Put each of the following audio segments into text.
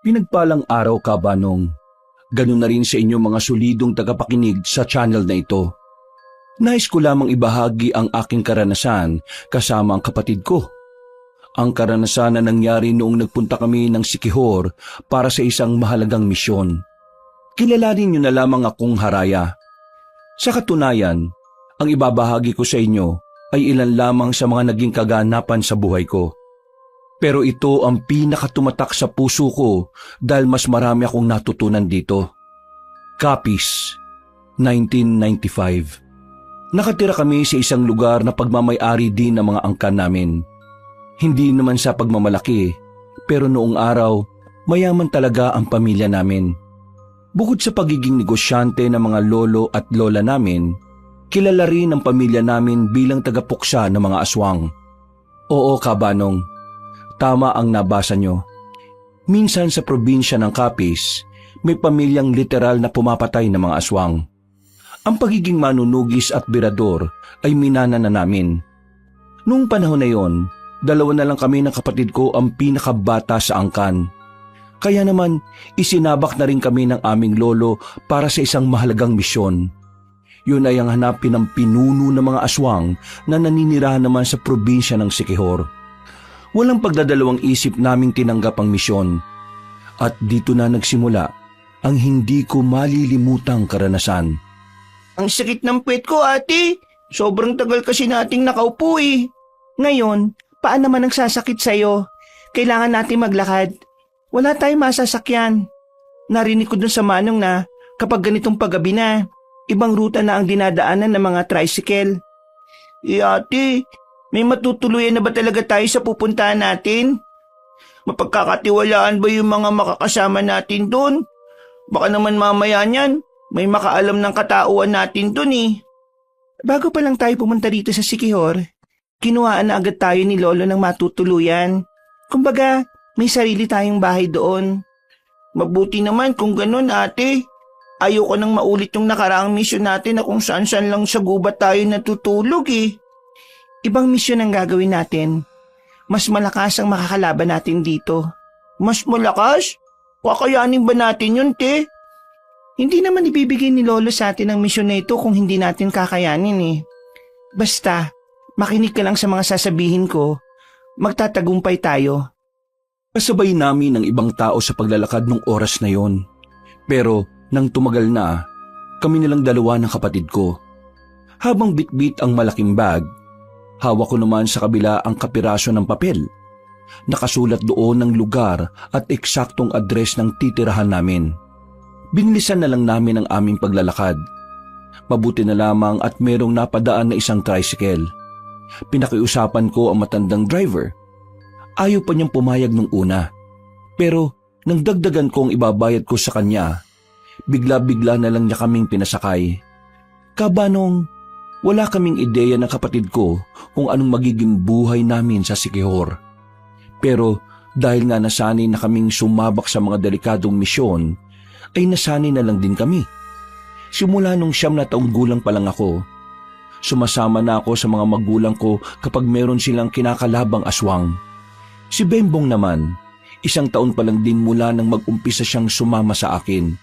Pinagpalang araw ka, Banong. Ganun na rin sa inyong mga solidong tagapakinig sa channel na ito. Nais ko lamang ibahagi ang aking karanasan kasama ang kapatid ko. Ang karanasan na nangyari noong nagpunta kami ng Siquijor para sa isang mahalagang misyon. Kilalanin niyo na lamang akong Haraya. Sa katunayan, ang ibabahagi ko sa inyo ay ilan lamang sa mga naging kaganapan sa buhay ko. Pero ito ang pinakatumatak sa puso ko dahil mas marami akong natutunan dito. Capiz, 1995. Nakatira kami sa isang lugar na pagmamay-ari din ng mga angkan namin. Hindi naman sa pagmamalaki, pero noong araw, mayaman talaga ang pamilya namin. Bukod sa pagiging negosyante ng mga lolo at lola namin, kilala rin ang pamilya namin bilang tagapuksa ng mga aswang. Oo, Kabanong, tama ang nabasa nyo. Minsan sa probinsya ng Capiz, may pamilyang literal na pumapatay ng mga aswang. Ang pagiging manunugis at birador ay minana na namin. Noong panahon na yon, dalawa na lang kami ng kapatid ko ang pinakabata sa angkan. Kaya naman, isinabak na rin kami ng aming lolo para sa isang mahalagang misyon. Yun ay ang hanapin ng pinuno ng mga aswang na naninirahan naman sa probinsya ng Siquijor. Walang pagdadalawang isip naming tinanggap ang misyon. At dito na nagsimula ang hindi ko malilimutang karanasan. Ang sakit ng puwet ko, ate. Sobrang tagal kasi nating nakaupo eh. Ngayon, paan naman ang sasakit sa'yo? Kailangan natin maglakad. Wala tayong masasakyan. Narinig ko dun sa manong na kapag ganitong paggabi na, ibang ruta na ang dinadaanan ng mga tricycle. Ate, may matutuluyan na ba talaga tayo sa pupuntahan natin? Mapagkakatiwalaan ba yung mga makakasama natin dun? Baka naman mamaya niyan, may makaalam ng katauhan natin dun eh. Bago pa lang tayo pumunta dito sa Siquijor, kinuhaan na agad tayo ni Lolo ng matutuluyan. Kumbaga, may sarili tayong bahay doon. Mabuti naman kung ganun, ate. Ayoko nang maulit yung nakaraang misyon natin na kung saan-saan lang sa gubat tayo natutulog eh. Ibang misyon ang gagawin natin. Mas malakas ang makakalaban natin dito. Mas malakas? Kakayanin ba natin yun, te? Hindi naman ibibigay ni Lolo sa atin ang misyon na ito kung hindi natin kakayanin eh. Basta, makinig ka lang sa mga sasabihin ko, magtatagumpay tayo. Kasabay namin ng ibang tao sa paglalakad ng oras na yon. Pero nang tumagal na, kami nilang dalawa ng kapatid ko. Habang bitbit ang malaking bag, hawak ko naman sa kabila ang kapiraso ng papel. Nakasulat doon ng lugar at eksaktong address ng titirahan namin. Binilisan na lang namin ang aming paglalakad. Mabuti na lamang at merong napadaan na isang tricycle. Pinakiusapan ko ang matandang driver. Ayaw pa niyang pumayag nung una. Pero nang dagdagan kong ibabayad ko sa kanya, bigla-bigla na lang niya kaming pinasakay. Kabanong, wala kaming ideya ng kapatid ko kung anong magiging buhay namin sa Siquijor. Pero dahil nga nasanay na kaming sumabak sa mga delikadong misyon, ay nasanay na lang din kami. Simula nung 9 na taong gulang pa lang ako, sumasama na ako sa mga magulang ko kapag meron silang kinakalabang aswang. Si Bembong naman, 1 taon pa lang din mula nang mag-umpisa siyang sumama sa akin.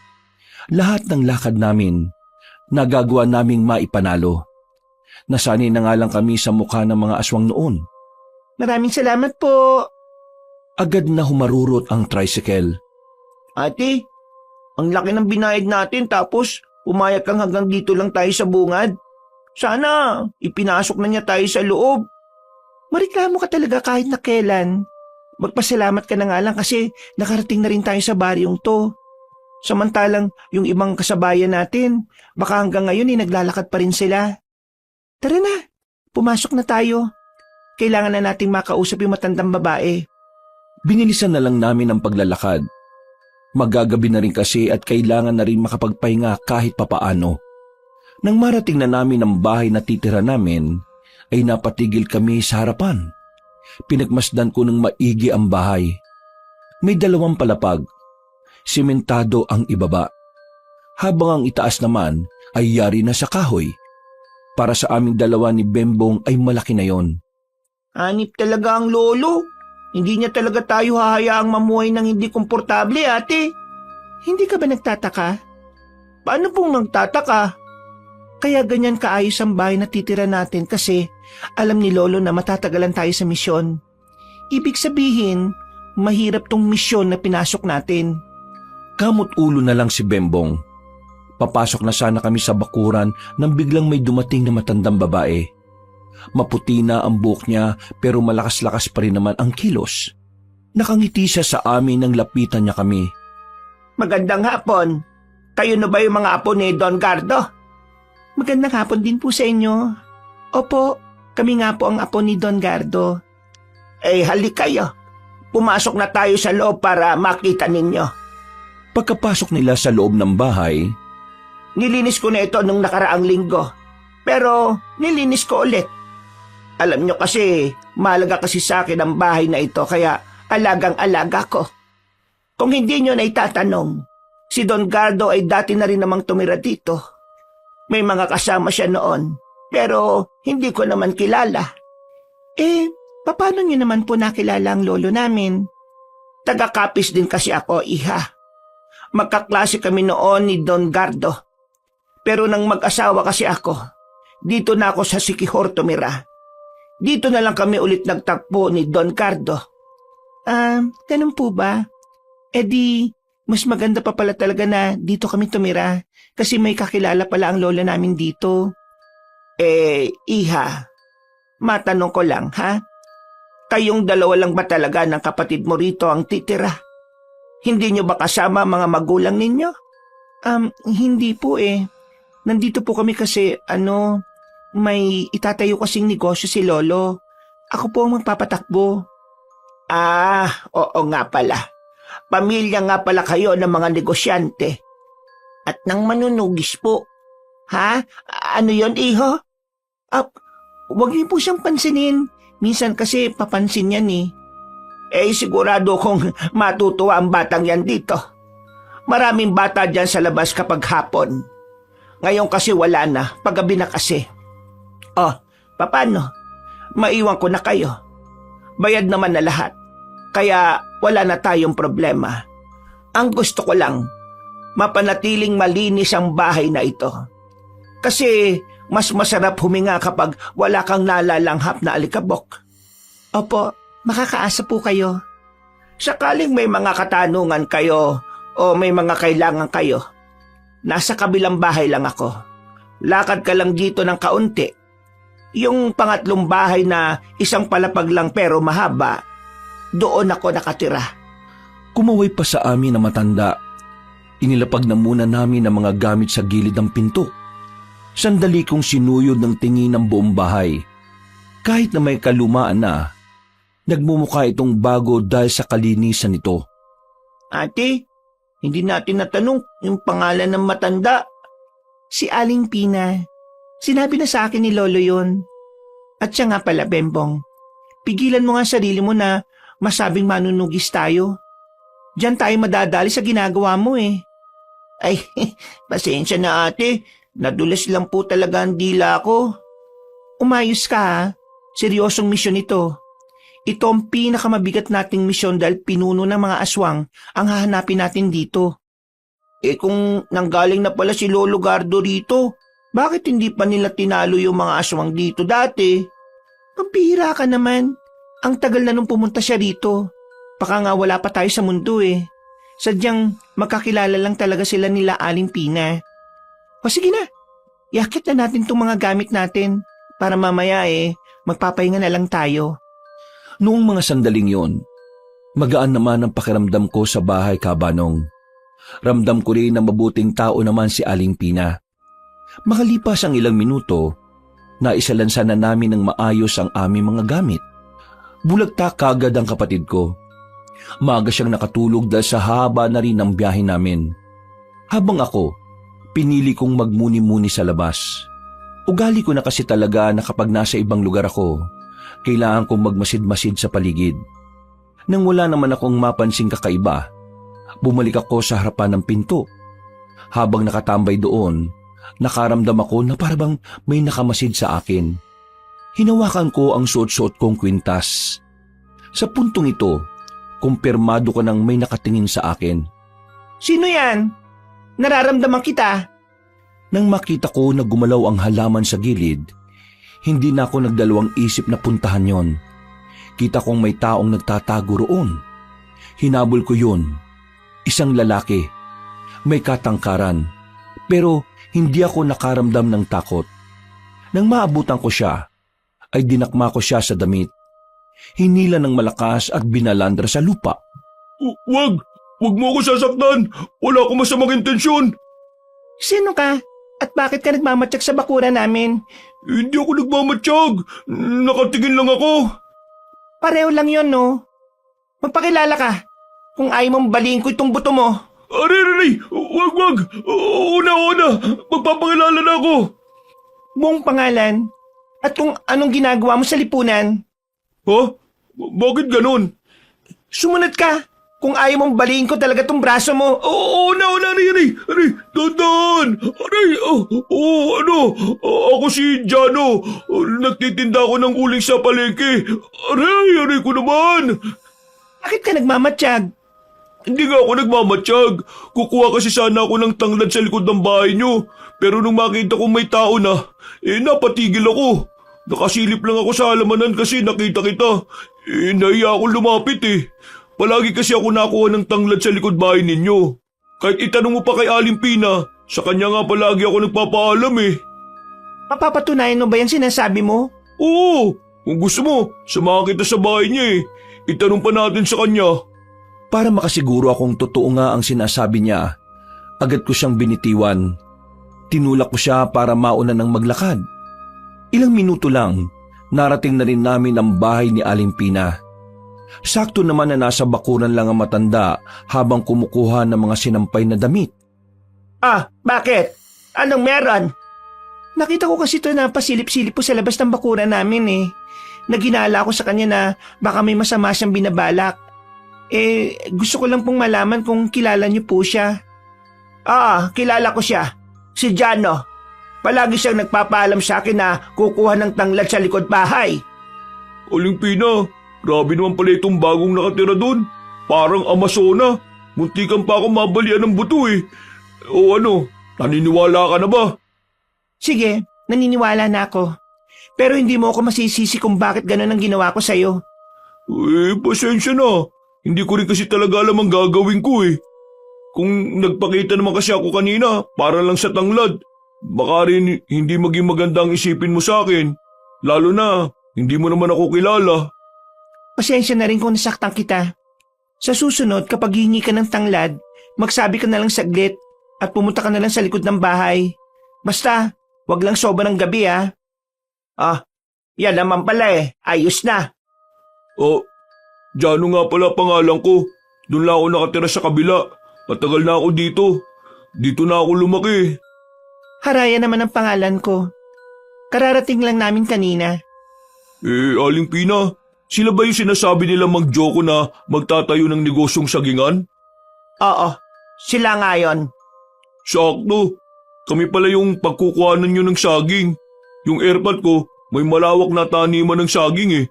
Lahat ng lakad namin, nagagawa naming maipanalo. Nasanay na nga lang kami sa mukha ng mga aswang noon. Maraming salamat po. Agad na humarurot ang tricycle. Ate, ang laki ng binayad natin tapos umayag kang hanggang dito lang tayo sa bungad. Sana ipinasok na niya tayo sa loob. Mareklamo ka talaga kahit na kailan. Magpasalamat ka na nga lang kasi nakarating na rin tayo sa baryong to. Samantalang yung ibang kasabayan natin, baka hanggang ngayon naglalakad pa rin sila. Tara na, pumasok na tayo. Kailangan na nating makausap yung matandang babae. Binilisan na lang namin ang paglalakad. Magagabi na rin kasi at kailangan na rin makapagpahinga kahit papaano. Nang marating na namin ang bahay na titira namin, ay napatigil kami sa harapan. Pinagmasdan ko ng maigi ang bahay. May 2 palapag. Simentado ang ibaba. Habang ang itaas naman ay yari na sa kahoy. Para sa aming 2 ni Bembong ay malaki na yon. Hanip talaga ang lolo. Hindi niya talaga tayo hahayaang mamuhay ng hindi komportable, ate. Hindi ka ba nagtataka? Paano pong magtataka? Kaya ganyan kaayos ang bahay na titira natin kasi alam ni Lolo na matatagalan tayo sa misyon. Ibig sabihin, mahirap tong misyon na pinasok natin. Kamot ulo na lang si Bembong. Papasok na sana kami sa bakuran nang biglang may dumating na matandang babae. Maputi na ang buhok niya pero malakas-lakas pa rin naman ang kilos. Nakangiti siya sa amin nang lapitan niya kami. Magandang hapon. Kayo na ba yung mga apo ni Don Gardo? Magandang hapon din po sa inyo. Opo, kami nga po ang apo ni Don Gardo. Halik kayo. Pumasok na tayo sa loob para makita ninyo. Pagkapasok nila sa loob ng bahay, Nilinis ko na ito nung nakaraang linggo. Pero nilinis ko ulit. Alam nyo kasi, mahalaga kasi sa akin ang bahay na ito kaya alagang-alaga ko. Kung hindi nyo na itatanong, si Don Gardo ay dati na rin namang tumira dito. May mga kasama siya noon, pero hindi ko naman kilala. Paano nyo naman po nakilala ang lolo namin? Taga-Kapis din kasi ako, iha. Magkaklase kami noon ni Don Gardo. Pero nang mag-asawa kasi ako, dito na ako sa Siquijor tumira. Dito na lang kami ulit nagtakbo ni Don Gardo. Ganun po ba? Mas maganda pa pala talaga na dito kami tumira kasi may kakilala pala ang lola namin dito. Iha, matanong ko lang, ha? Kayong dalawa lang ba talaga ng kapatid mo rito ang titira? Hindi nyo ba kasama mga magulang ninyo? Hindi po Nandito po kami kasi, may itatayo kasing negosyo si Lolo. Ako po ang magpapatakbo. Oo nga pala. Pamilya nga pala kayo ng mga negosyante. At ng manunugis po. Ha? Ano yon, iho? Huwag niyo po siyang pansinin. Minsan kasi papansin yan sigurado kong matutuwa ang batang yan dito. Maraming bata dyan sa labas kapag hapon. Ngayon kasi wala na, paggabi na kasi. Paano? Maiwan ko na kayo. Bayad naman na lahat. Kaya wala na tayong problema. Ang gusto ko lang, mapanatiling malinis ang bahay na ito. Kasi mas masarap huminga kapag wala kang nalalanghap na alikabok. Opo, makakaasa po kayo. Sakaling may mga katanungan kayo o may mga kailangan kayo, nasa kabilang bahay lang ako. Lakad ka lang dito ng kaunti. Yung pangatlong bahay na isang palapag lang pero mahaba, doon ako nakatira. kumaway pa sa amin na matanda. Inilapag na muna namin ang mga gamit sa gilid ng pinto. Sandali kong sinuyod ng tingin ng buong bahay. Kahit na may kalumaan na, nagmumukha itong bago dahil sa kalinisan nito. Ate, hindi natin natanong yung pangalan ng matanda. Si Aling Pina. Sinabi na sa akin ni Lolo yun. At siya nga pala, Bembong. Pigilan mo nga sarili mo na masabing manunugis tayo. Diyan tayo madadali sa ginagawa mo eh. Ay, pasensya na ate. Nadulas lang po talaga ang dila ko. Umayos ka ha. Seryosong misyon ito. Ito ang pinakamabigat nating misyon dahil pinuno ng mga aswang ang hahanapin natin dito. Kung nanggaling na pala si Lolo Gardo rito, bakit hindi pa nila tinalo yung mga aswang dito dati? Pampihira ka naman. Ang tagal na nung pumunta siya rito. Baka nga wala pa tayo sa mundo eh. Sadyang magkakilala lang talaga sila nila Aling Pina. O sige na, yakit na natin itong mga gamit natin para mamaya magpapahinga na lang tayo. Noong mga sandaling yon, magaan naman ang pakiramdam ko sa bahay Kabanong. Ramdam ko rin na mabuting tao naman si Aling Pina. Makalipas ang ilang minuto, naisalansan na namin ng maayos ang aming mga gamit. Bulagta kagad ang kapatid ko. Maaga siyang nakatulog dahil sa haba na rin ang biyahe namin. Habang ako, pinili kong magmuni-muni sa labas. Ugali ko na kasi talaga na kapag nasa ibang lugar ako, kailangan kong magmasid-masid sa paligid. Nang wala naman akong mapansing kakaiba, bumalik ako sa harapan ng pinto. Habang nakatambay doon, nakaramdam ako na parang may nakamasid sa akin. Hinawakan ko ang suot-suot kong kwintas. Sa puntong ito, kumpirmado ko nang may nakatingin sa akin. Sino yan? Nararamdaman kita. Nang makita ko na gumalaw ang halaman sa gilid, hindi na ako nagdalawang isip na puntahan yon. Kita kong may taong nagtatago roon. Hinabol ko yun. Isang lalaki. May katangkaran. Pero hindi ako nakaramdam ng takot. Nang maabutan ko siya, ay dinakma ko siya sa damit. Hinila ng malakas at binalandra sa lupa. Wag! Wag mo ako sasaktan! Wala akong masamang intensyon! Sino ka? At bakit ka nagmamatsak sa bakuran namin? Hindi ako nagmamatsyag! Nakatingin lang ako! Pareho lang yon, no? Magpakilala ka. Kung ayaw mong baliin ko itong buto mo. Aray! Wag! Una! Magpapakilala na ako! Buong pangalan. At kung anong ginagawa mo sa lipunan. Ha? Bakit ganun? Sumunod ka. Kung ayaw mong baliin ko talaga tong braso mo. Aray! Dandan! Aray! Ako si Jano. Nagtitinda ako ng uling sa palengke. Aray ko naman! Bakit ka nagmamatsyag? Hindi nga ako nagmamatsyag. Kukuha kasi sana ako ng tanglad sa likod ng bahay niyo. Pero nung makita kong may tao na, napatigil ako. Nakasilip lang ako sa halamanan kasi nakita kita. Nahiya akong lumapit Palagi kasi ako nakuha ng tanglad sa likod bahay ninyo. Kahit itanong mo pa kay Aling Pina, sa kanya nga palagi ako nagpapaalam Mapapatunayan mo ba yung sinasabi mo? Oo, kung gusto mo, samahan kita sa bahay niya Itanong pa natin sa kanya. Para makasiguro akong totoo nga ang sinasabi niya, agad ko siyang binitiwan. Tinulak ko siya para mauna ng maglakad. Ilang minuto lang, narating na rin namin ang bahay ni Aling Pina. Sakto naman na nasa bakuran lang ang matanda habang kumukuha ng mga sinampay na damit. Bakit? Anong meron? Nakita ko kasi ito na pasilip-silip po sa labas ng bakuran namin Naginala ko sa kanya na baka may masama siyang binabalak. Gusto ko lang pong malaman kung kilala niyo po siya. Kilala ko siya. Si Jano. Palagi siyang nagpapaalam sa akin na kukuha ng tanglad sa likod bahay. Aling Pina, grabe naman pala itong bagong nakatira doon. Parang Amazona. Muntikan pa ako mabalian ng buto O naniniwala ka na ba? Sige, naniniwala na ako. Pero hindi mo ako masisisi kung bakit ganun ang ginawa ko sa'yo. Pasensya na. Hindi ko rin kasi talaga alam ang gagawin ko Kung nagpakita naman kasi ako kanina, para lang sa tanglad. Baka rin hindi maging maganda ang isipin mo sa akin. Lalo na, hindi mo naman ako kilala. Pasensya na rin kung nasaktan kita. Sa susunod, kapag hingi ka ng tanglad, magsabi ka na lang saglit at pumunta ka na lang sa likod ng bahay. Basta, wag lang sobrang gabi yan naman pala Ayos na. Jano nga pala pangalan ko. Doon lang ako nakatira sa kabila. Matagal na ako dito. Dito na ako lumaki. Haraya naman ang pangalan ko. Kararating lang namin kanina. Aling Pina, sila ba yung sinasabi nila mag-joko na magtatayo ng negosyong sagingan? Oo, sila nga yon. Sakto. Kami pala yung pagkukuhanan nyo ng saging. Yung airpot ko, may malawak na taniman ng saging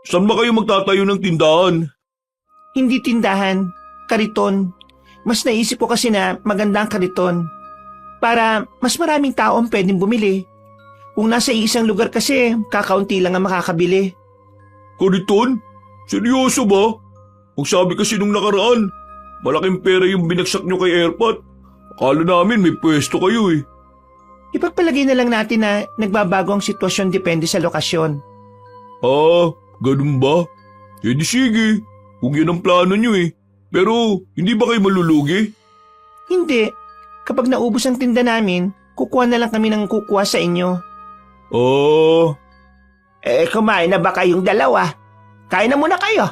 Saan ba kayo magtatayo ng tindahan? Hindi tindahan, kariton. Mas naisip ko kasi na maganda ang kariton. Para mas maraming tao ang pwedeng bumili. Kung nasa isang lugar kasi, kakaunti lang ang makakabili. Kariton? Seryoso ba? Kung sabi kasi nung nakaraan, malaking pera yung binagsak nyo kay airpot. Akala namin may pwesto kayo Ipagpalagay na lang natin na nagbabago ang sitwasyon depende sa lokasyon. Ganun ba? Di sige, kung yan ang plano nyo Pero hindi ba kayo malulugi? Hindi. Kapag naubos ang tinda namin, kukuha na lang kami ng kukuha sa inyo. Kumain na ba kayong dalawa? Kain na muna kayo.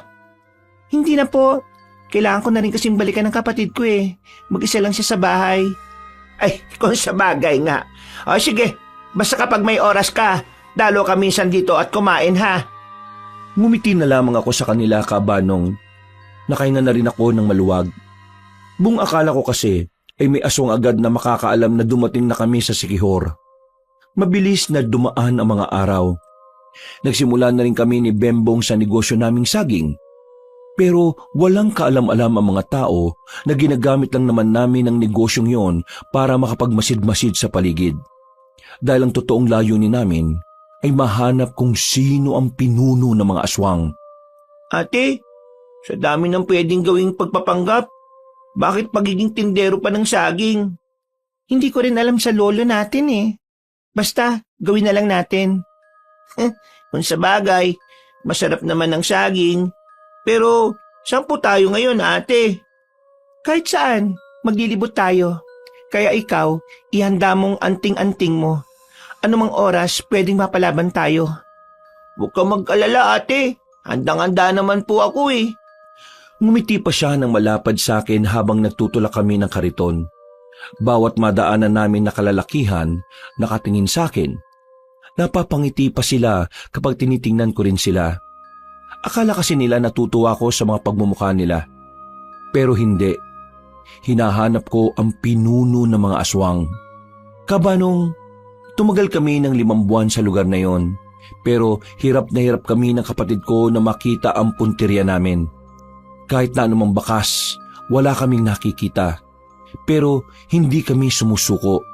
Hindi na po. Kailangan ko na rin kasing balikan ng kapatid ko Mag-isa lang siya sa bahay. Ay, kung sa bagay nga. Sige, basta kapag may oras ka, dalo ka minsan dito at kumain ha. Ngumiti na lamang ako sa kanila kabanong. Nakahinga na rin ako ng maluwag. Buong akala ko kasi ay may aswang agad na makakaalam na dumating na kami sa Siquijor. Mabilis na dumaan ang mga araw. Nagsimula na rin kami ni Bembong sa negosyo naming saging. Pero walang kaalam-alam ang mga tao na ginagamit lang naman namin ang negosyong yon para makapagmasid-masid sa paligid. Dahil ang totoong layunin namin ay mahanap kung sino ang pinuno ng mga aswang. Ate, sa dami ng pwedeng gawing pagpapanggap, bakit pagiging tindero pa ng saging? Hindi ko rin alam sa lolo natin eh. Basta, gawin na lang natin. Kung sa bagay, masarap naman ang saging. Pero, saan po tayo ngayon, ate? Kahit saan, maglilibot tayo. Kaya ikaw, ihanda mong anting-anting mo. Anumang oras, pwedeng mapalaban tayo. Huwag ka mag-alala, ate. Handang-handa naman po ako eh. Ngumiti pa siya ng malapad sa akin habang nagtutulak kami ng kariton. Bawat madaanan namin na kalalakihan, nakatingin sa akin. Napapangiti pa sila kapag tinitingnan ko rin sila. Akala kasi nila natutuwa ko sa mga pagmumukha nila. Pero hindi. Hinahanap ko ang pinuno ng mga aswang. Kabanong, tumagal kami ng 5 buwan sa lugar na yon. Pero hirap na hirap kami ng kapatid ko na makita ang puntirya namin. Kahit na anumang bakas, wala kaming nakikita. Pero hindi kami sumusuko.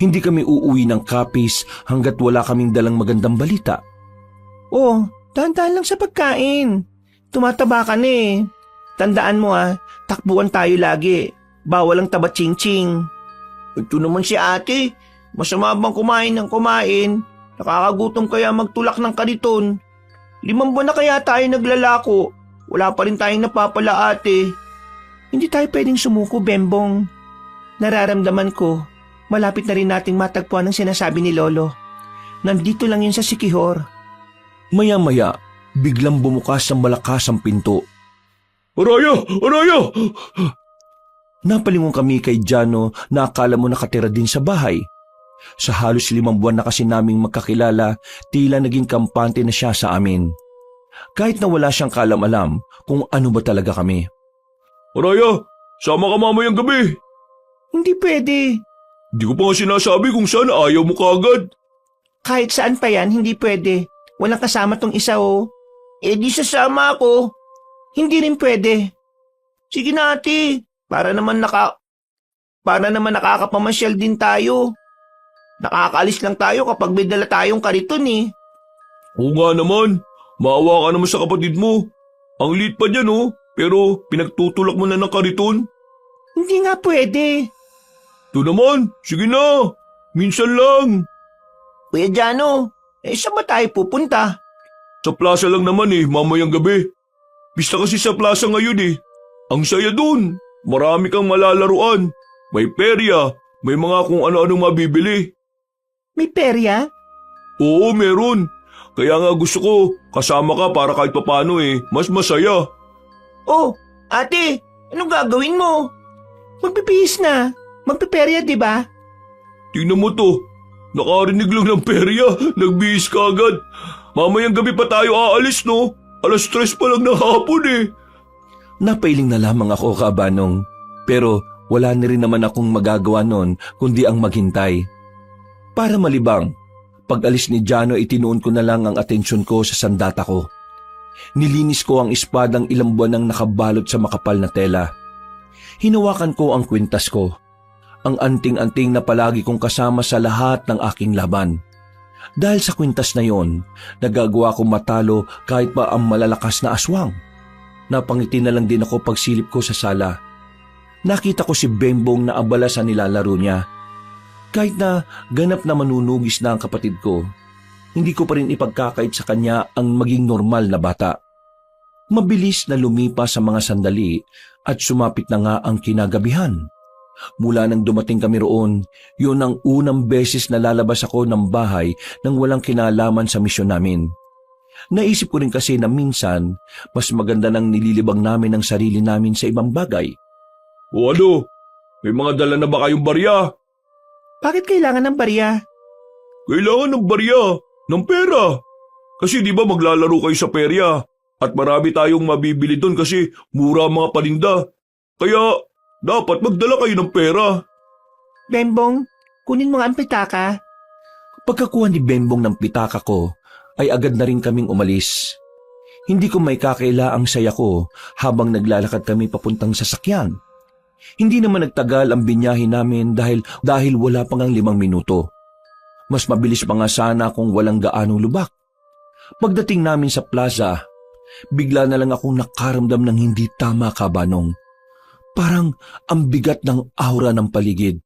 Hindi kami uuwi ng kapis hanggat wala kaming dalang magandang balita. Oh, dahan-dahan lang sa pagkain. Tumataba ka na eh. Tandaan mo takbuhan tayo lagi. Bawal ang taba ching-ching. Ito naman si ate. Masama bang kumain ng kumain? Nakakagutom kaya magtulak ng kariton. 5 buwan na kaya tayo naglalako. Wala pa rin tayong napapala ate. Hindi tayo pwedeng sumuko, Bembong. Nararamdaman ko, malapit na rin nating matagpuan ang sinasabi ni Lolo. Nandito lang yun sa Sikihor. Maya-maya, biglang bumukas ang malakas ang pinto. Araya! Araya! Napalingon kami kay Jano na akala mo nakatira din sa bahay. Sa halos 5 buwan na kasi naming magkakilala, tila naging kampante na siya sa amin. Kahit na wala siyang kaalam-alam kung ano ba talaga kami. Araya! Sama ka mamayang gabi! Hindi pwede. Di ko pa nga sinasabi kung saan ayaw mo kaagad. Kahit saan pa yan, hindi pwede. Walang kasama tong isa oh. Eh di sasama ako. Hindi rin pwede. Sige na ate, para naman nakakapamasyal din tayo. Nakakaalis lang tayo kapag may dala tayong kariton eh. Oo nga naman, maawa ka naman sa kapatid mo. Ang liit pa dyan pero pinagtutulak mo na ng kariton. Hindi nga pwede. Ito naman, sige na, minsan lang. Kuya Jano, saan ba tayo pupunta? Sa plaza lang naman mamayang gabi. Pista kasi sa plaza ngayon Ang saya dun, marami kang malalaruan. May perya, may mga kung ano-anong mabibili. May perya? Oo, meron. Kaya nga gusto ko, kasama ka para kahit papano mas masaya. Oh, ate, anong gagawin mo? Magpipihis na. Magpiperya, di ba? Tingnan mo to, nakarinig lang ng perya, nagbihis ka agad. Mamayang gabi pa tayo aalis, no? 3:00 pa lang ng hapon Napailing na lamang ako, Kabanong. Pero wala na rin naman akong magagawa nun kundi ang maghintay. Para malibang, pag-alis ni Jano itinuon ko na lang ang atensyon ko sa sandata ko. Nilinis ko ang espadang ilang buwan nang nakabalot sa makapal na tela. Hinawakan ko ang kwintas ko, ang anting-anting na palagi kong kasama sa lahat ng aking laban. Dahil sa kwintas na yon, nagagawa kong matalo kahit pa ang malalakas na aswang. Napangiti na lang din ako pagsilip ko sa sala. Nakita ko si Bembong na abala sa nilalaro niya. Kahit na ganap na manunugis na ang kapatid ko, hindi ko pa rin ipagkakait sa kanya ang maging normal na bata. Mabilis na lumipas sa mga sandali at sumapit na nga ang kinagabihan. Mula nang dumating kami roon, yun ang unang beses na lalabas ako ng bahay nang walang kinalaman sa misyon namin. Naisip ko rin kasi na minsan, mas maganda nang nililibang namin ang sarili namin sa ibang bagay. O ano, may mga dala na ba kayong barya? Bakit kailangan ng barya? Kailangan ng barya, ng pera. Kasi di ba maglalaro kayo sa perya at marami tayong mabibili doon kasi mura ang mga paninda. Kaya dapat magdala kayo ng pera. Bembong, kunin mo nga ang pitaka. Pagkakuha ni Bembong ng pitaka ko, ay agad na rin kaming umalis. Hindi ko may kakaila ang saya ko habang naglalakad kami papuntang sasakyan. Hindi naman nagtagal ang binyahe namin dahil wala pang ang 5 minuto. Mas mabilis pa nga sana kung walang gaanong lubak. Pagdating namin sa plaza, bigla na lang akong nakaramdam ng hindi tama, Kabanong. Parang ang bigat ng aura ng paligid.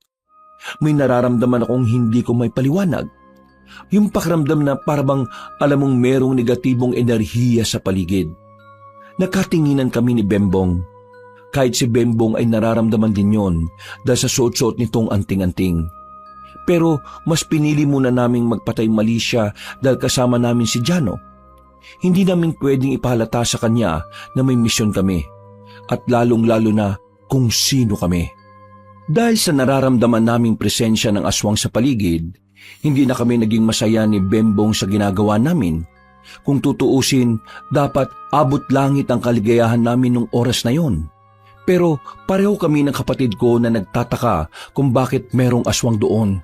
May nararamdaman akong hindi ko may paliwanag. Yung pakiramdam na parabang alam mong merong negatibong enerhiya sa paligid. Nakatinginan kami ni Bembong. Kahit si Bembong ay nararamdaman din yon dahil sa suot-suot nitong anting-anting. Pero mas pinili muna naming magpatay mali siya dahil kasama namin si Jano. Hindi namin pwedeng ipahalata sa kanya na may misyon kami at lalong-lalo na kung sino kami. Dahil sa nararamdaman naming presensya ng aswang sa paligid, hindi na kami naging masaya ni Bembong sa ginagawa namin. Kung tutuusin, dapat abot langit ang kaligayahan namin nung oras na yon. Pero pareho kami ng kapatid ko na nagtataka kung bakit merong aswang doon.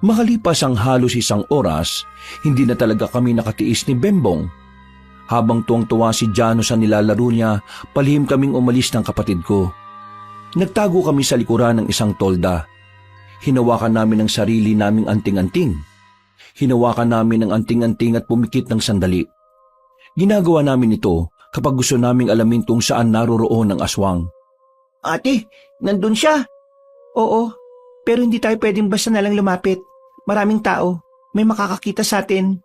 Makalipas ang halos 1 oras, hindi na talaga kami nakatiis ni Bembong. Habang tuwang-tuwa si Jano sa nilalaro niya, palihim kaming umalis ng kapatid ko. Nagtago kami sa likuran ng isang tolda. Hinawakan namin ang sarili naming anting-anting. Hinawakan namin ang anting-anting at pumikit ng sandali. Ginagawa namin ito kapag gusto naming alamin kung saan naroroon ang aswang. Ate, nandun siya. Oo, pero hindi tayo pwedeng basta nalang lumapit. Maraming tao, may makakakita sa atin.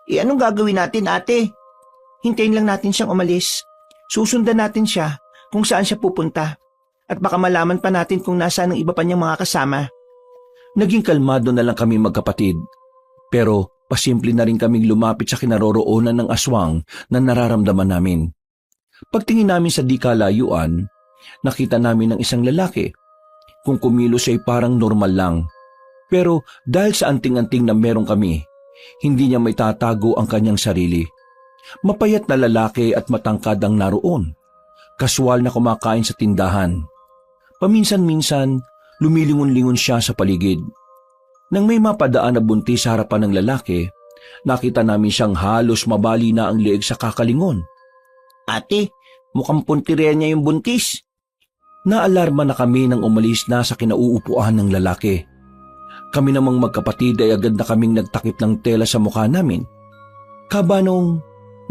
Anong gagawin natin, ate? Hintayin lang natin siyang umalis. Susundan natin siya kung saan siya pupunta. At baka malaman pa natin kung nasaan ang iba pa niyang mga kasama. Naging kalmado na lang kami magkapatid. Pero pasimple na rin kaming lumapit sa kinaroroonan ng aswang na nararamdaman namin. Pagtingin namin sa di kalayuan, nakita namin ang isang lalaki. Kung kumilos ay parang normal lang. Pero dahil sa anting-anting na meron kami, hindi niya may tatago ang kanyang sarili. Mapayat na lalaki at matangkad ang naroon. Kaswal na kumakain sa tindahan. Paminsan-minsan, lumilingon-lingon siya sa paligid. Nang may mapadaan na buntis sa harapan ng lalaki, nakita namin siyang halos mabali na ang leeg sa kakalingon. Ate, mukhang puntirya niya yung buntis. Naalarma na kami nang umalis na sa kinauupuan ng lalaki. Kami namang magkapatid ay agad na kaming nagtakip ng tela sa mukha namin. Kabanong,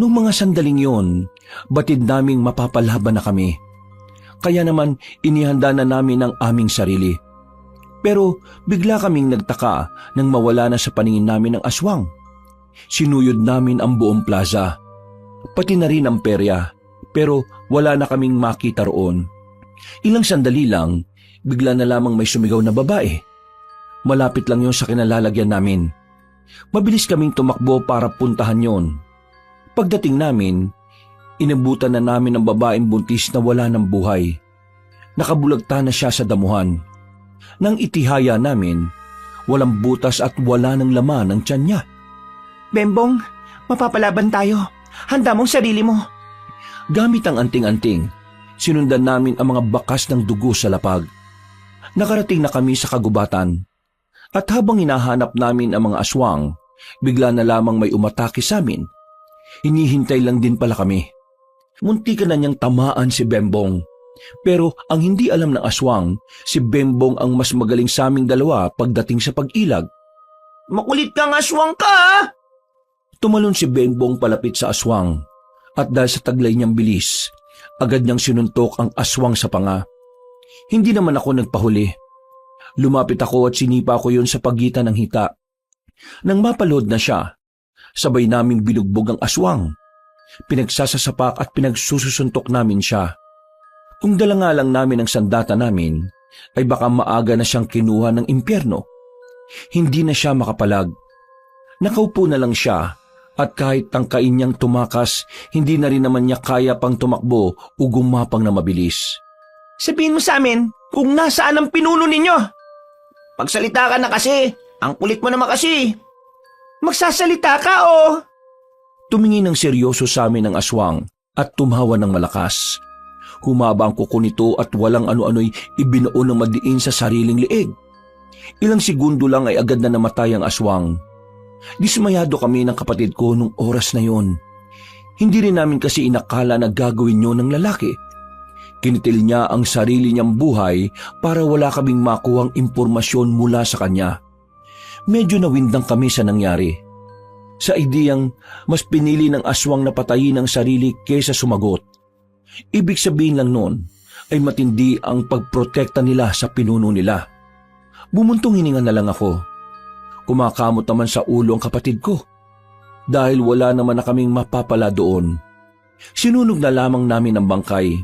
nung mga sandaling yon, batid naming mapapalaban na kami. Kaya naman inihanda na namin ang aming sarili. Pero bigla kaming nagtaka nang mawala na sa paningin namin ang aswang. Sinuyod namin ang buong plaza, pati na rin ang perya, pero wala na kaming makita roon. Ilang sandali lang, bigla na lamang may sumigaw na babae. Malapit lang yon sa kinalalagyan namin. Mabilis kaming tumakbo para puntahan yon. Pagdating namin, inabutan na namin ang babaeng buntis na wala ng buhay. Nakabulagta na siya sa damuhan. Nang itihaya namin, walang butas at wala ng laman ang tiyan niya. Bembong, mapapalaban tayo. Handa mong sarili mo. Gamit ang anting-anting, sinundan namin ang mga bakas ng dugo sa lapag. Nakarating na kami sa kagubatan. At habang hinahanap namin ang mga aswang, bigla na lamang may umatake sa amin. Hinihintay lang din pala kami. Muntikan na niyang tamaan si Bembong. Pero ang hindi alam ng aswang, si Bembong ang mas magaling sa aming dalawa pagdating sa pag-ilag. Makulit kang aswang ka, ha? Tumalon si Bembong palapit sa aswang. At dahil sa taglay niyang bilis, agad niyang sinuntok ang aswang sa panga. Hindi naman ako nagpahuli. Lumapit ako at sinipa ko yun sa pagitan ng hita. Nang mapalood na siya, sabay naming binugbog ang aswang. Pinagsasasapak at pinagsusuntok namin siya. Kung dala nga lang namin ang sandata namin, ay baka maaga na siyang kinuha ng impyerno. Hindi na siya makapalag. Nakaupo na lang siya at kahit tangkain niyang tumakas, hindi na rin naman niya kaya pang tumakbo o gumapang na mabilis. Sabihin mo sa amin kung nasaan ang pinuno ninyo. Pagsalita ka na kasi. Ang kulit mo naman kasi. Magsasalita ka, oh. Tumingin ng seryoso sa amin ang aswang at tumawa ng malakas. Humaba ang kuko nito at walang ano-ano'y ibinuo ng madiin sa sariling leeg. Ilang segundo lang ay agad na namatay ang aswang. Dismayado kami ng kapatid ko nung oras na yon. Hindi rin namin kasi inakala na gagawin yun ng lalaki. Kinitil niya ang sarili niyang buhay para wala kaming makuhang impormasyon mula sa kanya. Medyo nawindang kami sa nangyari. Sa ideyang mas pinili ng aswang na patayin ang sarili kaysa sumagot. Ibig sabihin lang noon ay matindi ang pagprotekta nila sa pinuno nila. Bumuntong hininga na lang ako. Kumakamot naman sa ulo ang kapatid ko. Dahil wala naman na kaming mapapala doon. Sinunog na lamang namin ang bangkay.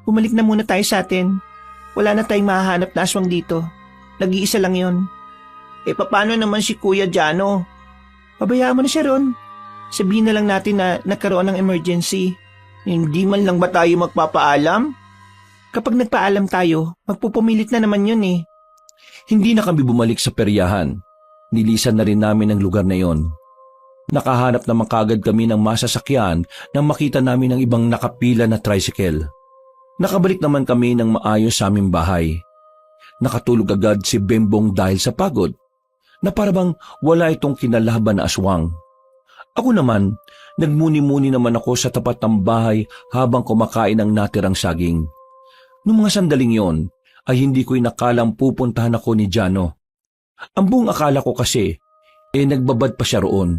Bumalik na muna tayo sa atin. Wala na tayong mahahanap na aswang dito. Nag-iisa lang yon. Paano naman si Kuya Jano? Pabayaan mo na siya ron. Sabihin na lang natin na nagkaroon ng emergency. Hindi man lang ba tayo magpapaalam? Kapag nagpaalam tayo, magpupumilit na naman yun eh. Hindi na kami bumalik sa peryahan. Nilisan na rin namin ang lugar na yon. Nakahanap naman kagad kami ng masasakyan nang makita namin ang ibang nakapila na tricycle. Nakabalik naman kami ng maayos sa aming bahay. Nakatulog agad si Bembong dahil sa pagod, na parabang wala itong kinalaban na aswang. Ako naman, nagmuni-muni naman ako sa tapat ng bahay habang kumakain ng natirang saging. Noong mga sandaling yon, ay hindi ko inakalang pupuntahan ako ni Jano. Ang buong akala ko kasi, nagbabad pa siya roon.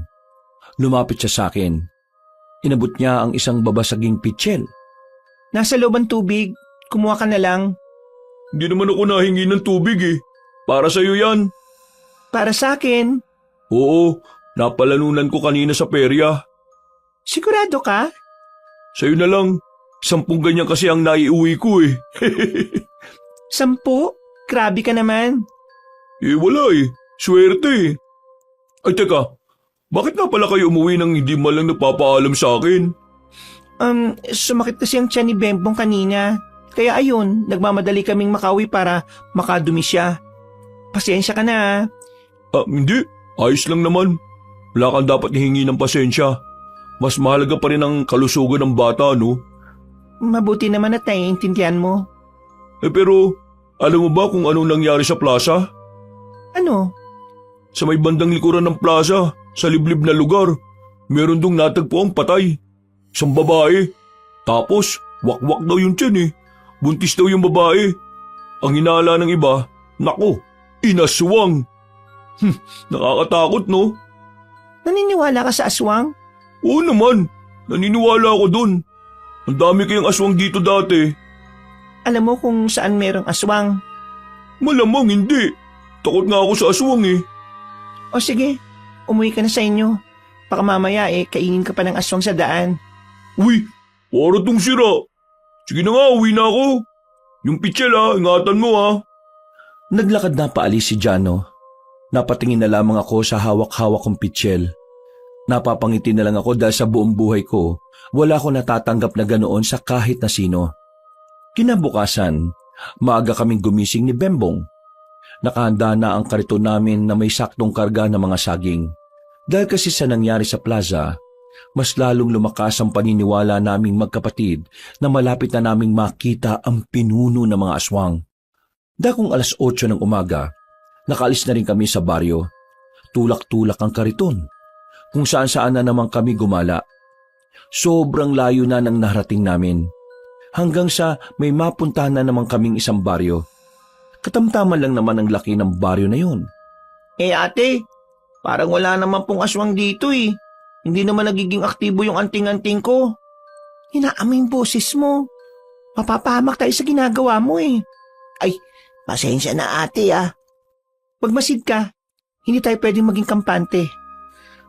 Lumapit siya sa akin. Inabot niya ang isang babasaging pitsil. Nasa loob ang tubig. Kumuha ka na lang. Hindi naman ako nahingi ng tubig eh. Para sa'yo yan. Para sa akin. Oo, napalanunan ko kanina sa perya. Sigurado ka? Sa'yo na lang. 10 ganyan kasi ang naiuwi ko eh. 10? Grabe ka naman. Wala eh. Swerte eh. Ay teka, bakit na pala kayo umuwi nang hindi man lang nagpapaalam sa akin? Sumakit kasi ang tiyan ni Bembong kanina. Kaya ayun, nagmamadali kaming makauwi para makadumi siya. Pasensya ka na. Hindi. Ayos lang naman. Wala kang dapat hihingi ng pasensya. Mas mahalaga pa rin ang kalusugan ng bata, no? Mabuti naman at naiintindihan mo. Pero, alam mo ba kung anong nangyari sa plaza? Ano? Sa may bandang likuran ng plaza, sa liblib na lugar, meron dong natagpo ang patay. Isang babae. Tapos, wakwak daw yung tiyan eh. Buntis daw yung babae. Ang hinala ng iba, nako, inaswang. Nakakatakot no? Naniniwala ka sa aswang? Oo naman, naniniwala ako dun. Ang dami kayang aswang dito dati. Alam mo kung saan merong aswang? Malamang hindi. Takot nga ako sa aswang eh. O sige, umuwi ka na sa inyo. Baka mamaya kainin ka pa ng aswang sa daan. Uy, para tong sira. Sige na nga, uwi na ako. Yung pitsil ingatan mo Naglakad na paalis si Jano. Napatingin na lamang ako sa hawak-hawak kong pitsil. Napapangiti na lang ako dahil sa buong buhay ko, wala ko natatanggap na ganoon sa kahit na sino. Kinabukasan, maaga kaming gumising ni Bembong. Nakahanda na ang kariton namin na may saktong karga ng mga saging. Dahil kasi sa nangyari sa plaza, mas lalong lumakas ang paniniwala naming magkapatid na malapit na naming makita ang pinuno ng mga aswang. Dakong 8:00 ng umaga, nakaalis na rin kami sa baryo. Tulak-tulak ang kariton, kung saan-saan na naman kami gumala. Sobrang layo na nang narating namin, hanggang sa may mapuntahan na naman kaming isang baryo. Katamtaman lang naman ang laki ng baryo na yun. Ate, parang wala naman pong aswang dito eh. Hindi naman nagiging aktibo yung anting-anting ko. Hinaamoy yung boses mo. Mapapahamak tayo sa ginagawa mo eh. Ay, pasensya na ate Pagmasid ka, hindi tayo pwedeng maging kampante.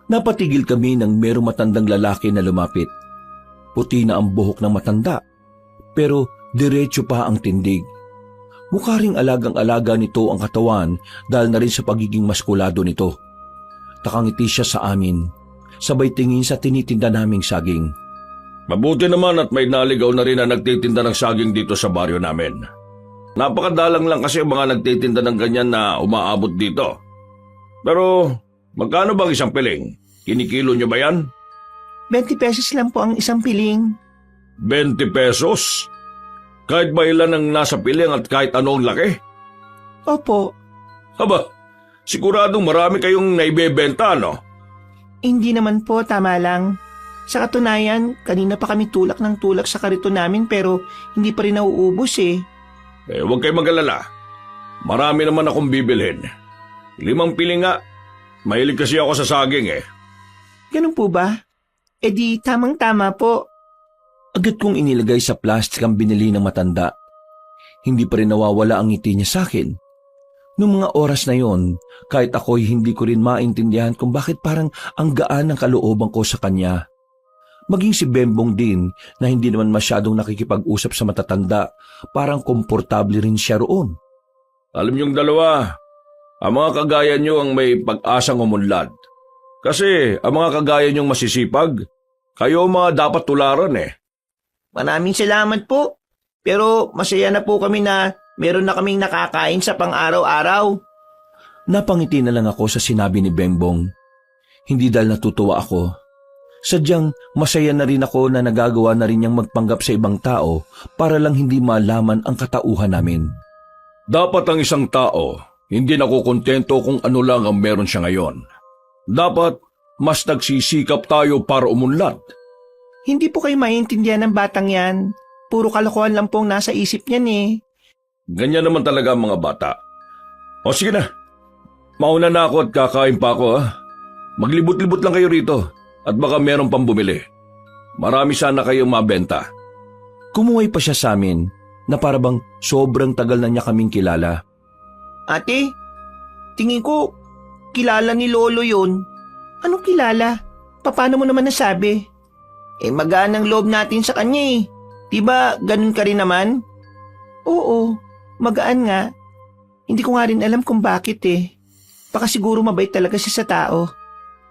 Napatigil kami nang merong matandang lalaki na lumapit. Puti na ang buhok ng matanda, pero diretso pa ang tindig. Mukha ring alagang-alaga nito ang katawan dahil na rin sa pagiging maskulado nito. Nakangiti siya sa amin, sabay tingin sa tinitinda naming saging. Mabuti naman at may naligaw na rin na nagtitinda ng saging dito sa baryo namin. Napakadalang lang kasi ang mga nagtitinda ng ganyan na umaabot dito. Pero magkano bang isang piling? Kinikilo nyo ba yan? 20 pesos lang po ang isang piling. 20 pesos? Kahit ba ilan ang nasa piling at kahit anong laki? Opo. Haba, Siguradong marami kayong naibebenta, no? Hindi naman po, tama lang. Sa katunayan, kanina pa kami tulak ng tulak sa kariton namin pero hindi pa rin nauubos eh. Huwag kayo mag-alala. Marami naman akong bibilhin. 5 piling nga. Mahilig kasi ako sa saging eh. Ganun po ba? E di tamang-tama po. Agad kong inilagay sa plastic ang binili ng matanda. Hindi pa rin nawawala ang ngiti niya sa akin. Noong mga oras na yon, kahit ako'y hindi ko rin maintindihan kung bakit parang ang gaan ng kalooban ko sa kanya. Maging si Bembong din na hindi naman masyadong nakikipag-usap sa matatanda, parang komportable rin siya roon. Alam niyong dalawa, ang mga kagaya niyo ang may pag-asang umunlad. Kasi ang mga kagaya niyong masisipag, kayo ang mga dapat tularan eh. Maraming salamat po. Pero masaya na po kami na meron na kaming nakakain sa pang-araw-araw. Napangiti na lang ako sa sinabi ni Bembong. Hindi dahil natutuwa ako. Sadyang masaya na rin ako na nagagawa na rin niyang magpanggap sa ibang tao para lang hindi malaman ang katauhan namin. Dapat ang isang tao, hindi nakukontento kung ano lang ang meron siya ngayon. Dapat mas nagsisikap tayo para umunlad. Hindi po kayo maintindihan ng batang yan. Puro kalokohan lang pong nasa isip niyan eh. Ganyan naman talaga ang mga bata. O sige na, mauna na ako at kakain pa ako ha. Maglibot-libot lang kayo rito at baka meron pang bumili. Marami sana kayong mabenta. Kumuhay pa siya sa amin na parabang sobrang tagal na niya kaming kilala. Ate, tingin ko kilala ni Lolo yun. Anong kilala? Paano mo naman nasabi? Magaan ang loob natin sa kanya eh. Diba ganun ka rin naman? Oo, magaan nga. Hindi ko nga rin alam kung bakit eh. Baka siguro mabait talaga siya sa tao.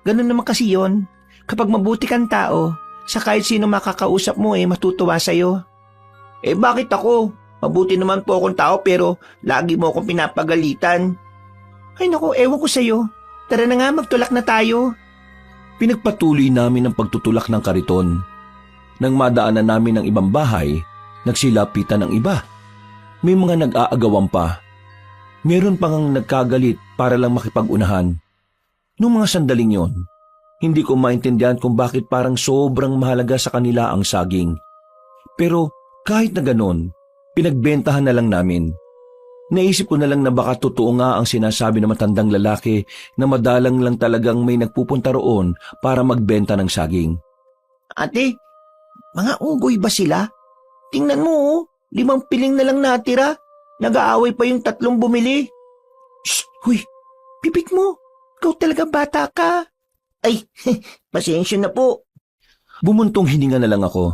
Ganun naman kasi yon. Kapag mabuti kang tao, sa kahit sino makakausap mo matutuwa sa'yo. Bakit ako? Mabuti naman po akong tao pero lagi mo akong pinapagalitan. Ay naku, ewan ko sa'yo. Tara na nga, magtulak na tayo. Pinagpatuloy namin ang pagtutulak ng kariton. Nang madaanan namin ng ibang bahay, nagsilapitan ang iba. May mga nag-aagawan pa. Meron pang nagkagalit para lang makipag-unahan. Noong mga sandaling yon, hindi ko maintindihan kung bakit parang sobrang mahalaga sa kanila ang saging. Pero kahit na ganon, pinagbentahan na lang namin. Naisip ko na lang na baka totoo nga ang sinasabi ng matandang lalaki na madalang lang talagang may nagpupunta roon para magbenta ng saging. Ate, mga unggoy ba sila? Tingnan mo 5 piling na lang natira. Nag-aaway pa yung 3 bumili. Shh! Huy! Pipik mo! Ikaw talaga bata ka. Ay, pasensya na po. Bumuntong hininga na lang ako.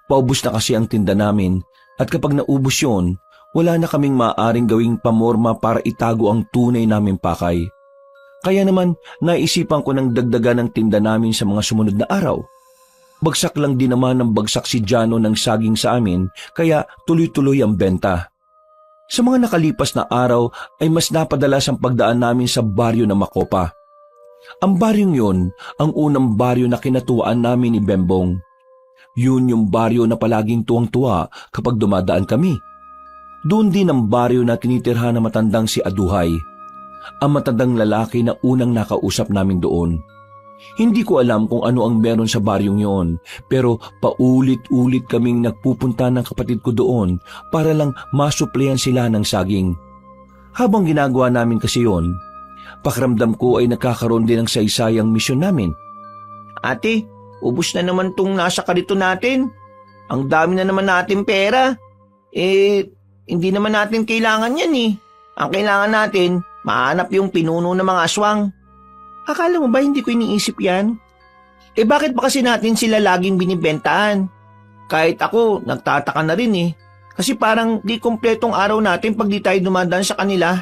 Paubos na kasi ang tinda namin at kapag naubos yon, wala na kaming maaaring gawing pamorma para itago ang tunay naming pakay. Kaya naman naisipan ko ng dagdagan ng tinda namin sa mga sumunod na araw. Bagsak lang din naman ng bagsak si Jano ng saging sa amin kaya tuloy-tuloy ang benta. Sa mga nakalipas na araw ay mas napadalas ang pagdaan namin sa baryo ng Makopa. Ang baryong yun ang unang baryo na kinatuwaan namin ni Bembong. Yun yung baryo na palaging tuwang-tuwa kapag dumadaan kami. Doon din ang baryo na tinitirhan ng matandang si Aduhay, ang matandang lalaki na unang nakausap namin doon. Hindi ko alam kung ano ang meron sa baryong yon, pero paulit-ulit kaming nagpupunta ng kapatid ko doon para lang masuplayan sila ng saging. Habang ginagawa namin kasi yon, pakiramdam ko ay nagkakaroon din ng saysayang misyon namin. Ate, ubos na naman tong nasa karito natin. Ang dami na naman natin pera. Hindi naman natin kailangan yan eh. Ang kailangan natin, mahanap yung pinuno ng mga aswang. Akala mo ba hindi ko iniisip yan? Bakit ba kasi natin sila laging binibentahan? Kahit ako, nagtataka na rin eh. Kasi parang di kompletong araw natin pag di tayo dumadaan sa kanila.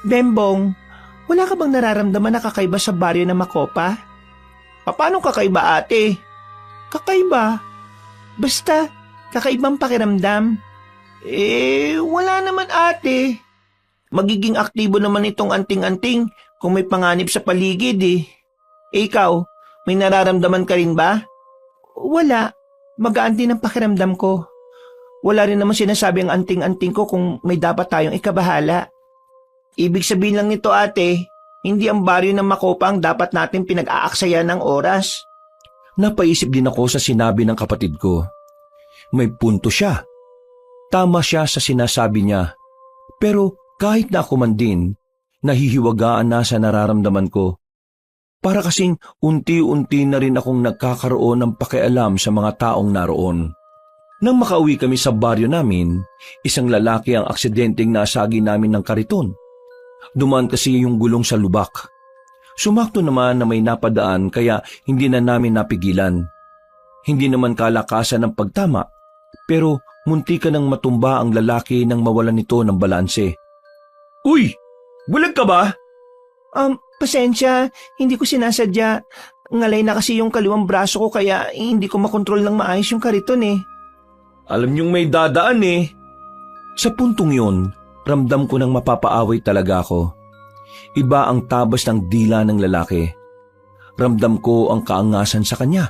Bembong, wala ka bang nararamdaman na kakaiba sa baryo ng Makopa? Paano kakaiba ate? Kakaiba? Basta, kakaibang pakiramdam. Wala naman ate. Magiging aktibo naman itong anting-anting kung may panganib sa paligid eh. Ikaw, may nararamdaman ka rin ba? Wala. Magaan din ang pakiramdam ko. Wala rin naman sinasabi ang anting-anting ko kung may dapat tayong ikabahala. Ibig sabihin lang nito ate, Hindi ang baryo ng Makopa ang dapat natin pinag-aaksayan ng oras. Napaisip din ako sa sinabi ng kapatid ko. May punto siya. Tama siya sa sinasabi niya. Pero kahit na ako man din, nahihiwagaan na sa nararamdaman ko. Para kasing unti-unti na rin akong nagkakaroon ng pakialam sa mga taong naroon. Nang makauwi kami sa baryo namin, isang lalaki ang aksidenteng nasagi namin ng kariton. Dumaan kasi yung gulong sa lubak. Sumakto naman na may napadaan kaya hindi na namin napigilan. Hindi naman kalakasan ng pagtama, pero munti ka nang matumba ang lalaki nang mawalan nito ng balanse. Uy! Bulag ka ba? Pasensya, hindi ko sinasadya. Ngalay na kasi yung kaliwang braso ko kaya hindi ko makontrol ng maayos yung kariton eh. Alam niyong may dadaan eh. Sa puntong yun, ramdam ko nang mapapaaway talaga ako. Iba ang tabas ng dila ng lalaki. Ramdam ko ang kaangasan sa kanya.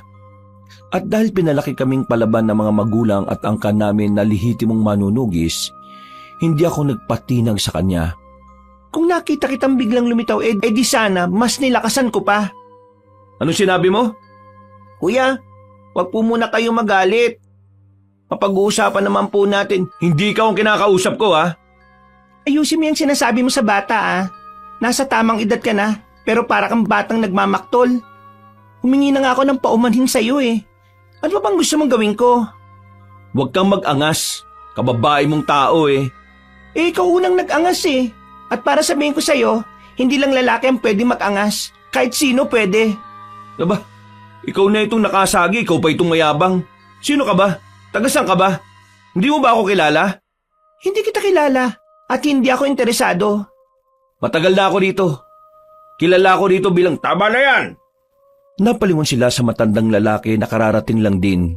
At dahil pinalaki kaming palaban ng mga magulang at angkan namin na lihitimong manunugis, hindi ako nagpatinag sa kanya. Kung nakita kitang biglang lumitaw, di sana mas nilakasan ko pa. Anong sinabi mo? Kuya, wag po muna kayong magalit. Mapag-uusapan naman po natin. Hindi ka ang kinakausap ko ha. Ayusin mo yung sinasabi mo sa bata ah. Nasa tamang edad ka na, pero para kang batang nagmamaktol. Humingi na nga ako ng paumanhin sa'yo eh. Ano pa bang gusto mong gawin ko? Huwag kang mag-angas. Kababae mong tao eh. Ikaw unang nag-angas eh. At para sabihin ko sa'yo, hindi lang lalaki ang pwede mag-angas. Kahit sino pwede. Aba, ikaw na itong nakasagi, ikaw pa itong mayabang. Sino ka ba? Tagasan ka ba? Hindi mo ba ako kilala? Hindi kita kilala at hindi ako interesado. Matagal na ako dito. Kilala ako dito bilang tama na yan. Napalingon sila sa matandang lalaki na kararating lang din.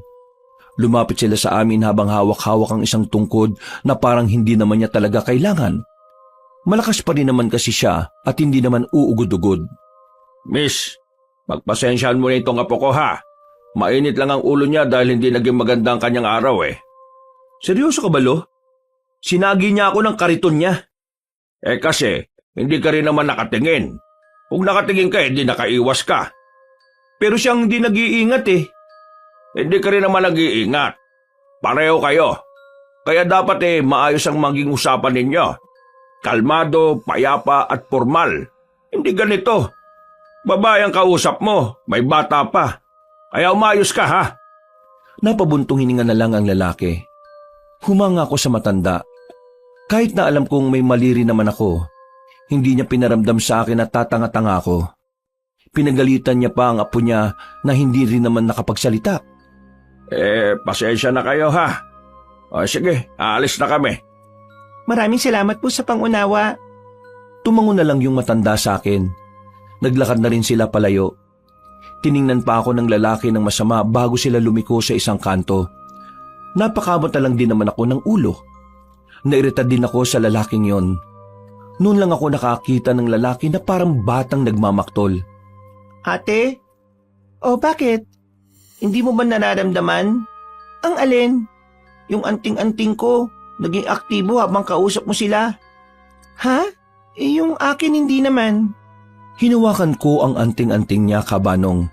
Lumapit sila sa amin habang hawak-hawak ang isang tungkod na parang hindi naman niya talaga kailangan. Malakas pa rin naman kasi siya at hindi naman uugod-ugod. Miss, magpasensyahan mo na itong apo ko ha. Mainit lang ang ulo niya dahil hindi naging maganda ang kanyang araw eh. Seryoso ka ba, Lo? Sinagi niya ako ng kariton niya. Eh kasi, hindi ka rin naman nakatingin. Kung nakatingin ka, hindi nakaiwas ka. Pero siyang hindi nag-iingat eh. Hindi ka rin naman nag-iingat. Pareho kayo. Kaya dapat maayos ang maging usapan ninyo. Kalmado, payapa at formal. Hindi ganito. Babae ang kausap mo, may bata pa. Kaya umayos ka ha. Napabuntong hininga na lang ang lalaki. Humanga ako sa matanda. Kahit na alam kong may mali rin naman ako, hindi niya pinaramdam sa akin at tatanga-tanga ako. Pinagalitan niya pa ang apo niya na hindi rin naman nakapagsalita. Pasensya na kayo ha. O sige, aalis na kami. Maraming salamat po sa pangunawa. Tumango na lang yung matanda sa akin. Naglakad na rin sila palayo. Tiningnan pa ako ng lalaki ng masama bago sila lumiko sa isang kanto. Napakamot na lang din naman ako ng ulo. Nairita din ako sa lalaking yon. Noon lang ako nakakita ng lalaki na parang batang nagmamaktol. Ate? O bakit? Hindi mo ba nararamdaman? Ang alin? Yung anting-anting ko, naging aktibo habang kausap mo sila. Ha? Yung akin hindi naman. Hinawakan ko ang anting-anting niya, Kabanong.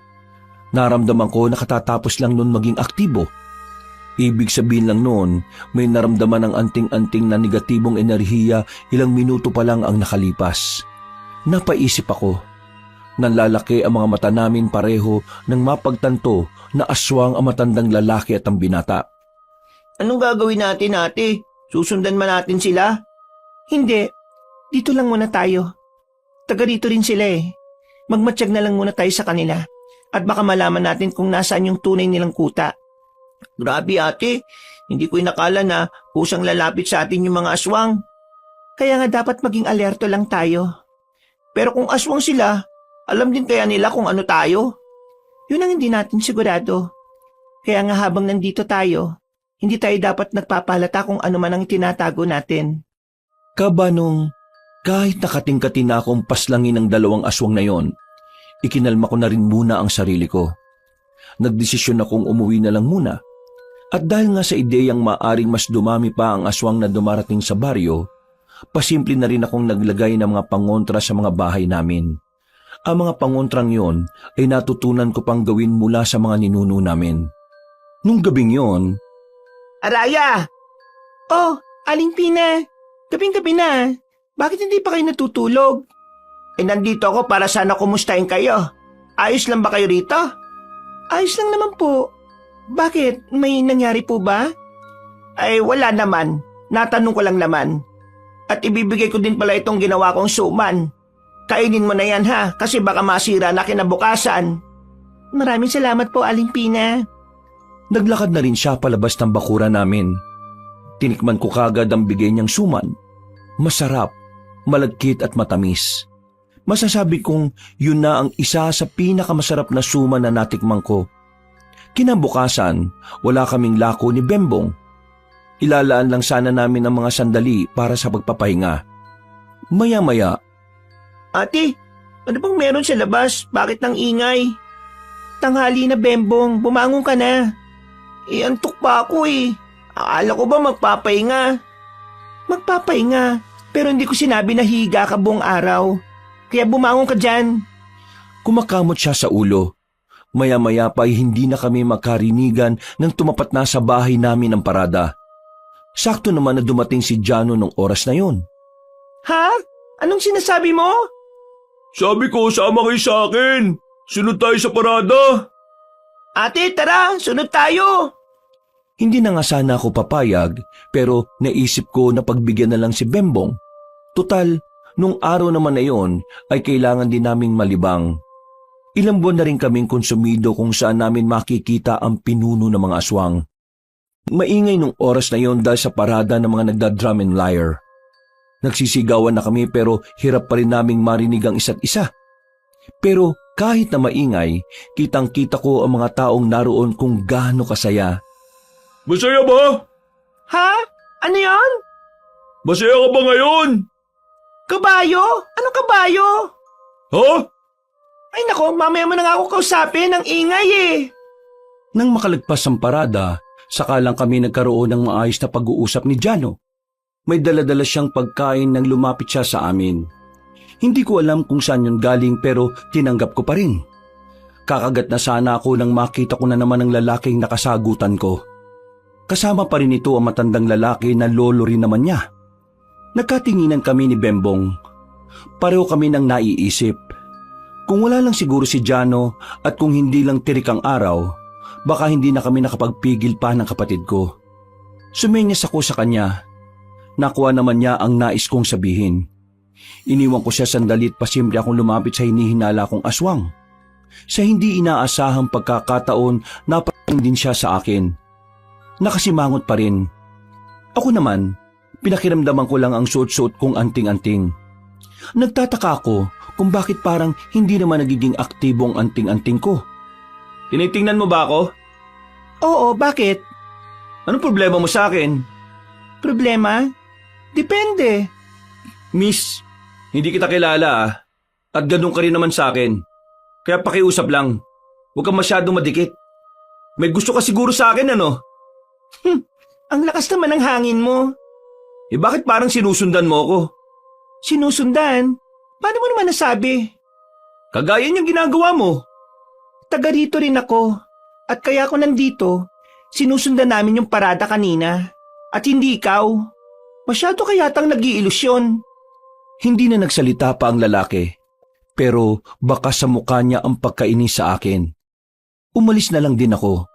Naramdaman ko na katatapos lang noon maging aktibo. Ibig sabihin lang noon, may naramdaman ang anting-anting na negatibong enerhiya ilang minuto pa lang ang nakalipas. Napaisip ako. Nanlalaki ang mga mata namin pareho nang mapagtanto na aswang ang matandang lalaki at ang binata. Anong gagawin natin, ate? Susundan man natin sila? Hindi. Dito lang muna tayo. Taga dito rin sila eh. Magmatsyag na lang muna tayo sa kanila. At baka malaman natin kung nasaan yung tunay nilang kuta. Grabe ate, hindi ko inakala na kusang lalapit sa atin yung mga aswang. Kaya nga dapat maging alerto lang tayo. Pero kung aswang sila, alam din kaya nila kung ano tayo? Yun ang hindi natin sigurado. Kaya nga habang nandito tayo, hindi tayo dapat nagpapalata kung ano man ang tinatago natin. Kabanong, kahit nakatingkati na akong paslangin ng dalawang aswang na yon, ikinalma ko na rin muna ang sarili ko. Nagdesisyon akong umuwi na lang muna. At dahil nga sa ideyang maaring mas dumami pa ang aswang na dumarating sa baryo, pasimple na rin akong naglagay ng mga pangontra sa mga bahay namin. Ang mga pangontrang yon ay natutunan ko pang gawin mula sa mga ninuno namin. Nung gabing yon, Araya! Oh, Aling Pina! Gabing-gabi na. Bakit hindi pa kayo natutulog? Nandito ako para sana kumustahin kayo. Ayos lang ba kayo rito? Ayos lang naman po. Bakit? May nangyari po ba? Ay, wala naman. Natanong ko lang naman. At ibibigay ko din pala itong ginawa kong suman. Kainin mo na yan ha, kasi baka masira na kinabukasan. Maraming salamat po, Aling Pina. naglakad na rin siya palabas ng bakuran namin. Tinikman ko kagad ang bigay niyang suman. Masarap, malagkit at matamis. Masasabi kong yun na ang isa sa pinakamasarap na suman na natikman ko. Kinabukasan, wala kaming lako ni Bembong. Ilalaan lang sana namin ang mga sandali para sa pagpapahinga. Maya-maya, Ate, ano bang meron sa labas? Bakit nang ingay? Tanghali na, Bembong. Bumangon ka na. Antok pa ako eh. Akala ko ba magpapahinga? Magpapahinga, pero hindi ko sinabi na higa ka buong araw. Kaya bumangon ka dyan. kumakamot siya sa ulo. Maya-maya pa ay hindi na kami makarinigan nang tumapat na sa bahay namin ang parada. Sakto naman na dumating si Jano nung oras na yon. Ha? Anong sinasabi mo? Sabi ko, sama kayo sa akin. Sunod tayo sa parada. Ate, tara, sunod tayo. Hindi na nga sana ako papayag, pero naisip ko na pagbigyan na lang si Bembong. Tutal, nung araw naman na yon ay kailangan din naming malibang. Ilang buwan na rin kaming konsumido kung saan namin makikita ang pinuno ng mga aswang. Maingay nung oras na yon dahil sa parada ng mga nagda-drum and lyre. Nagsisigawan na kami pero hirap pa rin naming marinig ang isa't isa. Pero kahit na maingay, kitang-kita ko ang mga taong naroon kung gaano kasaya. Masaya ba? Ha? Ano yon? Masaya ka ba ngayon? Kabayo? Anong kabayo? Ha? Ay nako, mamaya mo na nga ako kausapin, ang ingay eh. Nang makalagpas ang parada, saka lang kami nagkaroon ng maayos na pag-uusap ni Jano. May dala-dala siyang pagkain nang lumapit siya sa amin. Hindi ko alam kung saan yun galing pero tinanggap ko pa rin. Kakagat na sana ako nang makita ko na naman ang lalaking nakasagutan ko. Kasama pa rin ito ang matandang lalaki na lolo rin naman niya. Nagkatinginan kami ni Bembong. Pareho kami nang naiisip. Kung wala lang siguro si Jano at kung hindi lang tirik ang araw, baka hindi na kami nakapagpigil pa ng kapatid ko. Sumenyas ako sa kanya. Nakuha naman niya ang nais kong sabihin. Iniwan ko siya sandali at pasimple akong lumapit sa hinihinala kong aswang. Sa hindi inaasahang pagkakataon, napating din siya sa akin. Nakasimangot pa rin. Ako naman, pinakiramdaman ko lang ang suot-suot kong anting-anting. Nagtataka ako kung bakit parang hindi naman nagiging aktibo ang anting-anting ko. Tinitingnan mo ba ako? Oo, bakit? Anong problema mo sa akin? Problema? Depende. Miss, hindi kita kilala at ganun ka rin naman sa akin. Kaya pakiusap lang, huwag kang masyadong madikit. May gusto ka siguro sa akin ano? Ang lakas naman ng hangin mo. Bakit parang sinusundan mo ako? Sinusundan? Paano mo naman nasabi? Kagaya niyang ginagawa mo. Taga rito rin ako. At kaya ako nandito, sinusundan namin yung parada kanina. At hindi ikaw. Masyado ka yatang nag-iilusyon. Hindi na nagsalita pa ang lalaki, pero baka sa mukha niya ang pagkainis sa akin. Umalis na lang din ako.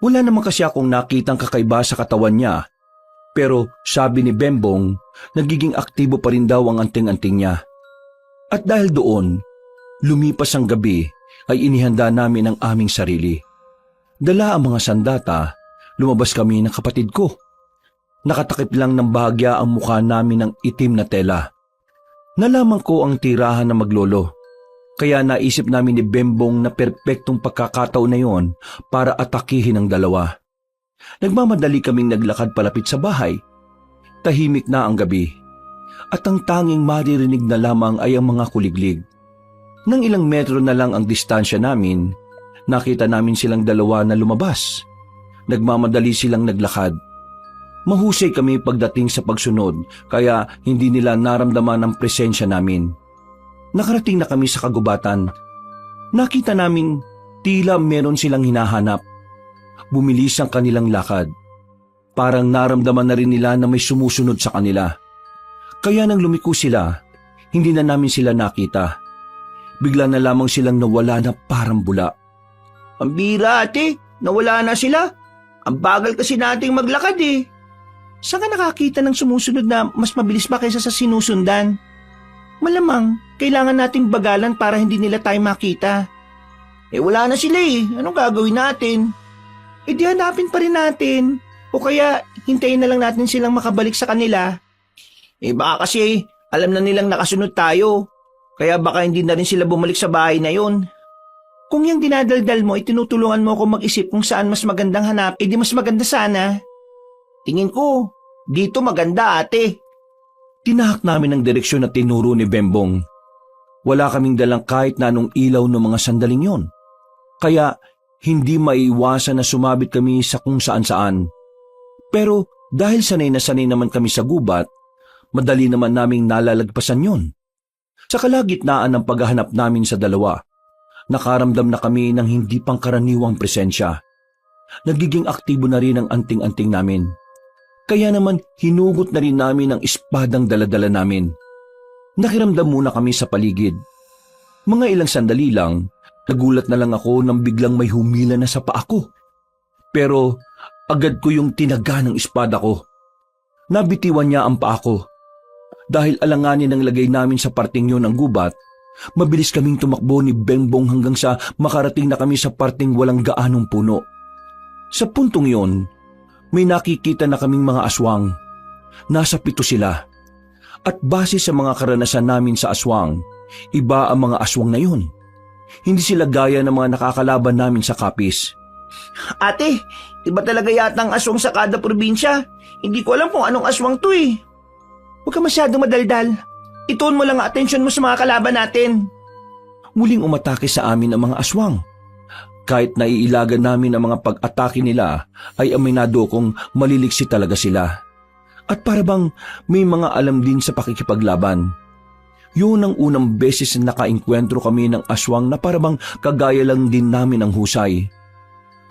Wala naman kasi akong nakitang kakaiba sa katawan niya, pero sabi ni Bembong, nagiging aktibo pa rin daw ang anting-anting niya. At dahil doon, lumipas ang gabi ay inihanda namin ang aming sarili. Dala ang mga sandata, lumabas kami ng kapatid ko. Nakatakip lang ng bahagya ang mukha namin ng itim na tela. Nalaman ko ang tirahan na maglolo. Kaya naisip namin ni Bembong na perpektong pagkakataon na yon para atakihin ang dalawa. Nagmamadali kaming naglakad palapit sa bahay. Tahimik na ang gabi. At ang tanging maririnig na lamang ay ang mga kuliglig. Nang ilang metro na lang ang distansya namin, nakita namin silang dalawa na lumabas. Nagmamadali silang naglakad. Mahusay kami pagdating sa pagsunod kaya hindi nila naramdaman ang presensya namin. Nakarating na kami sa kagubatan. Nakita namin tila meron silang hinahanap. Bumilis ang kanilang lakad. Parang naramdaman na rin nila na may sumusunod sa kanila. Kaya nang lumiko sila, hindi na namin sila nakita. Bigla na lamang silang nawala na parang bula. Ang bira ate, nawala na sila. Ang bagal kasi nating maglakad eh. Saan ka nakakita ng sumusunod na mas mabilis pa kaysa sa sinusundan? Malamang, kailangan nating bagalan para hindi nila tayo makita. Wala na sila eh. Anong gagawin natin? Di hanapin pa rin natin. O kaya, hintayin na lang natin silang makabalik sa kanila. Baka kasi, alam na nilang nakasunod tayo. Kaya baka hindi na rin sila bumalik sa bahay na yon. Kung yung dinadaldal mo, tinutulungan mo ako mag-isip kung saan mas magandang hanap, di mas maganda sana. Tingin ko, dito maganda ate. Tinahak namin ang direksyon na tinuro ni Bembong. Wala kaming dalang kahit na anong ilaw ng mga sandaling yon. Kaya hindi maiiwasan na sumabit kami sa kung saan-saan. Pero dahil sanay na sanay naman kami sa gubat, madali naman naming nalalagpasan yon. Sa kalagitnaan ng paghahanap namin sa dalawa, nakaramdam na kami ng hindi pangkaraniwang presensya. Nagiging aktibo na rin ang anting-anting namin. Kaya naman hinugot na rin namin ang espadang daladala namin. Nakiramdam muna kami sa paligid. Mga ilang sandali lang, nagulat na lang ako nang biglang may humila na sa paa ko. Pero agad ko yung tinaga ng espada ko. Nabitiwan niya ang paa ko. Dahil alanganin ang lagay namin sa parting yun ng gubat, mabilis kaming tumakbo ni Bengbong hanggang sa makarating na kami sa parting walang gaanong puno. Sa puntong yun, may nakikita na kaming mga aswang. Nasa 7 sila. At base sa mga karanasan namin sa aswang, iba ang mga aswang na yun. Hindi sila gaya ng mga nakakalaban namin sa Kapis. Ate, iba talaga yata ang aswang sa kada probinsya. Hindi ko alam kung anong aswang to eh. Huwag ka masyadong madaldal. Ituon mo lang ang atensyon mo sa mga kalaban natin. Muling umatake sa amin ang mga aswang. Kahit naiilagan namin ang mga pag-atake nila, ay aminado kong maliliksi talaga sila. At para bang may mga alam din sa pakikipaglaban. Yun ang unang beses na nakainkwentro kami ng aswang na para bang kagaya lang din namin ang husay.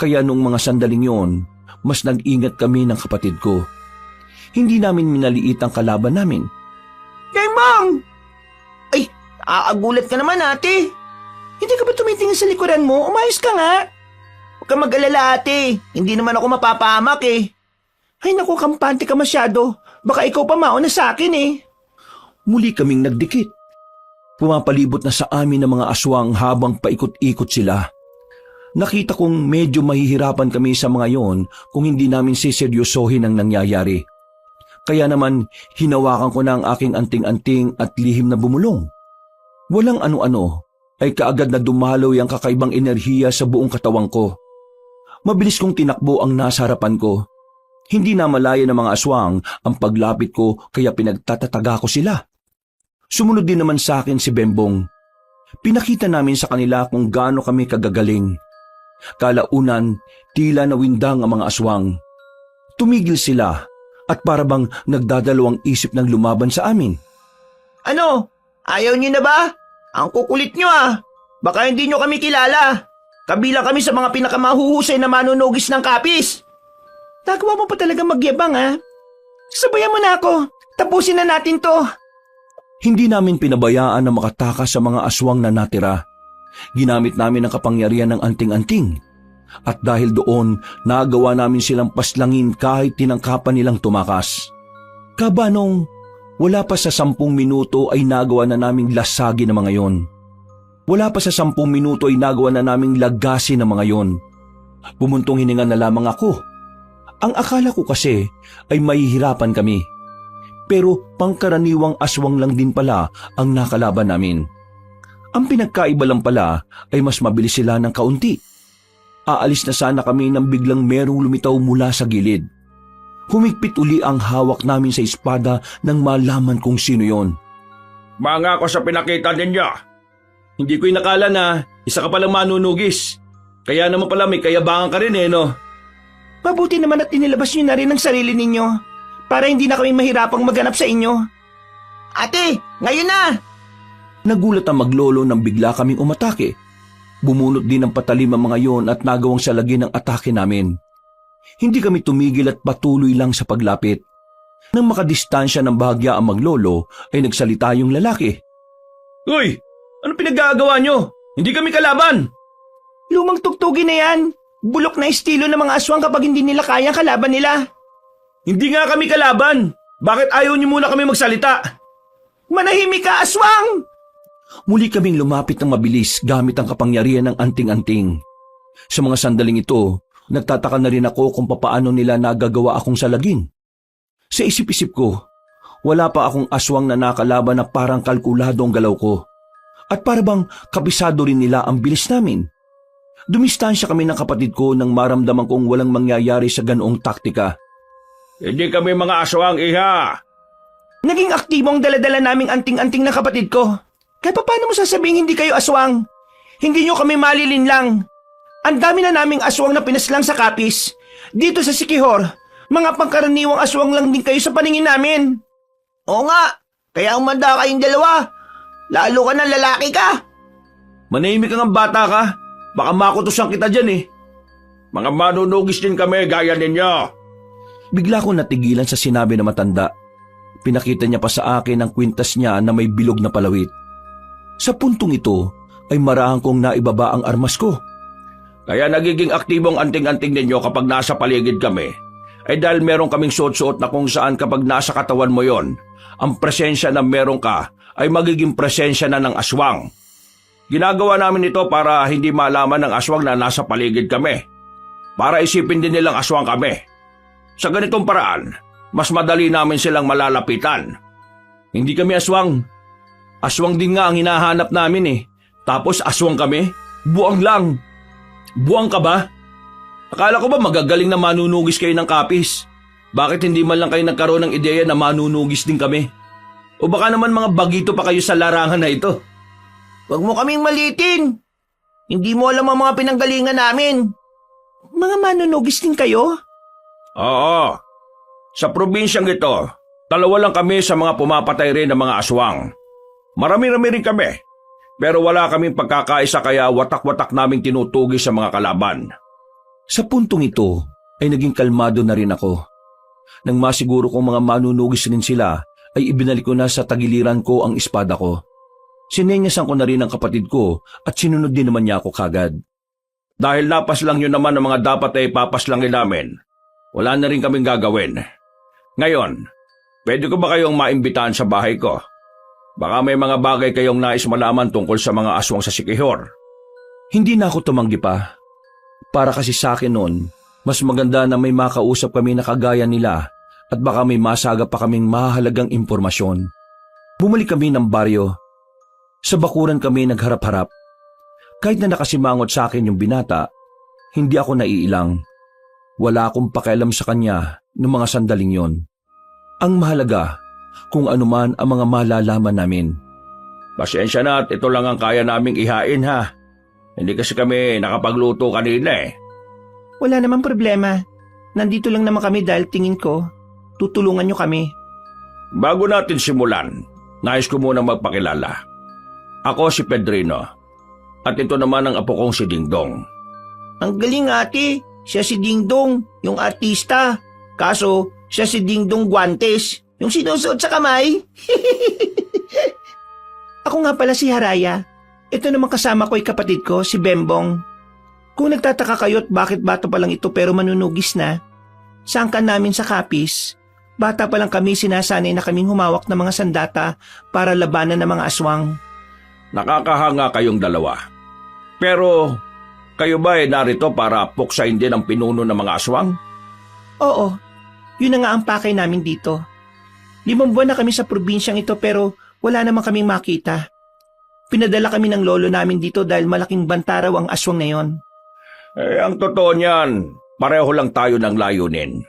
Kaya nung mga sandaling yon, mas nag-ingat kami ng kapatid ko. Hindi namin minaliit ang kalaban namin. Kay Mang! Ay, aagulat ka naman ate. Hindi ka ba tumitingin sa likuran mo? Umayos ka nga. Huwag ka mag-alala ate. Hindi naman ako mapapahamak eh. Ay naku, kampante ka masyado. Baka ikaw pa mauna sa akin eh. Muli kaming nagdikit. Pumapalibot na sa amin ang mga aswang habang paikot-ikot sila. Nakita kong medyo mahihirapan kami sa mga yon kung hindi namin siseryosohin ang nangyayari. Kaya naman hinawakan ko na ang aking anting-anting at lihim na bumulong. Walang ano-ano ay kaagad na dumalaw ang kakaibang enerhiya sa buong katawan ko. Mabilis kong tinakbo ang nasa harapan ko. Hindi na malaya ng mga aswang ang paglapit ko kaya pinagtatataga ko sila. Sumunod din naman sa akin si Bembong. Pinakita namin sa kanila kung gaano kami kagagaling. Kalaunan, tila nawindang ang mga aswang. Tumigil sila at para bang nagdadalawang isip ng lumaban sa amin. Ano? Ayaw niyo na ba? Ang kukulit niyo ah. Baka hindi niyo kami kilala. Kabilang kami sa mga pinakamahuhusay na manunugis ng Kapis. Nagawa mo pa talaga magyabang ah. Sabayan mo na ako. Tapusin na natin to. Hindi namin pinabayaan na makatakas sa mga aswang na natira. Ginamit namin ang kapangyarihan ng anting-anting. At dahil doon, nagawa namin silang paslangin kahit tinangkapan nilang tumakas. Kabanong, wala pa sa 10 minuto ay nagawa na naming lasagin ang mga yon. Wala pa sa 10 minuto ay nagawa na naming lagasin ang mga yon. Pumuntong hininga na lamang ako. Ang akala ko kasi ay mahihirapan kami. Pero pangkaraniwang aswang lang din pala ang nakalaban namin. Ang pinagkaiba lang pala ay mas mabilis sila ng kaunti. Aalis na sana kami nang biglang merong lumitaw mula sa gilid. Humigpit uli ang hawak namin sa espada nang malaman kung sino yon. Mga ako sa pinakita ninyo. Hindi ko inakala na isa ka palang manunugis. Kaya naman pala may kayabangan ka rin eh, no? Mabuti naman at inilabas niyo na rin ang sarili ninyo para hindi na kami mahirapang maghanap sa inyo. Ate, ngayon na! Nagulat ang maglolo nang bigla kaming umatake. Bumunot din ng patalim ang mga yon at nagawang salagi ng atake namin. Hindi kami tumigil at patuloy lang sa paglapit. Nang makadistansya ng bahagya ang maglolo ay nagsalita yung lalaki. Uy! Ano pinagagawa nyo? Hindi kami kalaban! Lumang tugtugin na yan. Bulok na estilo ng mga aswang kapag hindi nila kayang kalaban nila. Hindi nga kami kalaban! Bakit ayaw nyo muna kami magsalita? Manahimik ka, aswang! Muli kaming lumapit ng mabilis gamit ang kapangyarihan ng anting-anting. Sa mga sandaling ito, nagtataka na rin ako kung papaano nila nagagawa akong salagin. Sa isip-isip ko, wala pa akong aswang na nakalaban na parang kalkulado ang galaw ko. At para bang kabisado rin nila ang bilis namin. Dumistansya kami ng kapatid ko nang maramdaman kong walang mangyayari sa ganoong taktika. Hindi kami mga aswang, iha! Naging aktibo ang daladala naming anting-anting na kapatid ko. Kaya paano mo sasabihin hindi kayo aswang? Hindi nyo kami malilin lang. Ang dami na naming aswang na pinaslang sa kapis. Dito sa Sikihor, mga pangkaraniwang aswang lang din kayo sa paningin namin. Oo nga, kaya umanda kayong dalawa. Lalo ka na lalaki ka. Manahimik kang bata ka. Baka makutusan kita dyan eh. Mga manunugis din kami gaya ninyo. Bigla ko natigilan sa sinabi na matanda. Pinakita niya pa sa akin ang kwintas niya na may bilog na palawit. Sa puntong ito ay marahan kong naibaba ang armas ko. Kaya nagiging aktibong anting-anting ninyo kapag nasa paligid kami. Ay dahil meron kaming suot-suot na kung saan kapag nasa katawan mo yon, ang presensya na meron ka ay magiging presensya na ng aswang. Ginagawa namin ito para hindi malaman ng aswang na nasa paligid kami. Para isipin din nilang aswang kami. Sa ganitong paraan, mas madali namin silang malalapitan. Hindi kami aswang. Aswang din nga ang hinahanap namin eh. Tapos aswang kami? Buwang lang. Buwang ka ba? Akala ko ba magagaling na manunugis kayo ng kapis? Bakit hindi man lang kayo nagkaroon ng ideya na manunugis din kami? O baka naman mga bagito pa kayo sa larangan na ito? Huwag mo kaming malitin. Hindi mo alam ang mga pinanggalingan namin. Mga manunugis din kayo? Oo. Sa probinsyang ito, dalawa lang kami sa mga pumapatay rin ng mga aswang. Marami-rami rin kami. Pero wala kaming pagkakaisa kaya watak-watak naming tinutugi sa mga kalaban. Sa puntong ito ay naging kalmado na rin ako. Nang masiguro kong mga manunugis rin sila, ay ibinalik ko na sa tagiliran ko ang espada ko. Sinenyasan ko na rin ang kapatid ko at sinunod din naman niya ako kagad. Dahil napaslang nyo naman ang mga dapat ay papaslangin namin, wala na rin kaming gagawin. Ngayon, pwede ko ba kayong maimbitahan sa bahay ko? Baka may mga bagay kayong nais malaman tungkol sa mga aswang sa Sikihor. Hindi na ako tumanggi pa. Para kasi sa akin noon, mas maganda na may makausap kami na kagaya nila at baka may masaga pa kaming mahalagang impormasyon. Bumalik kami ng baryo. Sa bakuran kami nagharap-harap. Kahit na nakasimangot sa akin yung binata, hindi ako naiilang. Wala akong pakialam sa kanya ng mga sandaling yon. Ang mahalaga, kung anuman ang mga malalaman namin. Pasensya na at ito lang ang kaya naming ihain ha. Hindi kasi kami nakapagluto kanina eh. Wala namang problema. Nandito lang naman kami dahil tingin ko, tutulungan nyo kami. Bago natin simulan, nais ko muna magpakilala. Ako si Pedrino. At ito naman ang apo kong si Dingdong. Ang galing ate, siya si Dingdong, yung artista. Kaso, siya si Dingdong Guantes, yung sinusuot sa kamay. Ako nga pala si Haraya. Ito naman kasama ko ay kapatid ko, si Bembong. Kung nagtataka kayo at bakit bata pa lang ito pero manunugis na, sangkan namin sa kapis, bata pa lang kami sinasanay na kaming humawak ng mga sandata para labanan ng mga aswang. Nakakahanga kayong dalawa. Pero, kayo ba ay narito para puksain din ang pinuno ng mga aswang? Oo, yun na nga ang pakay namin dito. 5 buwan na kami sa probinsyang ito pero wala naman kaming makita. Pinadala kami ng lolo namin dito dahil malaking banta raw ang aswang na yon. Ang totoo niyan, pareho lang tayo ng layunin.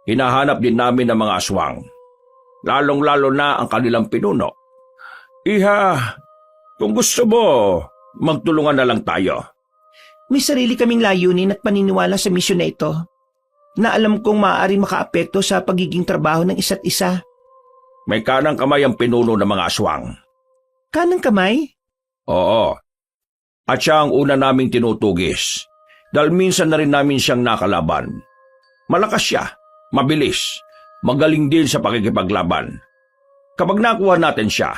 Hinahanap din namin ng mga aswang. Lalong-lalo na ang kanilang pinuno. Iha, kung gusto mo, magtulungan na lang tayo. May sarili kaming layunin at paniniwala sa misyon na ito. na alam kong maaari makaapekto sa pagiging trabaho ng isa't isa. May kanang kamay ang pinuno ng mga aswang. Kanang kamay? Oo. At siya ang una naming tinutugis. Dahil minsan na rin namin siyang nakalaban. Malakas siya, mabilis, magaling din sa pakikipaglaban. Kapag nakuha natin siya,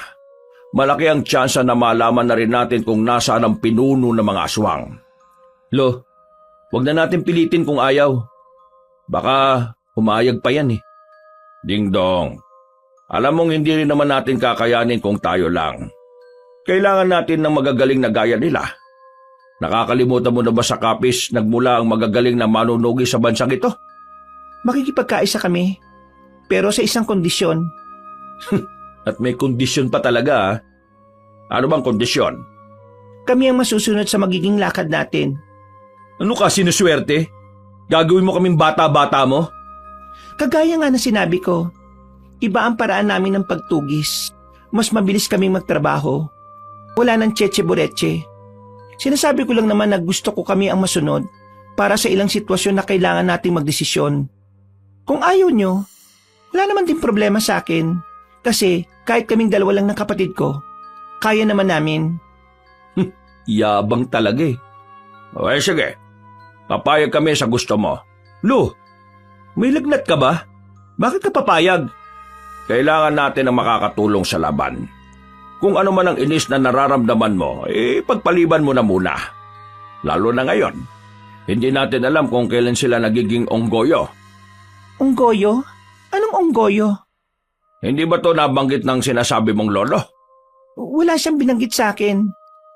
malaki ang tsansa na malaman na rin natin kung nasaan ang pinuno ng mga aswang. Lo, wag na natin pilitin kung ayaw. Baka umayag pa yan eh. Ding Dong, alam mong hindi rin naman natin kakayanin kung tayo lang. Kailangan natin ng magagaling na gaya nila. Nakakalimutan mo na ba sa Kapis nagmula ang magagaling na manunugi sa bansang ito? Makikipagkaisa kami, pero sa isang kondisyon. At may kondisyon pa talaga ah. Ano bang kondisyon? Kami ang masusunod sa magiging lakad natin. Ano ka, sinuswerte? Gagawin mo kaming bata-bata mo? Kagaya nga na sinabi ko, iba ang paraan namin ng pagtugis. Mas mabilis kaming magtrabaho. Wala nang tsetche-buretche. Sinasabi ko lang naman na gusto ko kami ang masunod para sa ilang sitwasyon na kailangan nating magdesisyon. Kung ayaw nyo, wala naman din problema sa akin. Kasi kahit kaming dalawa lang ng kapatid ko, kaya naman namin. Yabang talaga eh. Okay, sige. Papayag kami sa gusto mo. Lo, may lagnat ka ba? Bakit ka papayag? Kailangan natin ang makakatulong sa laban. Kung ano man ang inis na nararamdaman mo, pagpaliban mo na muna. Lalo na ngayon, hindi natin alam kung kailan sila nagiging onggoyo. Onggoyo? Anong onggoyo? Hindi ba to nabanggit ng sinasabi mong lolo? Wala siyang binanggit sa akin.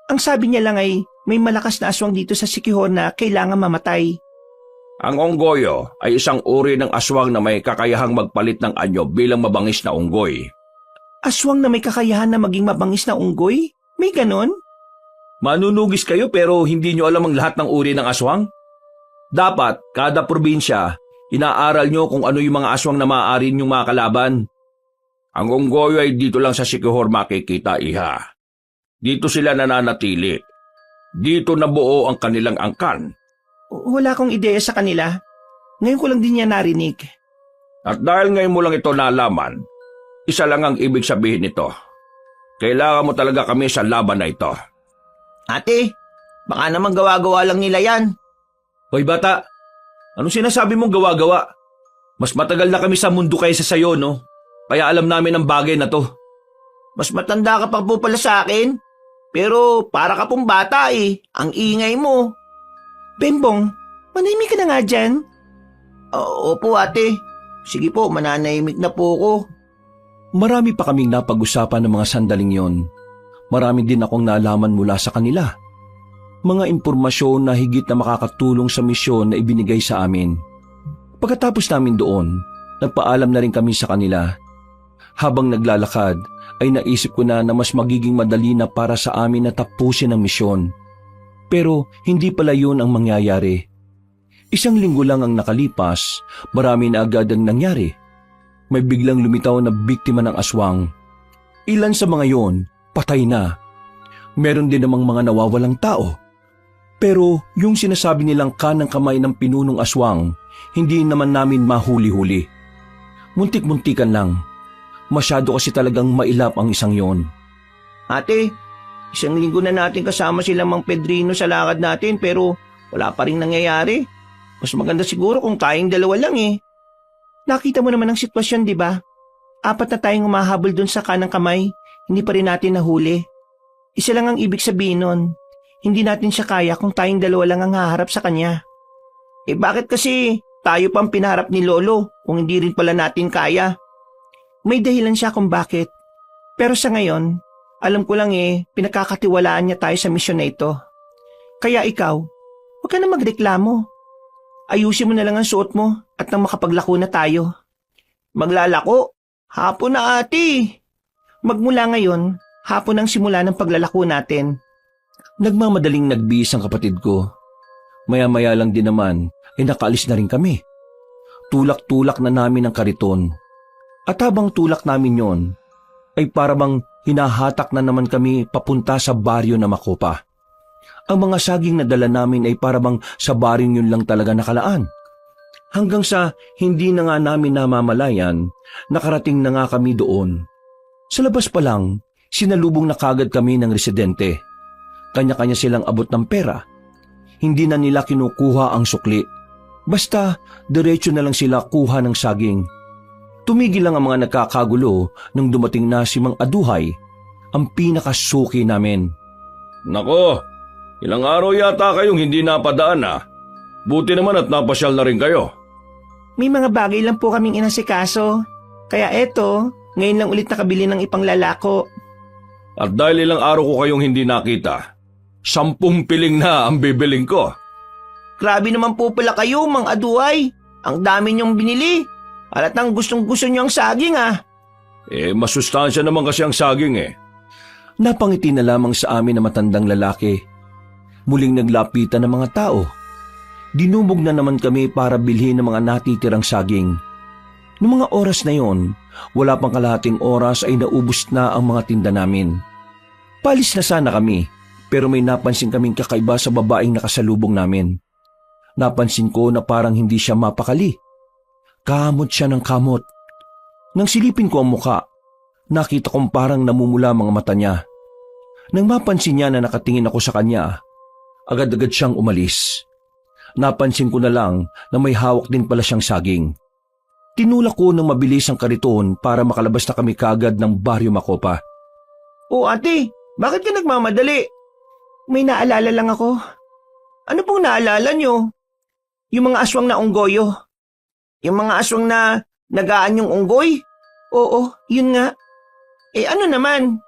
Ang sabi niya lang ay may malakas na aswang dito sa Siquijor na kailangan mamatay. Ang onggoyo ay isang uri ng aswang na may kakayahang magpalit ng anyo bilang mabangis na unggoy. Aswang na may kakayahan na maging mabangis na unggoy? May ganon? Manunugis kayo pero hindi nyo alam ang lahat ng uri ng aswang? Dapat, kada probinsya, inaaral nyo kung ano yung mga aswang na maaari nyong makalaban. Ang unggoyo ay dito lang sa Siquijor makikita, iha. Dito sila nananatili. Dito nabuo ang kanilang angkan. Wala akong ideya sa kanila. Ngayon ko lang din niya narinig. At dahil ngayon mo lang ito nalaman, isa lang ang ibig sabihin nito. Kailangan mo talaga kami sa laban na ito. Ate, baka naman gawa-gawa lang nila yan. Hoy bata, anong sinasabi mong gawa-gawa? Mas matagal na kami sa mundo kaysa sayo, no? Kaya alam namin ang bagay na to. Mas matanda ka pa po pala sa akin. Pero para ka pong bata eh. Ang ingay mo. Bembong, manahimik ka na nga dyan. Opo ate. Sige po, mananahimik na po ako. Marami pa kaming napag-usapan ng mga sandaling yon. Marami din akong nalaman mula sa kanila. Mga impormasyon na higit na makakatulong sa misyon na ibinigay sa amin. Pagkatapos namin doon, nagpaalam na rin kami sa kanila. Habang naglalakad, ay naisip ko na mas magiging madali na para sa amin na tapusin ang misyon. Pero hindi pala yun ang mangyayari. Isang linggo lang ang nakalipas, marami na agad ang nangyari. May biglang lumitaw na biktima ng aswang. Ilan sa mga yon, patay na. Meron din namang mga nawawalang tao. Pero yung sinasabi nilang kanang kamay ng pinunong aswang, hindi naman namin mahuli-huli. Muntik-muntikan lang. Masyado kasi talagang mailap ang isang yon. Ate, isang linggo na natin kasama sila Mang Pedrino sa lakad natin pero wala pa rin nangyayari. Mas maganda siguro kung tayong dalawa lang eh. Nakita mo naman ang sitwasyon, di ba? 4 na tayong umahabol dun sa kanang kamay, hindi pa rin natin nahuli. Isa lang ang ibig sabihin nun. Hindi natin siya kaya kung tayong dalawa lang ang haharap sa kanya. Bakit kasi tayo pang pinaharap ni Lolo kung hindi rin pala natin kaya? May dahilan siya kung bakit. Pero sa ngayon, alam ko lang pinakakatiwalaan niya tayo sa misyon na ito. Kaya ikaw, huwag ka na magreklamo. Ayusin mo na lang ang suot mo at nang makapaglako na tayo. Maglalako? Hapon na ate. Magmula ngayon, hapon ang simula ng paglalako natin. Nagmamadaling nagbihis ang kapatid ko. Maya-maya lang din naman ay nakaalis na rin kami. Tulak-tulak na namin ang kariton. At habang tulak namin yon, ay parabang hinahatak na naman kami papunta sa baryo na Makopa. Ang mga saging na dala namin ay parabang sa baryong yun lang talaga nakalaan. Hanggang sa hindi na nga namin namamalayan, nakarating na nga kami doon. Sa labas pa lang, sinalubong na kagad kami ng residente. Kanya-kanya silang abot ng pera. Hindi na nila kinukuha ang sukli. Basta, diretso na lang sila kuha ng saging. Tumigil lang ang mga nagkakagulo nang dumating na si Mang Aduhay, ang pinakasuki namin. Nako, ilang araw yata kayong hindi napadaan Buti naman at napasyal na rin kayo. May mga bagay lang po kaming inasikaso. Kaya eto, ngayon lang ulit nakabili ng ipanglalako. At dahil ilang araw ko kayong hindi nakita, 10 piling na ang bibiling ko. Grabe naman po pala kayo, Mang Aduay. Ang dami niyong binili. Halatang gustong-gusto niyo ang saging Masustansya naman kasi ang saging Napangiti na lamang sa amin na matandang lalaki. Muling naglapitan ng mga tao. Dinumog na naman kami para bilhin ng mga natitirang saging. Noong mga oras na yon, wala pang kalahating oras ay naubos na ang mga tinda namin. Palis na sana kami, pero may napansin kaming kakaiba sa babaeng nakasalubong namin. Napansin ko na parang hindi siya mapakali. Kamot siya ng kamot. Nang silipin ko ang muka, nakita kong parang namumula mga mata niya. Nang mapansin niya na nakatingin ako sa kanya, agad-agad siyang umalis. Napansin ko na lang na may hawak din pala siyang saging. Tinulak ko ng mabilis ang kariton para makalabas na kami kagad ng Baryo Macopa. O ate, bakit ka nagmamadali? May naalala lang ako. Ano pong naalala niyo? Yung mga aswang na unggoyo. Yung mga aswang na nagaan yung unggoy? Oo, yun nga. Ano naman?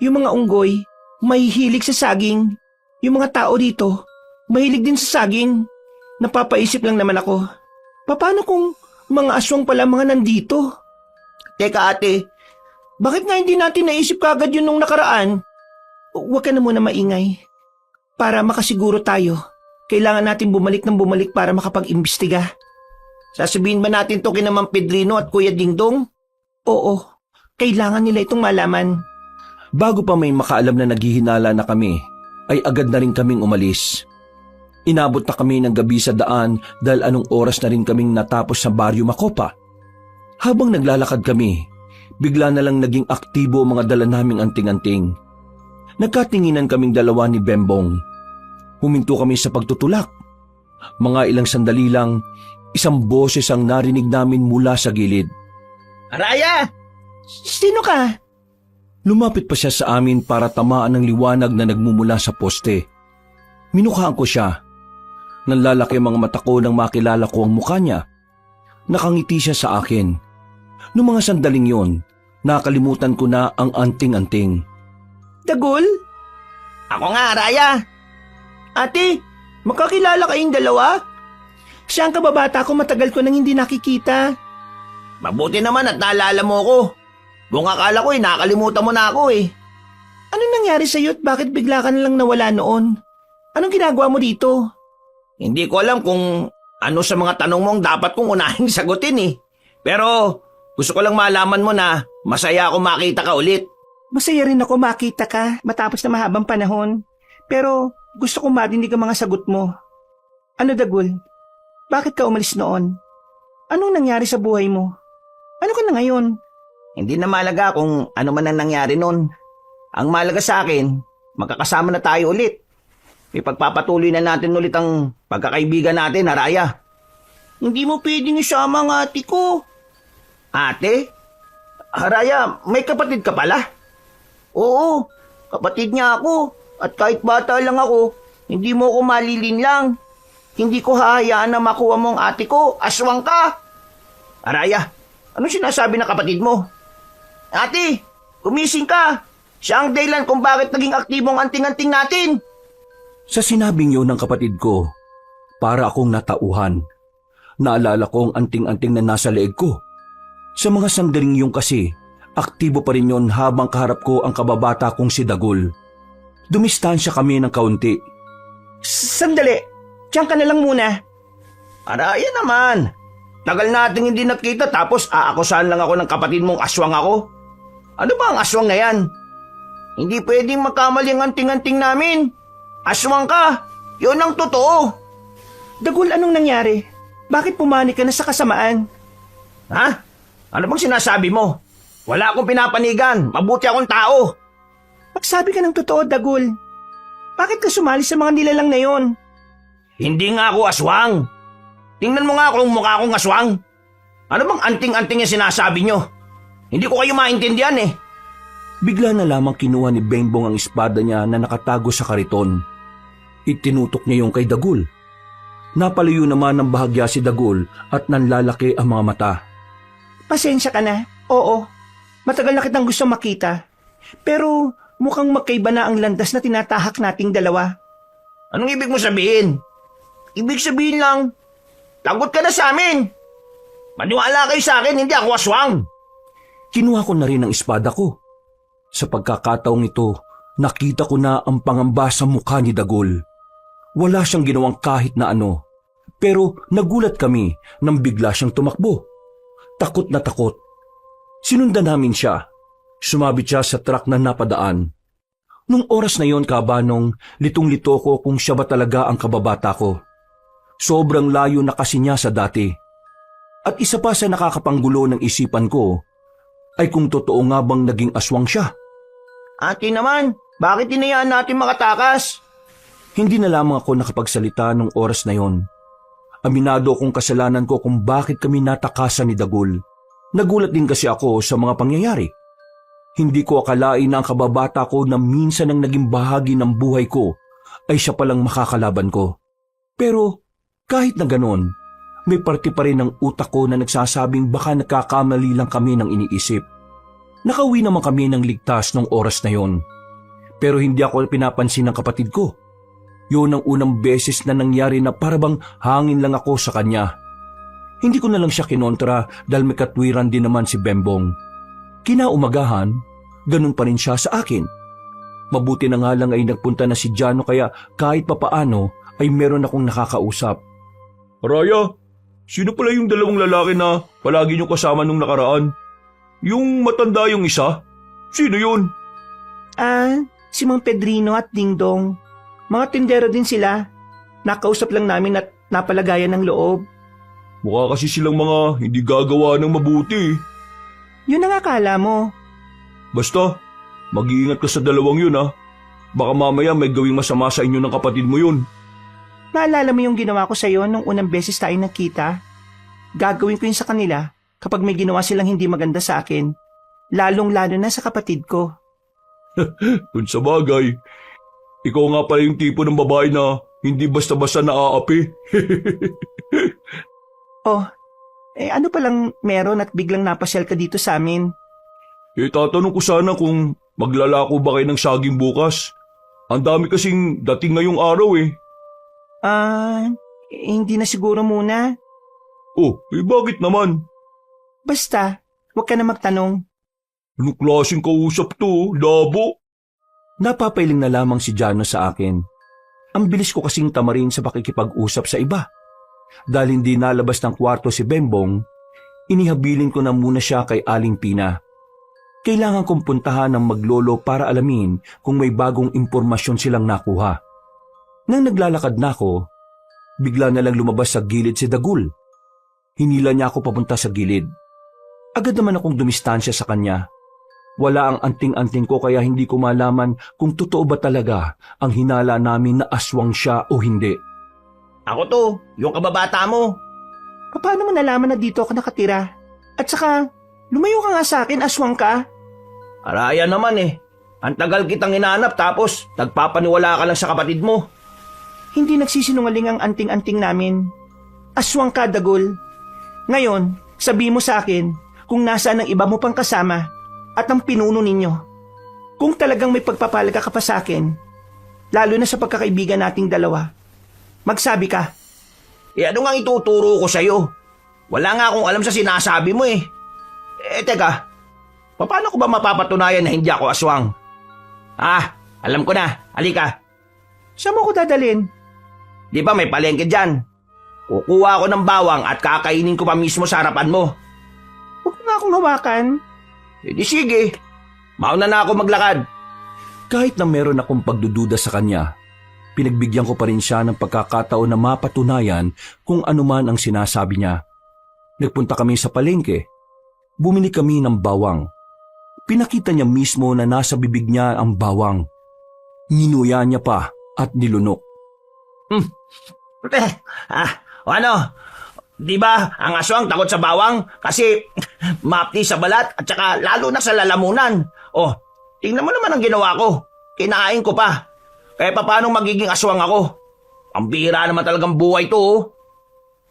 Yung mga unggoy, mahihilig sa saging. Yung mga tao dito, mahilig din sa saging. Napapaisip lang naman ako. Paano kung mga aswang pala mga nandito? Teka ate, bakit nga hindi natin naisip kagad yun nung nakaraan? Huwag ka na muna maingay. Para makasiguro tayo, kailangan natin bumalik ng bumalik para makapag-imbestiga. Sasabihin ba natin to kina Mang Pedrino at Kuya Dingdong? Oo, kailangan nila itong malaman. Bago pa may makaalam na naghihinala na kami, ay agad na rin kaming umalis. Inabot na kami ng gabi sa daan dahil anong oras na rin kaming natapos sa Baryo Macopa. Habang naglalakad kami, bigla na lang naging aktibo ang mga dala naming anting-anting. Nagkatinginan kaming dalawa ni Bembong. Huminto kami sa pagtutulak. Mga ilang sandali lang, isang boses ang narinig namin mula sa gilid. Araya! Sino ka? Lumapit pa siya sa amin para tamaan ng liwanag na nagmumula sa poste. Minukhaan ko siya. Nanlalaki ang mga mata ko nang makilala ko ang mukha niya. Nakangiti siya sa akin. Noong mga sandaling yon, nakalimutan ko na ang anting-anting. Dagol? Ako nga, Araya. Ate, makakilala kayong dalawa? Siya ang kababata ko, matagal ko nang hindi nakikita. Mabuti naman at naalala mo ko. Kung akala ko nakalimutan mo na ako Anong nangyari sa'yo at bakit bigla ka nalang nawala noon? Anong ginagawa mo dito? Hindi ko alam kung ano sa mga tanong mo ang dapat kong unahin sagutin Pero gusto ko lang malaman mo na masaya ako makita ka ulit. Masaya rin ako makita ka matapos na mahabang panahon. Pero gusto kong marinig ang mga sagot mo. Ano Dagul? Bakit ka umalis noon? Anong nangyari sa buhay mo? Ano ka na ngayon? Hindi na malaga kung ano man ang nangyari noon. Ang malaga sa akin, magkakasama na tayo ulit. May pagpapatuloy na natin ulit ang pagkakaibigan natin, Araya. Hindi mo pwedeng isama ang ate ko. Ate? Araya, may kapatid ka pala? Oo, kapatid niya ako. At kahit bata lang ako, hindi mo ako malilinlang. Hindi ko hahayaan na makuha mo ang ate ko. Aswang ka! Araya, anong sinasabi ng kapatid mo? Ate, gumising ka. Siya ang dahilan kung bakit naging aktibo ang anting-anting natin. Sa sinabing yun ng kapatid ko, para akong natauhan. Naalala ko ang anting-anting na nasa leeg ko. Sa mga sandaling yung kasi, aktibo pa rin yun habang kaharap ko ang kababata kong si Dagul. Dumistansya kami ng kaunti. Sandali, tiyan ka na lang muna. Araya naman. Tagal nating hindi nakita tapos aakusahan lang ako ng kapatid mong aswang ako. Ano ba ang aswang na yan? Hindi pwedeng magkamali ang anting-anting namin. Aswang ka! Yun ang totoo! Dagul, anong nangyari? Bakit pumani ka na sa kasamaan? Ha? Ano bang sinasabi mo? Wala akong pinapanigan. Mabuti akong tao. Magsabi ka ng totoo, Dagul. Bakit ka sumali sa mga nilalang na yon? Hindi nga ako aswang. Tingnan mo nga kung mukha akong aswang. Ano bang anting-anting yung sinasabi nyo? Hindi ko kayo maintindihan eh. Bigla na lamang kinuha ni Bengbong ang espada niya na nakatago sa kariton. Itinutok niya yung kay Dagul. Napalayo naman ng bahagya si Dagul at nanlalaki ang mga mata. Pasensya ka na. Oo, matagal na kitang gusto makita. Pero mukhang magkaiba na ang landas na tinatahak nating dalawa. Anong ibig mo sabihin? Ibig sabihin lang, lagot ka na sa amin. Maniwala kayo sa akin, hindi ako aswang. Kinuha ko na rin ang espada ko. Sa pagkakataong ito, nakita ko na ang pangamba sa mukha ni Dagul. Wala siyang ginawang kahit na ano. Pero nagulat kami nang bigla siyang tumakbo. Takot na takot. Sinundan namin siya. Sumabit siya sa truck na napadaan. Nung oras na yon, Kabanong, litong-lito ko kung siya ba talaga ang kababata ko. Sobrang layo na kasi niya sa dati. At isa pa sa nakakapanggulo ng isipan ko ay kung totoo nga bang naging aswang siya. Ate naman, bakit hinayaan natin makatakas? Hindi na lamang ako nakapagsalita nung oras na yon. Aminado akong kasalanan ko kung bakit kami natakasan ni Dagul. Nagulat din kasi ako sa mga pangyayari. Hindi ko akalain na ang kababata ko na minsan ang naging bahagi ng buhay ko ay siya palang makakalaban ko. Pero kahit na ganon, may parte pa rin ng utak ko na nagsasabing baka nagkakamali lang kami ng iniisip. Nakauwi naman kami ng ligtas nung oras na yon. Pero hindi ako pinapansin ng kapatid ko. Yun ang unang beses na nangyari na parabang hangin lang ako sa kanya. Hindi ko na lang siya kinontra dahil may katwiran din naman si Bembong. Kinaumagahan, ganun pa rin siya sa akin. Mabuti na nga lang ay nagpunta na si Jano kaya kahit papaano ay meron akong nakakausap. Raya, sino pala yung dalawang lalaki na palagi nyo kasama nung nakaraan? Yung matanda yung isa? Sino yun? Si Mang Pedrino at Dingdong. Mga tindero din sila. Nakausap lang namin at napalagayan ng loob. Mukha kasi silang mga hindi gagawa ng mabuti. Yun ang akala mo. Basta, mag-iingat ka sa dalawang yun ha. Baka mamaya may gawing masama sa inyo ng kapatid mo yun. Naalala mo yung ginawa ko sa'yo nung unang beses tayo nagkita? Gagawin ko yun sa kanila kapag may ginawa silang hindi maganda sa akin. Lalong-lalo na sa kapatid ko. Kung sa bagay, ikaw nga pala yung tipo ng babae na hindi basta-basta naaapi. Ano palang meron at biglang napasyal ka dito sa amin? Tatanong ko sana kung maglalako ba kayo ng saging bukas. Ang dami kasing dating ngayong araw eh. Hindi na siguro muna. Bakit naman? Basta, huwag ka na magtanong. Anong klaseng kausap to, labo? Napapailing na lamang si Jano sa akin. Ang bilis ko kasing tamarin sa pakikipag-usap sa iba. Dahil hindi nalabas ng kwarto si Bembong, inihabilin ko na muna siya kay Aling Pina. Kailangan kong puntahan ng maglolo para alamin kung may bagong impormasyon silang nakuha. Nang naglalakad na ako, bigla na lang lumabas sa gilid si Dagul. Hinila niya ako papunta sa gilid. Agad naman akong dumistansya sa kanya. Wala ang anting-anting ko kaya hindi ko malaman kung totoo ba talaga ang hinala namin na aswang siya o hindi. Ako to, yung kababata mo. Paano mo nalaman na dito ako nakatira? At saka, lumayo ka nga sa akin, aswang ka. Araya naman eh. Ang tagal kitang hinanap tapos nagpapaniwala ka lang sa kapatid mo. Hindi nagsisinungaling ang anting-anting namin. Aswang ka, Dagul. Ngayon, sabi mo sa akin kung nasaan ang iba mo pang kasama at ang pinuno ninyo. Kung talagang may pagpapalaga ka pa sa akin, lalo na sa pagkakaibigan nating dalawa, magsabi ka. Ano nga ituturo ko sa'yo? Wala nga akong alam sa sinasabi mo eh. Teka, paano ko ba mapapatunayan na hindi ako aswang? Alam ko na. Halika. Saan mo ko dadalhin? Di ba may palengke dyan? Kukuha ako ng bawang at kakainin ko pa mismo sa harapan mo. Huwag mo nga akong hawakan. Di sige. Mauna na ako maglakad. Kahit na meron akong pagdududa sa kanya, pinagbigyan ko pa rin siya ng pagkakataon na mapatunayan kung ano man ang sinasabi niya. Nagpunta kami sa palengke. Bumili kami ng bawang. Pinakita niya mismo na nasa bibig niya ang bawang. Nginuya niya pa at nilunok. O ano? Di ba ang aswang takot sa bawang? Kasi mapti sa balat at saka lalo na sa lalamunan. Oh, tingnan mo naman ang ginawa ko. Kinain ko pa. Kaya paano magiging aswang ako? Ang bihira naman talagang buhay to. Oh.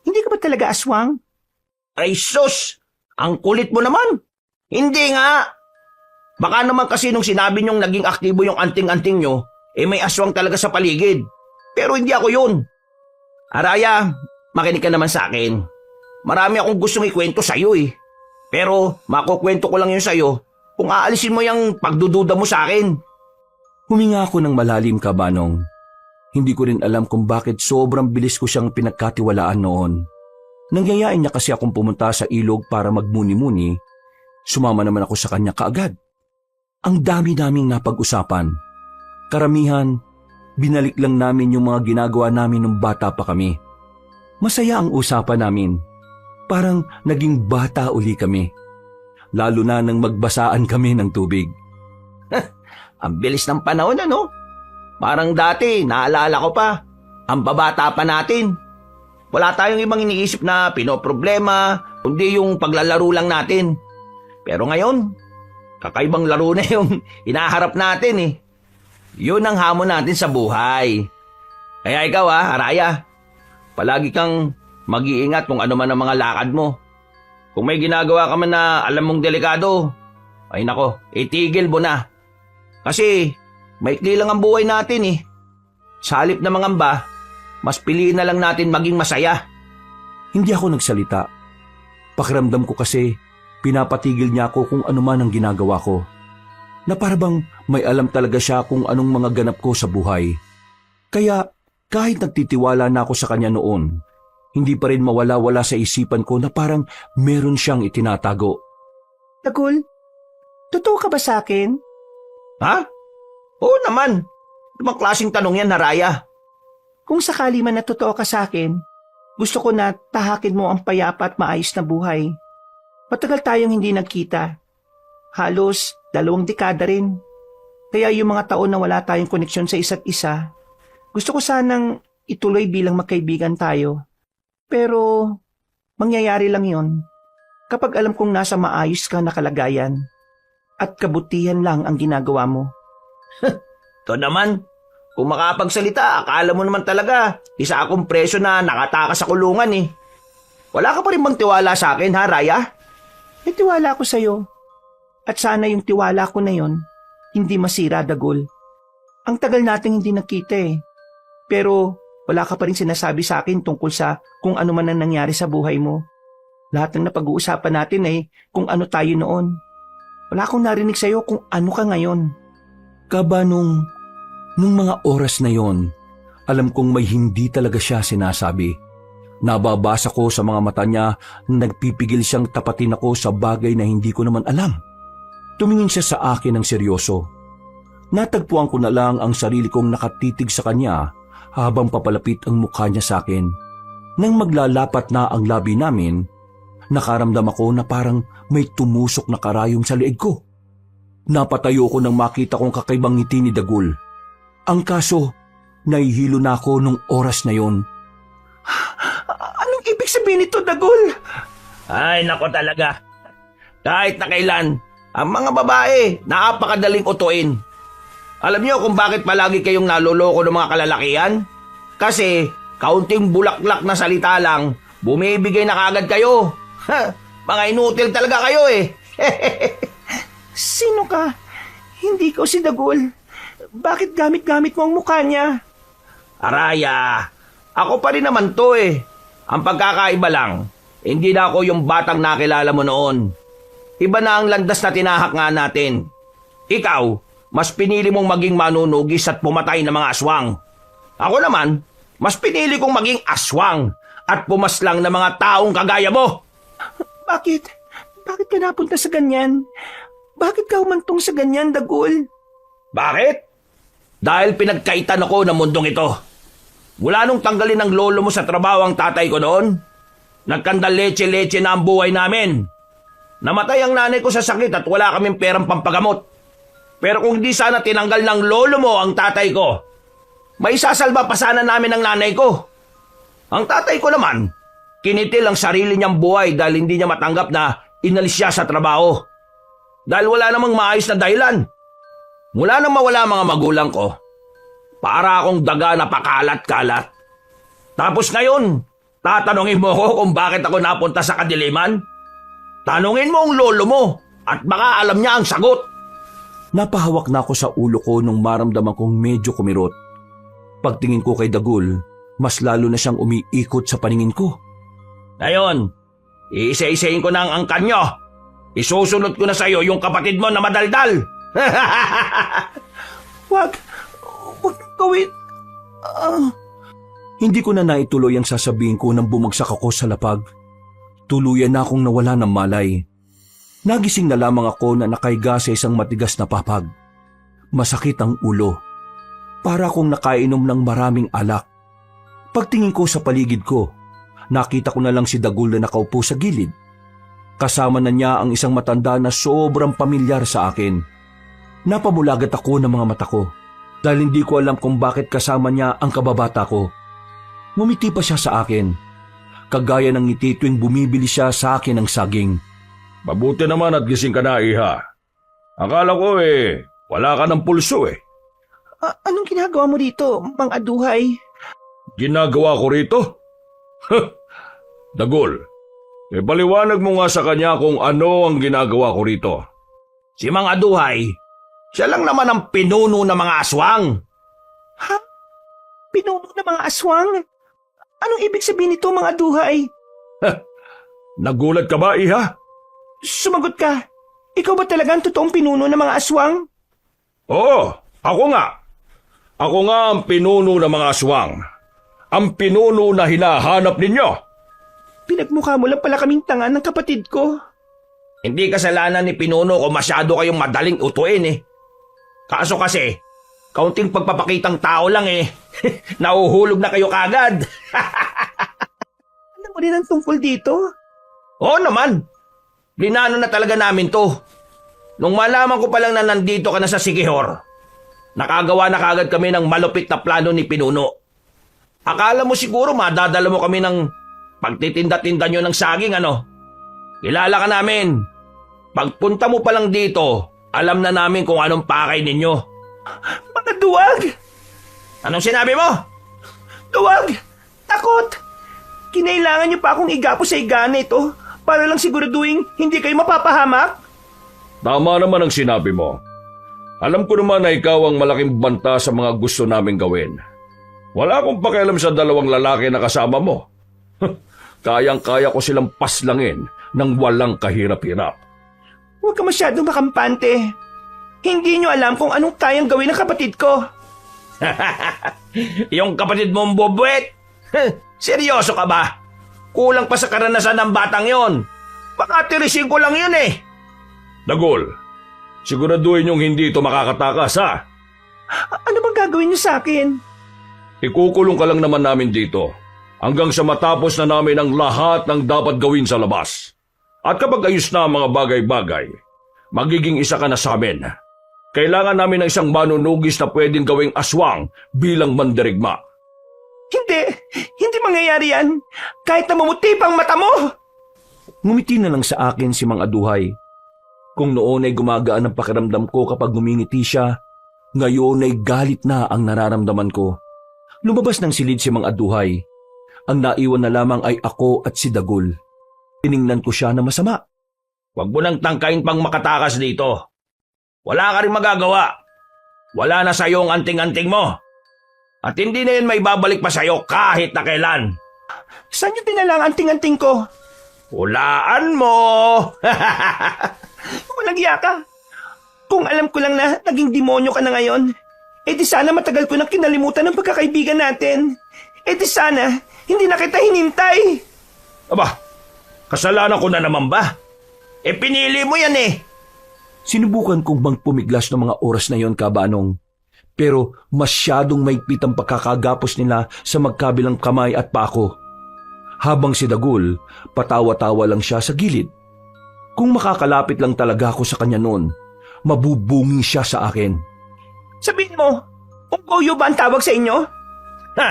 Hindi ka ba talaga aswang? Ay sus! Ang kulit mo naman. Hindi nga. Baka naman kasi nung sinabi niyong naging aktibo yung anting-anting nyo, may aswang talaga sa paligid. Pero hindi ako yun. Araya, makinig ka naman sa akin. Marami akong gustong ikwento sa'yo eh. Pero makukwento ko lang yun sa'yo kung aalisin mo yung pagdududa mo sa akin. Huminga ako ng malalim, Kabanong. Hindi ko rin alam kung bakit sobrang bilis ko siyang pinagkatiwalaan noon. Nangyayain niya kasi akong pumunta sa ilog para magmuni-muni. Sumama naman ako sa kanya kaagad. Ang dami naming napag-usapan. Karamihan, binalik lang namin yung mga ginagawa namin nung bata pa kami. Masaya ang usapan namin. Parang naging bata uli kami. Lalo na nang magbasaan kami ng tubig. Ang bilis ng panahon ano? Parang dati, naalala ko pa. Ang babata pa natin. Wala tayong ibang iniisip na pinoproblema, kundi yung paglalaro lang natin. Pero ngayon, kakaibang laro na yung hinaharap natin eh. Yun ang hamon natin sa buhay. Kaya ikaw Araya, palagi kang mag-iingat kung ano man ang mga lakad mo. Kung may ginagawa ka man na alam mong delikado, ay nako, itigil mo na. Kasi maikli lang ang buhay natin eh. Sa halip na mangamba, mas piliin na lang natin maging masaya. Hindi ako nagsalita. Pakiramdam ko kasi pinapatigil niya ako kung ano man ang ginagawa ko. Na parabang may alam talaga siya kung anong mga ganap ko sa buhay. Kaya kahit nagtitiwala na ako sa kanya noon, hindi pa rin mawala-wala sa isipan ko na parang meron siyang itinatago. Dagul, totoo ka ba sa akin? Ha? Oo naman. Ano bang klaseng tanong yan, Araya? Kung sakali man na totoo ka sa akin, gusto ko na tahakin mo ang payapa at maayos na buhay. Matagal tayong hindi nagkita. Halos 2 dekada rin. Kaya yung mga taon na wala tayong koneksyon sa isa't isa, gusto ko sanang ituloy bilang magkaibigan tayo. Pero mangyayari lang yon kapag alam kong nasa maayos ka na kalagayan at kabutihan lang ang ginagawa mo. Ito naman, kung makapagsalita, akala mo naman talaga, isa akong preso na nakatakas sa kulungan eh. Wala ka pa rin bang tiwala sa akin, ha, Raya? May tiwala ako sa'yo. At sana yung tiwala ko na yon, hindi masira, Dagul. Ang tagal nating hindi nakita eh. Pero wala ka pa rin sinasabi sa akin tungkol sa kung ano man ang nangyari sa buhay mo. Lahat ng napag-uusapan natin ay kung ano tayo noon. Wala akong narinig sa'yo kung ano ka ngayon. Kabanong, nung mga oras na yon, alam kong may hindi talaga siya sinasabi. Nababasa ko sa mga mata niya na nagpipigil siyang tapatin ako sa bagay na hindi ko naman alam. Tumingin siya sa akin ng seryoso. Natagpuan ko na lang ang sarili kong nakatitig sa kanya habang papalapit ang mukha niya sa akin. Nang maglalapat na ang labi namin, nakaramdam ako na parang may tumusok na karayom sa leeg ko. Napatayo ko nang makita kong kakaibang ngiti ni Dagul. Ang kaso, nahihilo na ako nung oras na yon. Anong ibig sabihin nito, Dagul? Ay, nako talaga. Kahit na kailan, ang mga babae, napakadaling utuin. Alam niyo kung bakit palagi kayong naloloko ng mga kalalakihan? Kasi, kaunting bulaklak na salita lang, bumibigay na kagad kayo. Mga inutil talaga kayo eh. Sino ka? Hindi ko si Dagul. Bakit gamit-gamit mo ang mukha niya? Araya, ako pa rin naman to eh. Ang pagkakaiba lang, hindi na ako yung batang nakilala mo noon. Iba na ang landas na tinahak nga natin. Ikaw, mas pinili mong maging manunugis at pumatay ng mga aswang. Ako naman, mas pinili kong maging aswang at pumaslang ng mga taong kagaya mo. Bakit? Bakit ka napunta sa ganyan? Bakit ka humantong sa ganyan, Dagul? Bakit? Dahil pinagkaitan ako ng mundong ito. Mula nung tanggalin ng lolo mo sa trabaho ang tatay ko noon, nagkandal leche-leche na ang buhay namin. Namatay ang nanay ko sa sakit at wala kaming perang pampagamot. Pero kung hindi sana tinanggal ng lolo mo ang tatay ko, may sasalba pa sana namin ang nanay ko. Ang tatay ko naman, kinitil ang sarili niyang buhay dahil hindi niya matanggap na inalis siya sa trabaho. Dahil wala namang maayos na dahilan. Mula nang mawala mga magulang ko, para akong daga na pakalat-kalat. Tapos ngayon, tatanungin mo ko kung bakit ako napunta sa kadiliman? Tanungin mo ang lolo mo at baka alam niya ang sagot. Napahawak na ako sa ulo ko nung maramdaman kong medyo kumirot. Pagtingin ko kay Dagul, mas lalo na siyang umiikot sa paningin ko. Ngayon, iisa-isahin ko na ang angkan nyo. Isusunod ko na sa'yo yung kapatid mo na madaldal. Wag gawin. Hindi ko na naituloy ang sasabihin ko nang bumagsak ako sa lapag. Tuluyan na akong nawala ng malay. Nagising na lamang ako na nakahiga sa isang matigas na papag. Masakit ang ulo. Para akong nakainom ng maraming alak. Pagtingin ko sa paligid ko, nakita ko na lang si Dagul na nakaupo sa gilid. Kasama na niya ang isang matanda na sobrang pamilyar sa akin. Napamulagat ako ng mga mata ko dahil hindi ko alam kung bakit kasama niya ang kababata ko. Ngumiti pa siya sa akin, kagaya ng ngiti tuwing bumibili siya sa akin ng saging. Mabuti naman at gising ka na, iha. Akala ko wala ka ng pulso eh. Anong ginagawa mo dito, Mang Aduhay? Ginagawa ko rito? Dagul, paliwanag mo nga sa kanya kung ano ang ginagawa ko rito. Si Mang Aduhay, siya lang naman ang pinuno ng mga aswang. Ha? Pinuno ng mga aswang? Anong ibig sabihin nito, Mang Aduhay? Nagulat ka ba, iha? Sumagot ka. Ikaw ba talaga ang totoong pinuno ng mga aswang? Oo, ako nga. Ako nga ang pinuno ng mga aswang. Ang pinuno na hinahanap ninyo. Pinagmukha mo lang pala kaming tanga ng kapatid ko. Hindi kasalanan ni pinuno kung masyado kayong madaling utuin eh. Kaso kasi, kaunting pagpapakitang tao lang eh. Nauhulog na kayo kagad. Alam mo rin ang tungkol dito? Oo naman. Linano na talaga namin to. Nung malaman ko pa lang na nandito ka na sa Sigihor, nakagawa na kagad kami ng malupit na plano ni pinuno. Akala mo siguro madadala mo kami ng pagtitinda-tinda nyo ng saging ano? Kilala ka namin. Pagpunta mo pa lang dito, alam na namin kung anong pakay ninyo. Mga duwag! Anong sinabi mo? Duwag! Takot! Kinailangan niyo pa akong igapo sa igana ito para lang siguraduhin hindi kayo mapapahamak? Tama naman ang sinabi mo. Alam ko naman na ikaw ang malaking banta sa mga gusto namin gawin. Wala akong pakialam sa dalawang lalaki na kasama mo. Kayang-kaya ko silang paslangin ng walang kahirap-hirap. Huwag ka masyadong makampante. Hindi niyo alam kung anong kayang gawin ng kapatid ko. Yung kapatid mong bobwet? Seryoso ka ba? Kulang pa sa karanasan ng batang yon. Baka tirisin ko lang yun eh. Dagul, siguraduhin yung hindi ito makakatakas ha. Ano bang gagawin niyo sa akin? Ikukulong ka lang naman namin dito hanggang sa matapos na namin ang lahat ng dapat gawin sa labas. At kapag ayos na ang mga bagay-bagay, magiging isa ka na sa amin. Kailangan namin ng isang manunugis na pwedeng gawing aswang bilang mandirigma. Hindi mangyayari yan. Kahit na mamuti pang mata mo. Ngumiti na lang sa akin si Mang Aduhay. Kung noon ay gumagaan ang pakiramdam ko kapag ngumingiti siya, ngayon ay galit na ang nararamdaman ko. Lumabas ng silid si Mang Aduhay. Ang naiwan na lamang ay ako at si Dagul. Tiningnan ko siya na masama. Huwag mo nang tangkain pang makatakas dito. Wala ka rin magagawa. Wala na sa'yo ang anting-anting mo. At hindi na yun may babalik pa sa'yo kahit na kailan. Saan niyo dinala ang anting-anting ko? Hulaan mo! Walang iya ka. Kung alam ko lang na naging demonyo ka na ngayon, di sana matagal ko nang kinalimutan ng pagkakaibigan natin. Di sana hindi na kita hinintay. Aba, kasalanan ko na naman ba? Pinili mo yan eh. Sinubukan kong bang pumiglas ng mga oras na yon, Kabanong. Pero masyadong maigpit ang pagkakagapos nila sa magkabilang kamay at pako. Habang si Dagul, patawa-tawa lang siya sa gilid. Kung makakalapit lang talaga ako sa kanya noon, mabubungin siya sa akin. Sabihin mo, unggoyo ba ang tawag sa inyo? Ha!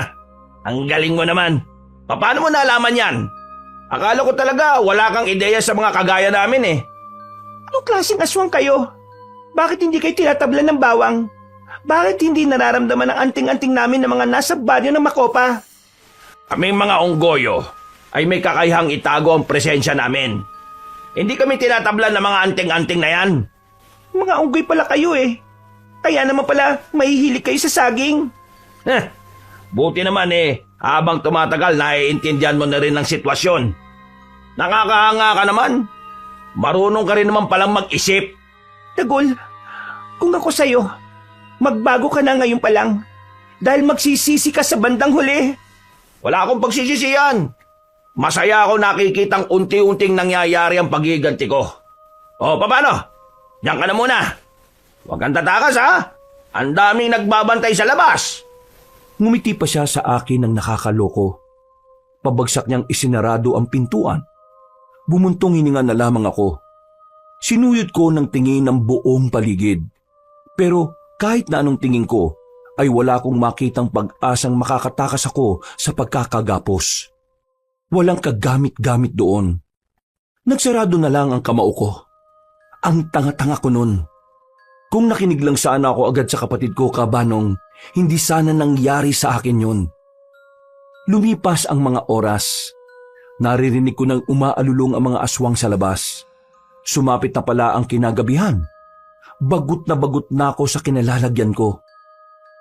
Ang galing mo naman. Paano mo nalaman yan? Akala ko talaga wala kang ideya sa mga kagaya namin eh. Anong klaseng aswang kayo? Bakit hindi kayo tinatablan ng bawang? Bakit hindi nararamdaman ang anting-anting namin ng mga nasa banyo ng Makopa? Kaming mga unggoyo ay may kakayahang itago ang presensya namin. Hindi kami tinatablan ng mga anting-anting na yan. Mga unggoy pala kayo eh. Kaya naman pala mahihilig kayo sa saging. Buti naman habang tumatagal naiintindihan mo na rin ang sitwasyon. Nakakahanga ka naman. Marunong ka rin naman palang mag-isip. Dagul, kung ako sa'yo, magbago ka na ngayon pa lang. Dahil magsisisi ka sa bandang huli. Wala akong pagsisisiyan. Masaya ako nakikitang unti-unting nangyayari ang pagiganti ko. O, paano? Diyan ka na muna. Huwag kang tatakas ha. Ang daming nagbabantay sa labas. Ngumiti pa siya sa akin ng nakakaloko. Pabagsak niyang isinarado ang pintuan. Bumuntong hininga na lamang ako. Sinuyod ko ng tingin ng buong paligid. Pero kahit na anong tingin ko, ay wala akong makitang pag-asang makakatakas ako sa pagkakagapos. Walang kagamit-gamit doon. Nagsarado na lang ang kamao ko. Ang tanga-tanga ko nun. Kung nakinig lang sana ako agad sa kapatid ko, Kabanong, hindi sana nangyari sa akin yun. Lumipas ang mga oras. Naririnig ko nang umaalulong ang mga aswang sa labas. Sumapit na pala ang kinagabihan. Bagot na ako sa kinalalagyan ko.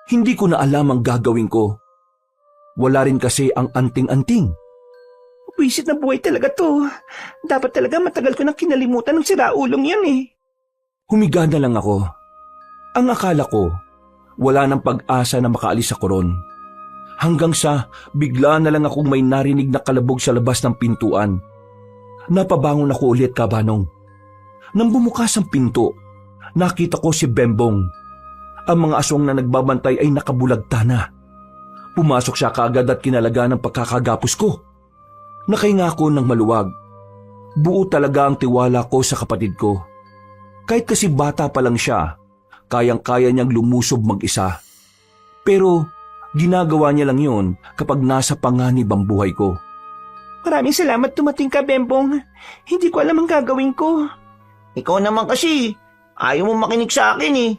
Hindi ko na alam ang gagawin ko. Wala rin kasi ang anting-anting. Wisit na buhay talaga to. Dapat talaga matagal ko nang kinalimutan ng siraulong yan eh. Humiga na lang ako. Ang akala ko, wala nang pag-asa na makaalis ako ron. Hanggang sa bigla na lang akong may narinig na kalabog sa labas ng pintuan. Napabangon ako ulit, Kabanong. Nang bumukas ang pinto, nakita ko si Bembong. Ang mga aswang na nagbabantay ay nakabulagta na. Pumasok siya kaagad at kinalaga ng pagkakagapos ko. Nakahinga ako ng maluwag. Buo talaga ang tiwala ko sa kapatid ko. Kahit kasi bata pa lang siya, kayang-kaya niyang lumusob mag-isa. Pero ginagawa niya lang yun kapag nasa panganib ang buhay ko. Maraming salamat dumating ka, Bembong. Hindi ko alam ang gagawin ko. Ikaw naman kasi, ayaw mo makinig sa akin eh.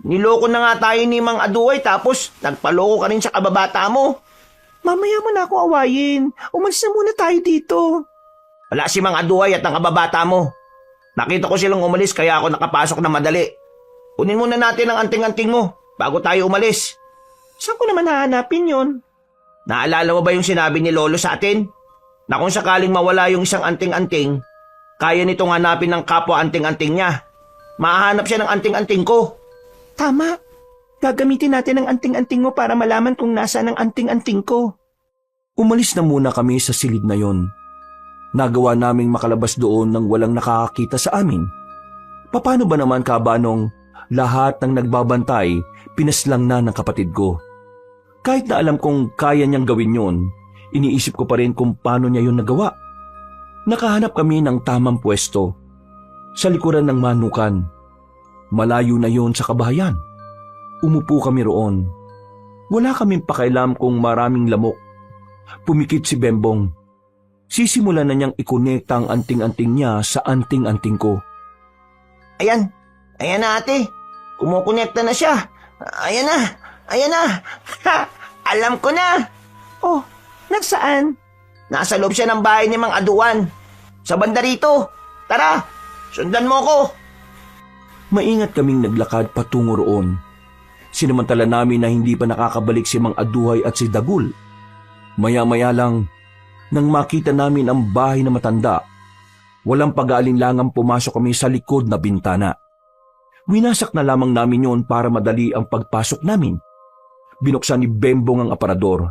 Niloko na nga tayo ni Mang Aduay tapos nagpaloko ka rin sa kababata mo. Mamaya mo na ako awayin. Umalis na muna tayo dito. Wala si Mang Aduay at ang kababata mo. Nakita ko silang umalis kaya ako nakapasok na madali. Kunin muna natin ang anting-anting mo bago tayo umalis. Saan ko naman hahanapin yon? Naalala mo ba yung sinabi ni Lolo sa atin? Na kung sakaling mawala yung isang anting-anting, kaya nitong hanapin ng kapwa anting-anting niya. Mahahanap siya ng anting-anting ko. Tama. Gagamitin natin ang anting-anting mo para malaman kung nasaan ang anting-anting ko. Umalis na muna kami sa silid na yon. Nagawa naming makalabas doon nang walang nakakakita sa amin. Paano ba naman, Kabanong, lahat ng nagbabantay pinaslang na ng kapatid ko? Kahit na alam kong kaya niyang gawin yon, iniisip ko pa rin kung paano niya yun nagawa. Nakahanap kami ng tamang pwesto. Sa likuran ng manukan. Malayo na yon sa kabahayan. Umupo kami roon. Wala kaming pakailam kung maraming lamok. Pumikit si Bembong. Sisimulan na niyang ikonekta ang anting-anting niya sa anting-anting ko. Ayan na ate. Kumukonekta na siya. Ayan na. Ha, alam ko na. Oh, nasaan? Nasa loob siya ng bahay ni Mang Aduan. Sa banda rito. Tara, sundan mo ko. Maingat kaming naglakad patungo roon. Sinamantala namin na hindi pa nakakabalik si Mang Aduhay at si Dagul. Maya-maya lang, nang makita namin ang bahay na matanda, walang pag-aalinlangang pumasok kami sa likod na bintana. Winasak na lamang namin yon para madali ang pagpasok namin. Binuksan ni Bembong ang aparador.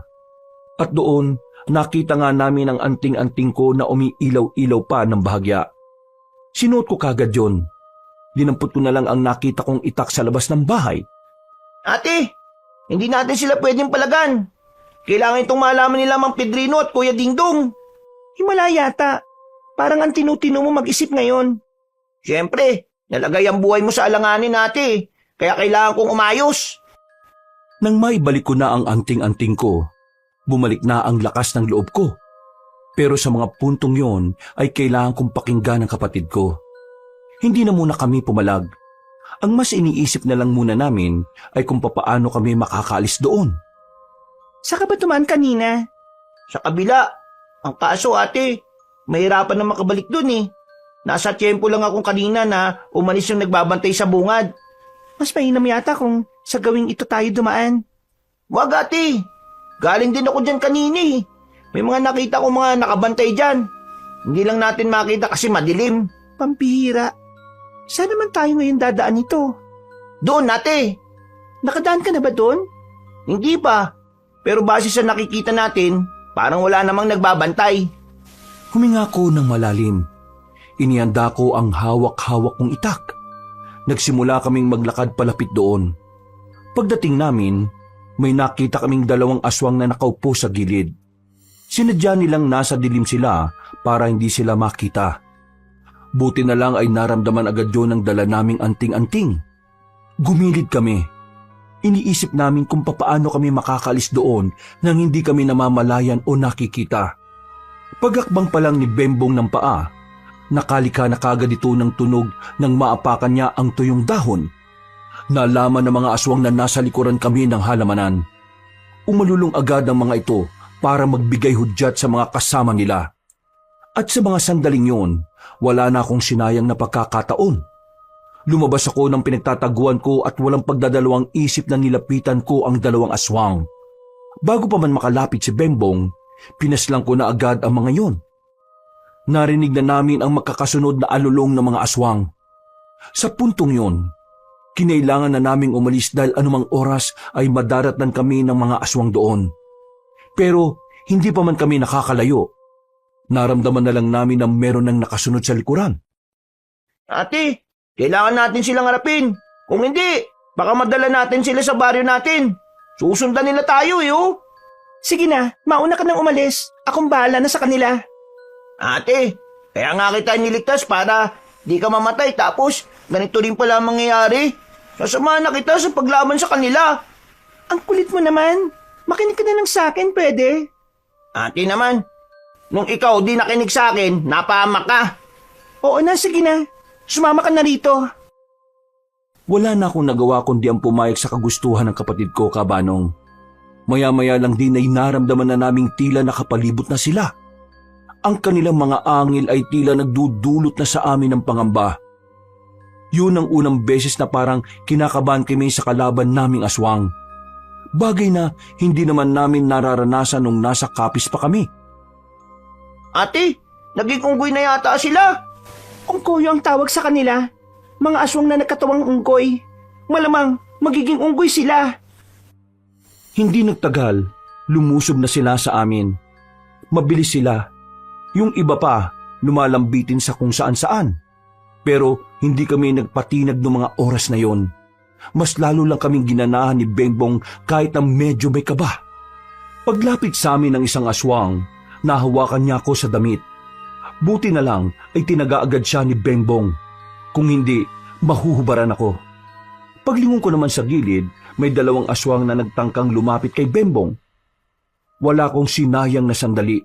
At doon, nakita nga namin ang anting-anting ko na umiilaw-ilaw pa ng bahagya. Sinuot ko kagad yon. Dinampot ko na lang ang nakita kong itak sa labas ng bahay. Ate, hindi natin sila pwedeng palagan. Kailangan itong malaman nila Mang Pedrino at Kuya Dingdong. Himala yata. Parang ang tinutino mo mag-isip ngayon. Siyempre, nalagay ang buhay mo sa alanganin, ate. Kaya kailangan kong umayos. Nang maibalik ko na ang anting-anting ko, bumalik na ang lakas ng loob ko. Pero sa mga puntong yon ay kailangan kong pakinggan ang kapatid ko. Hindi na muna kami pumalag. Ang mas iniisip na lang muna namin ay kung papaano kami makakaalis doon. Saan ka ba dumaan kanina? Sa kabila. Ang kaso, ate, mahirapan na makabalik dun eh. Nasa tiyempo lang akong kanina na umalis yung nagbabantay sa bungad. Mas mainam yata kung sa gawing ito tayo dumaan. Wag, ate. Galing din ako dyan kanina eh. May mga nakita ko mga nakabantay dyan. Hindi lang natin makita kasi madilim. Pampihira. Saan naman tayo ngayon dadaan ito? Doon, ate. Nakadaan ka na ba doon? Hindi pa. Pero base sa nakikita natin, parang wala namang nagbabantay. Huminga ko ng malalim. Inihanda ko ang hawak-hawak kong itak. Nagsimula kaming maglakad palapit doon. Pagdating namin, may nakita kaming 2 aswang na nakaupo sa gilid. Sinadya nilang nasa dilim sila para hindi sila makita. Buti na lang ay naramdaman agad yun ng dala naming anting-anting. Gumilid kami. Iniisip namin kung papaano kami makakalis doon nang hindi kami namamalayan o nakikita. Pagakbang pa lang ni Bembong ng paa, nakalika na kagad ito ng tunog nang maapakan niya ang tuyong dahon. Nalaman ng mga aswang na nasa likuran kami ng halamanan. Umalulong agad ang mga ito para magbigay hudyat sa mga kasama nila. At sa mga sandaling yun, wala na akong sinayang na pagkakataon. Lumabas ako ng pinagtataguan ko at walang pagdadalawang isip na nilapitan ko ang 2 aswang. Bago pa man makalapit si Bembong, pinaslang ko na agad ang mga yon. Narinig na namin ang magkakasunod na alulong ng mga aswang. Sa puntong yon, kinailangan na naming umalis dahil anumang oras ay madaratnan kami ng mga aswang doon. Pero hindi pa man kami nakakalayo. Naramdaman na lang namin na meron ng nakasunod sa likuran. Ate, kailangan natin silang harapin. Kung hindi, baka madala natin sila sa baryo natin. Susundan nila tayo eh oh. Sige na, mauna ka nang umalis. Akong bahala na sa kanila. Ate, kaya nga kita niligtas para di ka mamatay tapos ganito rin pala ang mangyayari. Sasamahan na kita sa paglaban sa kanila. Ang kulit mo naman. Makinig ka na lang sa akin, pwede? Ate naman, nung ikaw di nakinig sa akin, napahamak ka. Oo na, sige na. Sumama ka na rito. Wala na akong nagawa kundi ang pumayag sa kagustuhan ng kapatid ko, Kabanong. Maya-maya lang din ay naramdaman na naming tila nakapalibot na sila. Ang kanilang mga angil ay tila nagdudulot na sa amin ng pangamba. Yun ang unang beses na parang kinakabahan kami sa kalaban naming aswang. Bagay na hindi naman namin nararanasan nung nasa kapis pa kami. Ate, naging unggoy na yata sila. Unggoy ang tawag sa kanila. Mga aswang na nagkatawang unggoy. Malamang magiging unggoy sila. Hindi nagtagal, lumusob na sila sa amin. Mabilis sila. Yung iba pa, lumalambitin sa kung saan-saan. Pero hindi kami nagpatinag ng mga oras na yon. Mas lalo lang kaming ginanahan ni Bembong kahit na medyo may kaba. Paglapit sa amin ng isang aswang, nahawakan niya ako sa damit. Buti na lang ay tinaga agad siya ni Bembong. Kung hindi, mahuhubaran ako. Paglingon ko naman sa gilid, may 2 aswang na nagtangkang lumapit kay Bembong. Wala akong sinayang na sandali.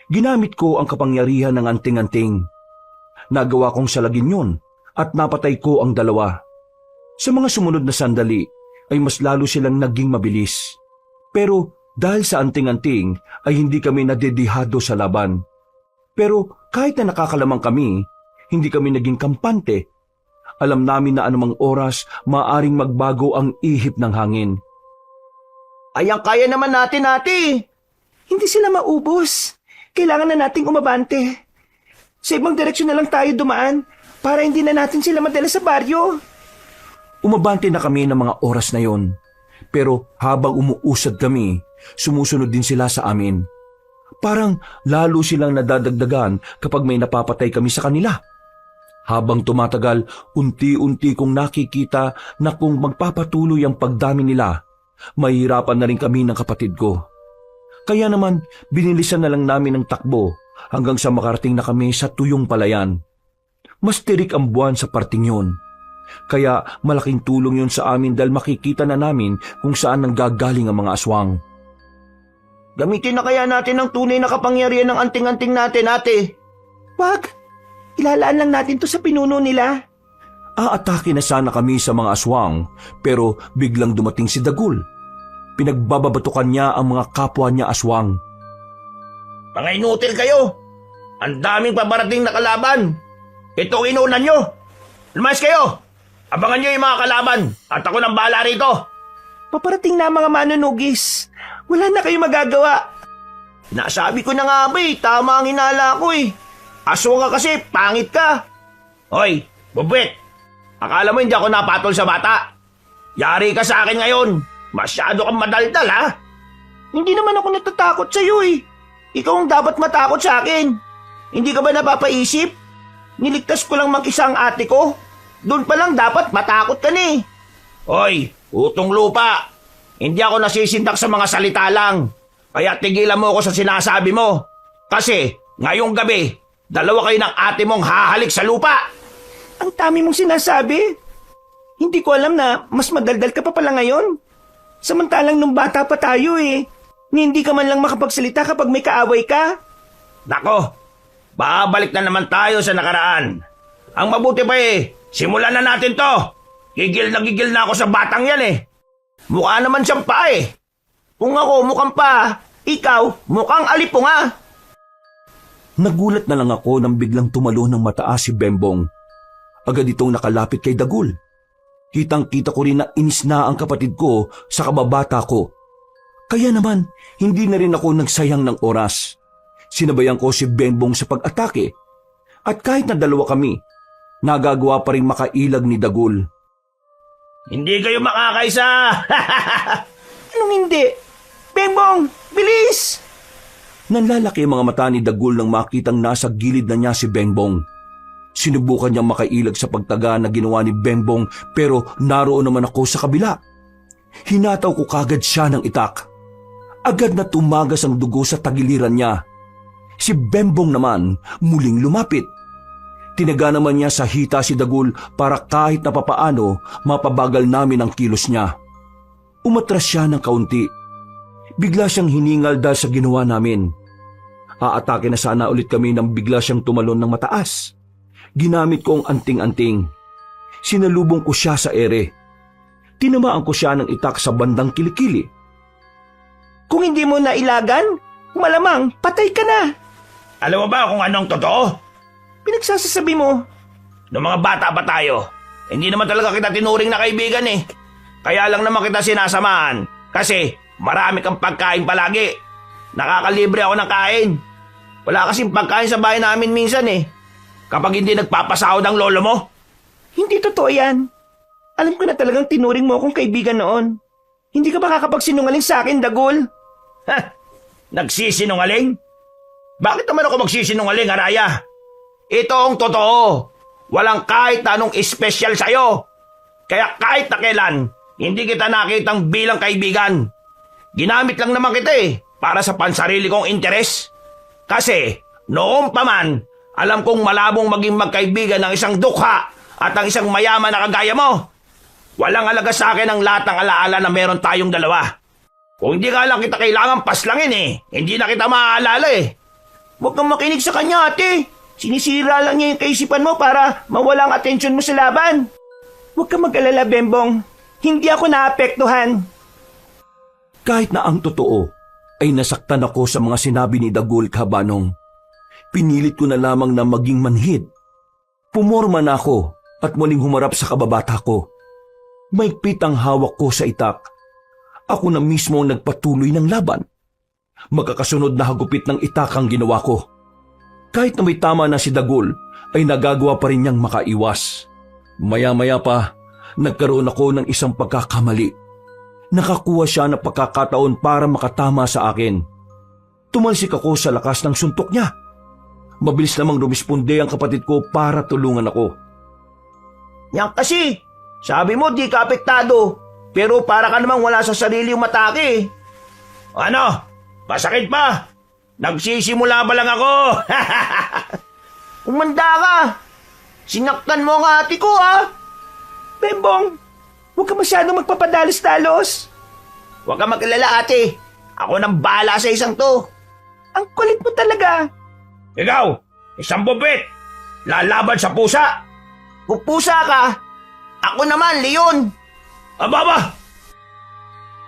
Ginamit ko ang kapangyarihan ng anting-anting. Nagawa kong salagin yun at napatay ko ang 2. Sa mga sumunod na sandali ay mas lalo silang naging mabilis. Pero dahil sa anting-anting ay hindi kami nadedihado sa laban. Pero kahit na nakakalamang kami, hindi kami naging kampante. Alam namin na anumang oras maaring magbago ang ihip ng hangin. Ayang kaya naman natin, ate. Hindi sila maubos. Kailangan na nating umabante. Sa ibang direksyon na lang tayo dumaan para hindi na natin sila madala sa baryo. Umabante na kami ng mga oras na yon. Pero habang umuusad kami, sumusunod din sila sa amin. Parang lalo silang nadadagdagan kapag may napapatay kami sa kanila. Habang tumatagal, unti-unti kong nakikita na kung magpapatuloy ang pagdami nila, mahihirapan na rin kami ng kapatid ko. Kaya naman, binilisan na lang namin ang takbo hanggang sa makarating na kami sa Tuyong Palayan. Mas tirik ang buwan sa parting yun. Kaya malaking tulong yun sa amin dahil makikita na namin kung saan nanggagaling ang mga aswang. Gamitin na kaya natin ang tunay na kapangyarihan ng anting-anting natin, ate? Wag! Ilalaan lang natin to sa pinuno nila. Aatake na sana kami sa mga aswang pero biglang dumating si Dagul. Pinagbababatukan niya ang mga kapwa niya aswang. Mga inutil kayo! Ang daming pabarating na kalaban! Ito ang inuunan nyo! Lumayas kayo! Abangan nyo yung mga kalaban at ako nang bahala rito! Paparating na ang mga manunugis. Wala na kayo magagawa. Nasabi ko na nga ba tama ang hinala ko eh. Aswang ka kasi, pangit ka. Hoy, bubwit! Akala mo hindi ako napatol sa bata? Yari ka sa akin ngayon! Masyado kang madaldal, ha? Hindi naman ako natatakot sa'yo eh. Ikaw ang dapat matakot sa akin. Hindi ka ba napapaisip? Niligtas ko lang mag-isa ang ate ko. Doon pa lang dapat matakot ka na eh. Hoy, utong lupa! Hindi ako nasisindak sa mga salita lang. Kaya tigilan mo ako sa sinasabi mo. Kasi, ngayong gabi, dalawa kayo ng ate mong hahalik sa lupa. Ang dami mong sinasabi. Hindi ko alam na mas madaldal ka pa pala ngayon. Samantalang nung bata pa tayo eh. Ni hindi ka man lang makapagsalita kapag may kaaway ka. Nako, babalik na naman tayo sa nakaraan. Ang mabuti pa simulan na natin to. Gigil na ako sa batang yan eh. Mukha naman siyang pa eh. Kung ako mukhang pa, ikaw mukhang alipunga. Nagulat na lang ako nang biglang tumalo ng mataas si Bembong. Agad itong nakalapit kay Dagul. Kitang-kita ko rin na inis na ang kapatid ko sa kababata ko. Kaya naman, hindi na rin ako nagsayang ng oras. Sinabayan ko si Bembong sa pag-atake. At kahit na dalawa kami, nagagawa pa rin makailag ni Dagul. Hindi kayo makakaisa! Anong hindi? Bembong, bilis! Nanlalaki ang mga mata ni Dagul nang makitang nasa gilid na niya si Bembong. Sinubukan niyang makailag sa pagtaga na ginawa ni Bembong pero naroon naman ako sa kabila. Hinataw ko kagad siya ng itak. Agad na tumagas ang dugo sa tagiliran niya. Si Bembong naman muling lumapit. Tinaga naman niya sa hita si Dagul para kahit na papaano mapabagal namin ang kilos niya. Umatras siya ng kaunti. Bigla siyang hiningal dahil sa ginawa namin. Aatake na sana ulit kami nang bigla siyang tumalon ng mataas. Ginamit ko ang anting-anting. Sinalubong ko siya sa ere. Tinamaan ko siya ng itak sa bandang kilikili. Kung hindi mo nailagan, malamang patay ka na. Alam mo ba kung anong totoo? Pinagsasasabi mo. Noong mga bata pa tayo, hindi naman talaga kita tinuring na kaibigan eh. Kaya lang naman kita sinasamahan kasi marami kang pagkain palagi. Nakakalibre ako ng kain. Wala kasing pagkain sa bahay namin minsan eh. Kapag hindi nagpapasahod ang lolo mo. Hindi totoo yan. Alam ko na talagang tinuring mo akong kaibigan noon. Hindi ka ba kakapagsinungaling sa akin, Dagul? Ha? Nagsisinungaling? Bakit naman ako magsisinungaling, Araya? Ito ang totoo. Walang kahit anong espesyal sa'yo. Kaya kahit na kailan, hindi kita nakitang bilang kaibigan. Ginamit lang naman kita para sa pansarili kong interes. Kasi, noon pa man, alam kong malabong maging magkaibigan ng isang dukha at ang isang mayaman na kagaya mo. Walang alaga sa akin ang lahat ng alaala na meron tayong dalawa. Kung hindi ka lang kita kailangan paslangin hindi na kita maaalala Huwag kang makinig sa kanya, ate. Sinisira lang niya yung kaisipan mo para mawala ang atensyon mo sa laban. Huwag kang mag-alala, Bembong. Hindi ako naapektuhan. Kahit na ang totoo, ay nasaktan ako sa mga sinabi ni Dagul Kabanong. Pinilit ko na lamang na maging manhid. Pumorma na ako at muling humarap sa kababata ko. Maigpit ang hawak ko sa itak. Ako na mismo ang nagpatuloy ng laban. Magkakasunod na hagupit ng itak ang ginawa ko. Kahit na may tama na si Dagul, ay nagagawa pa rin niyang makaiwas. Maya-maya pa, nagkaroon ako ng isang pagkakamali. Nakakuha siya ng pagkakataon para makatama sa akin. Tumalsik ako sa lakas ng suntok niya. Mabilis namang rumisponde ang kapatid ko para tulungan ako. Yan kasi, sabi mo di ka apektado, pero para ka namang wala sa sarili umatake. Ano? Masakit pa? Nagsisimula pa lang ako. Umanda ka. Sinaktan mo ang ate ko, ha? Bembong, huwag ka masyadong magpapadalos-dalos. Huwag ka mag-alala, ate. Ako nang bahala sa isang to. Ang kulit mo talaga. Ikaw, isang bubit. Lalaban sa pusa. Kung pusa ka, ako naman, Leon. Ababa!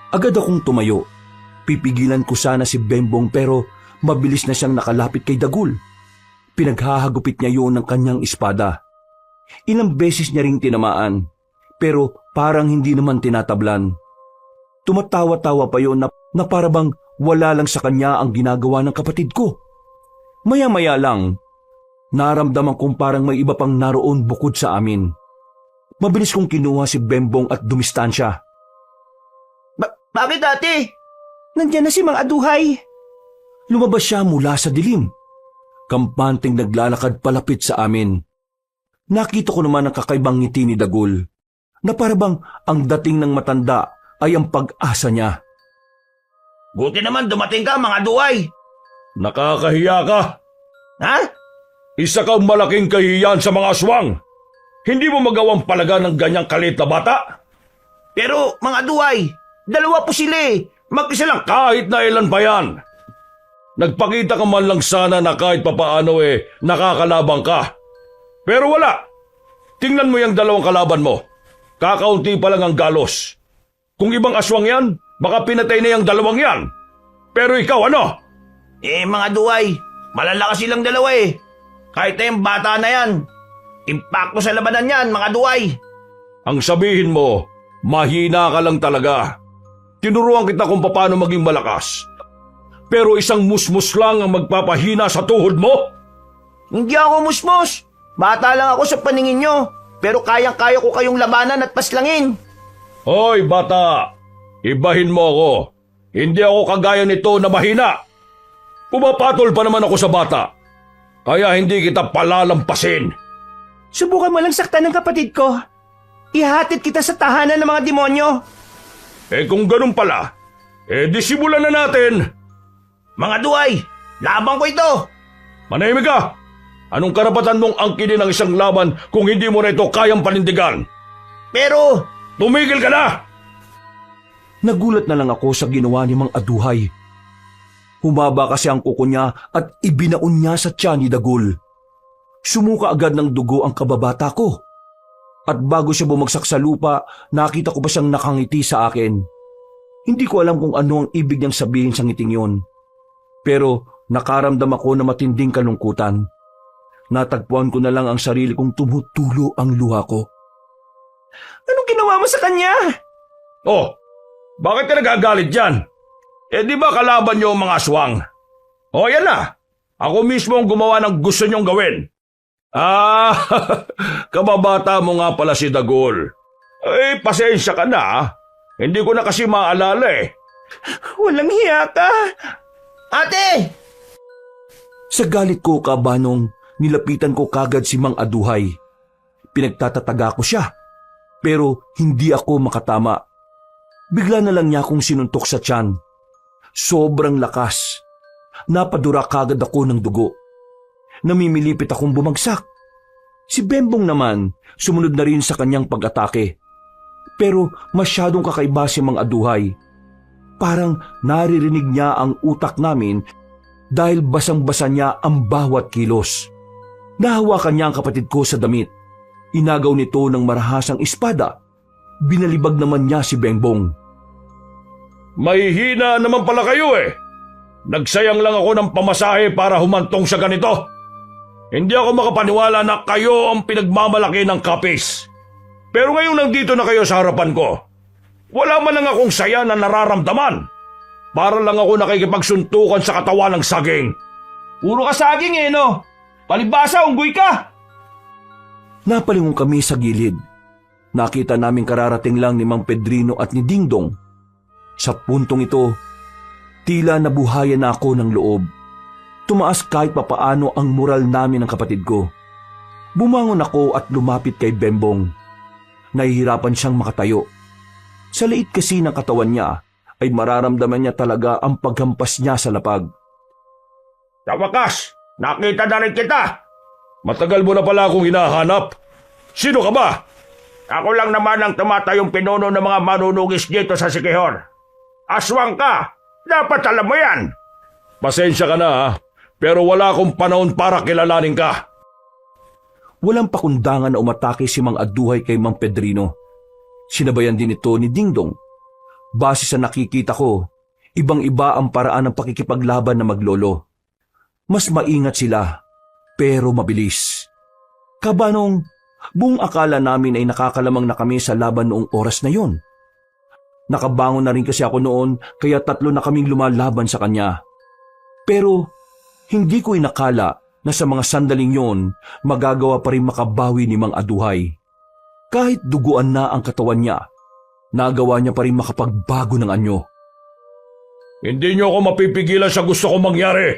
Agad akong tumayo. Pipigilan ko sana si Bembong pero mabilis na siyang nakalapit kay Dagul. Pinaghahagupit niya yun ng kanyang espada. Ilang beses niya ring tinamaan, pero parang hindi naman tinatablan. Tumatawa-tawa pa yun na parabang wala lang sa kanya ang ginagawa ng kapatid ko. Maya-maya lang, naramdaman kong parang may iba pang naroon bukod sa amin. Mabilis kong kinuha si Bembong at dumistansya. Bakit, ate? Nandiyan na si Mang Aduhay. Lumabas siya mula sa dilim. Kampanteng naglalakad palapit sa amin. Nakita ko naman ang kakaibang ngiti ni Dagul, na parabang ang dating ng matanda ay ang pag-asa niya. Buti naman dumating ka, mga duway. Nakakahiya ka. Ha? Isa kang malaking kahiyan sa mga aswang. Hindi mo magawang palaga ng ganyang kalit na bata. Pero, mga duway, dalawa po sila eh. Mag-isa lang kahit na ilan pa yan. Nagpakita ka man lang sana na kahit papaano nakakalabang ka. Pero wala. Tingnan mo yung dalawang kalaban mo. Kakaunti pa lang ang galos. Kung ibang aswang yan, baka pinatay na yung dalawang yan. Pero ikaw ano? Mga duway, malalakas silang dalawa eh. Kahit na yung bata na yan. Impacto sa labanan yan, mga duway. Ang sabihin mo, mahina ka lang talaga. Tinuruan kita kung paano maging malakas. Pero isang musmus lang ang magpapahina sa tuhod mo? Hindi ako musmos. Bata lang ako sa paningin nyo. Pero kayang-kaya ko kayong labanan at paslangin. Hoy bata, ibahin mo ako. Hindi ako kagaya nito na mahina. Pumapatol pa naman ako sa bata. Kaya hindi kita palalampasin. Subukan mo lang saktan ng kapatid ko. Ihatid kita sa tahanan ng mga demonyo. Kung ganun pala, disimulan na natin. Mga duway, labang ko ito. Manahimik ka! Anong karapatan mong angkinin ang isang laban kung hindi mo na ito kayang panindigan? Pero, tumigil ka na! Nagulat na lang ako sa ginawa ni Mang Aduhay. Humaba kasi ang kuko niya at ibinaon niya sa tiyan ni Dagul. Sumuka agad ng dugo ang kababata ko. At bago siya bumagsak sa lupa, nakita ko pa siyang nakangiti sa akin. Hindi ko alam kung ano ang ibig niyang sabihin sa ngiting yon. Pero nakaramdam ako na matinding kalungkutan. Natagpuan ko na lang ang sarili kong tumutulo ang luha ko. Anong ginawa mo sa kanya? Oh, bakit ka nagagalit dyan? Di ba kalaban niyo ang mga aswang? Yan na. Ako mismo ang gumawa ng gusto niyong gawin. Kababata mo nga pala si Dagul. Pasensya ka na. Hindi ko na kasi maalala eh. Walang hiya ka. ate! Sa galit ko, kabanong, nilapitan ko kagad si Mang Aduhay. Pinagtatataga ko siya, pero hindi ako makatama. Bigla na lang niya akong sinuntok sa tiyan. Sobrang lakas. Napadura kagad ako ng dugo. Namimilipit akong bumagsak. Si Bembong naman, sumunod na rin sa kanyang pag-atake. Pero masyadong kakaiba si Mang Aduhay. Parang naririnig niya ang utak namin dahil basang-basa niya ang bawat kilos. Nahawakan niya ang kapatid ko sa damit. Inagaw nito ng marahasang espada. Binalibag naman niya si Bembong. May hina naman pala kayo eh. Nagsayang lang ako ng pamasahe para humantong sa ganito. Hindi ako makapaniwala na kayo ang pinagmamalaki ng kapis. Pero ngayong nandito na kayo sa harapan ko, wala man lang akong saya na nararamdaman. Para lang ako nakikipagsuntukan sa katawan ng saging. Puro ka saging no? Palibasa, unggoy ka! Napalingon kami sa gilid. Nakita namin kararating lang ni Mang Pedrino at ni Dingdong. Sa puntong ito, tila nabuhayan na ako ng loob. Tumaas kahit papaano ang moral namin ng kapatid ko. Bumangon ako at lumapit kay Bembong. Nahihirapan siyang makatayo. Sa liit kasi ng katawan niya ay mararamdaman niya talaga ang paghampas niya sa lapag. Sa wakas, nakita na rin kita. Matagal mo na pala akong hinahanap. Sino ka ba? Ako lang naman ang tumatayong pinuno ng mga manunugis dito sa Siquijor. Aswang ka! Dapat alam mo yan! Pasensya ka na ha, pero wala akong panahon para kilalanin ka. Walang pakundangan na umatake si Mang Aduhay kay Mang Pedrino. Sinabayan din ito ni Dingdong. Base sa nakikita ko, ibang-iba ang paraan ng pakikipaglaban na maglolo. Mas maingat sila, pero mabilis. Kabanong, buong akala namin ay nakakalamang na kami sa laban noong oras na yon. Nakabangon na rin kasi ako noon kaya 3 na kaming lumalaban sa kanya. Pero hindi ko inakala na sa mga sandaling yon magagawa pa rin makabawi ni Mang Aduhay. Kahit duguan na ang katawan niya, nagawa niya pa rin makapagbago ng anyo. Hindi niyo ako mapipigilan sa gusto kong mangyari.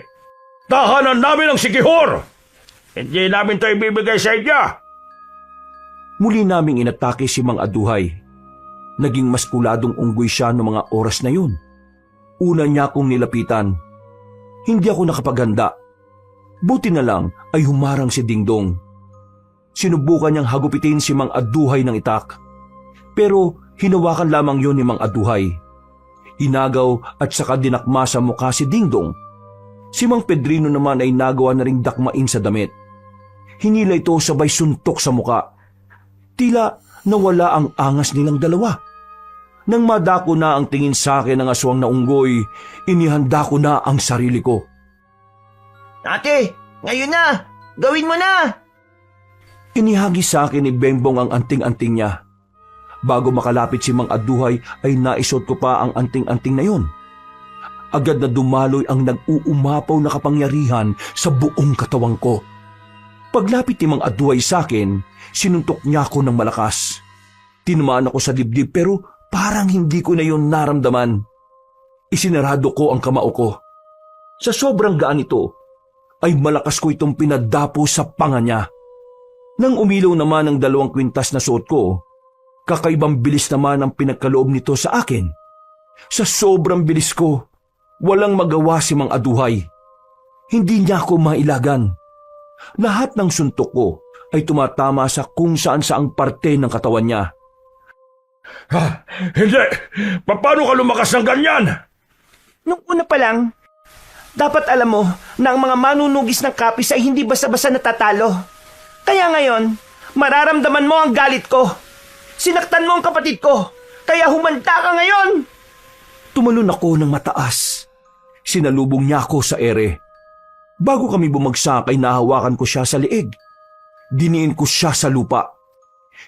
Tahanan namin ang Siquijor! Hindi namin ito ibibigay sa inyo! Muli naming inatake si Mang Aduhay. Naging maskuladong unggoy siya noong mga oras na yun. Una niya akong nilapitan. Hindi ako nakapaghanda. Buti na lang ay humarang si Dingdong. Sinubukan niyang hagupitin si Mang Aduhay ng itak. Pero hinawakan lamang yun ni Mang Aduhay. Hinagaw at saka dinakma sa mukha si Dingdong. Si Mang Pedrino naman ay nagawa na ring dakmain sa damit. Hinila ito sabay suntok sa mukha. Tila nawala ang angas nilang dalawa. Nang madako na ang tingin sa akin ng aswang na unggoy, inihanda ko na ang sarili ko. Ate, ngayon na! Gawin mo na! Inihagi sa akin ni Bembong ang anting-anting niya. Bago makalapit si Mang Aduhay ay naisot ko pa ang anting-anting na yon. Agad na dumaloy ang nag-uumapaw na kapangyarihan sa buong katawang ko. Paglapit ni Mang Aduhay sa akin, sinuntok niya ako ng malakas. Tinamaan ako sa dibdib pero parang hindi ko na yon naramdaman. Isinarado ko ang kamao ko. Sa sobrang gaan ito, ay malakas ko itong pinadapo sa panga niya. Nang umilaw naman ang 2 kwintas na suot ko, kakaibang bilis naman ang pinagkaloob nito sa akin. Sa sobrang bilis ko, walang magawa si Mang Aduhay. Hindi niya ako mailagan. Lahat ng suntok ko ay tumatama sa kung saan-saang parte ng katawan niya. Ha? Hindi! Paano ka lumakas ng ganyan? Nung una pa lang, dapat alam mo na ang mga manunugis ng kapis ay hindi basta-basta natatalo. Kaya ngayon, mararamdaman mo ang galit ko. Sinaktan mo ang kapatid ko, kaya humanda ka ngayon! Tumalon ako ng mataas. Sinalubong niya ako sa ere. Bago kami bumagsak ay nahawakan ko siya sa liig. Diniin ko siya sa lupa.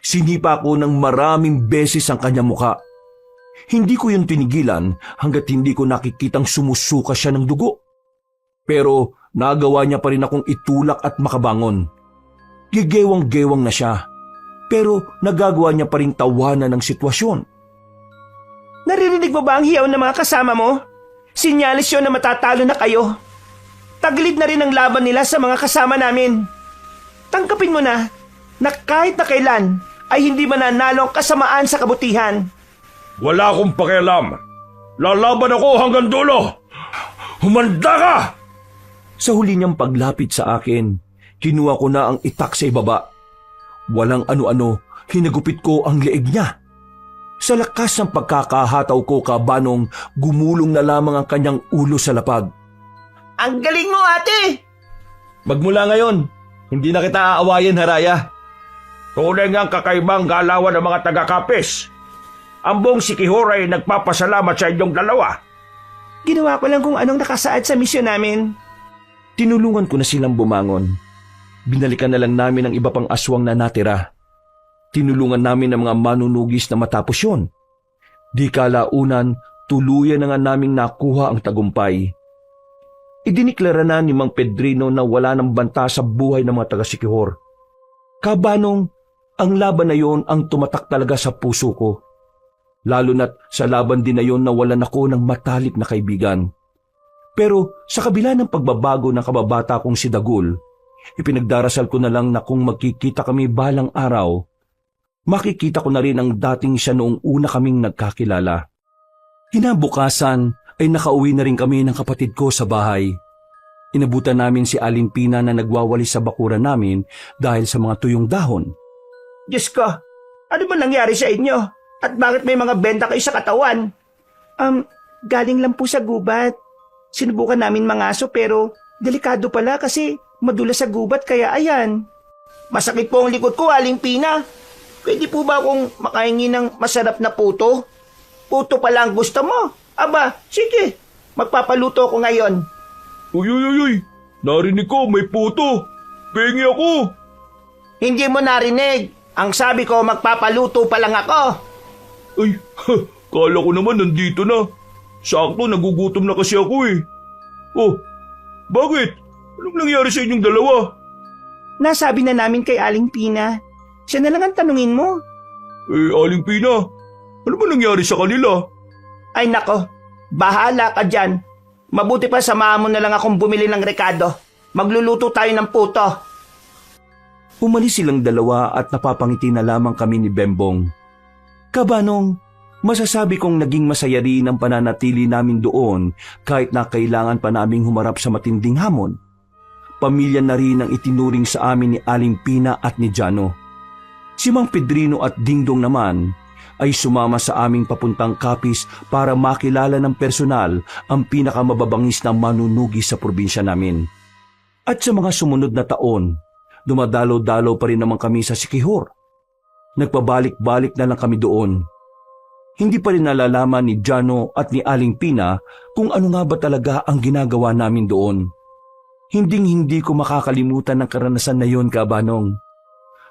Sinipa ko ng maraming beses ang kanyang muka. Hindi ko yun tinigilan hanggat hindi ko nakikitang sumusuka siya ng dugo. Pero nagawa niya pa rin akong itulak at makabangon. Gigewang-gewang na siya. Pero nagagawa niya pa rin tawanan ng sitwasyon. Naririnig mo ba ang hiyaw ng mga kasama mo? Sinyalis yun na matatalo na kayo. Tagilid na rin ang laban nila sa mga kasama namin. Tangkapin mo na kahit na kailan ay hindi mananalo ang kasamaan sa kabutihan. Wala akong pakialam. Lalaban ako hanggang dulo. Humanda ka! Sa huli niyang paglapit sa akin, kinuha ko na ang itak sa ibaba. Walang ano-ano, hinagupit ko ang leeg niya. Sa lakas ng pagkakahataw ko kabanong, gumulong na lamang ang kanyang ulo sa lapag. Ang galing mo, ate! Magmula ngayon, hindi na kita aawayin, Haraya. Tunay ngang kakaibang galawan ng mga taga-kapis. Ang buong Siquijor ay nagpapasalamat sa inyong dalawa. Ginawa ko lang kung anong nakasaad sa misyon namin. Tinulungan ko na silang bumangon. Binalikan na lang namin ang iba pang aswang na natira. Tinulungan namin ang mga manunugis na matapos yun. Di kalaunan, tuluyan na nga naming nakuha ang tagumpay. Idiniklara na ni Mang Pedrino na wala ng banta sa buhay ng mga taga-Siquijor. Kabanong, ang laban na yon ang tumatak talaga sa puso ko. Lalo na't sa laban din na yon nawalan ako ng matalik na kaibigan. Pero sa kabila ng pagbabago ng kababata kong si Dagul, ipinagdarasal ko na lang na kung magkikita kami balang araw, makikita ko na rin ang dating siya noong una kaming nagkakilala. Hinabukasan ay nakauwi na rin kami ng kapatid ko sa bahay. Inabutan namin si Aling Pina na nagwawali sa bakuran namin dahil sa mga tuyong dahon. Diyos ko, ano ba nangyari sa inyo? At bakit may mga benta kayo sa katawan? Galing lang po sa gubat. Sinubukan namin mangaso pero delikado pala kasi madulas sa gubat kaya ayan. Masakit po ang likod ko, Aling Pina. Pwede po ba akong makahingi ng masarap na puto? Puto pala ang gusto mo? Aba, sige. Magpapaluto ko ngayon. Uy. Narinig ko, may puto. Pengi ako. Hindi mo narinig. Ang sabi ko, magpapaluto pa lang ako. Ay, kala ko naman nandito na. Sakto, nagugutom na kasi ako eh. Oh, bakit? Anong nangyari sa inyong dalawa? Nasabi na namin kay Aling Pina. Siya na lang ang tanungin mo. Aling Pina, ano ba nangyari sa kanila? Ay nako, bahala ka dyan. Mabuti pa samahan mo na lang akong bumili ng rekado. Magluluto tayo ng puto. Umalis silang dalawa at napapangiti na lamang kami ni Bembong. Kabanong, masasabi kong naging masaya rin ang pananatili namin doon kahit na kailangan pa naming humarap sa matinding hamon. Pamilya na rin ang itinuring sa amin ni Aling Pina at ni Jano. Si Mang Pedrino at Dingdong naman ay sumama sa aming papuntang Capiz para makilala ng personal ang pinakamababangis na manunugi sa probinsya namin. At sa mga sumunod na taon, dumadalo-dalo pa rin naman kami sa Siquijor. Nagpabalik-balik na lang kami doon. Hindi pa rin nalalaman ni Jano at ni Aling Pina kung ano nga ba talaga ang ginagawa namin doon. Hinding-hindi ko makakalimutan ng karanasan na yon, Kabanong.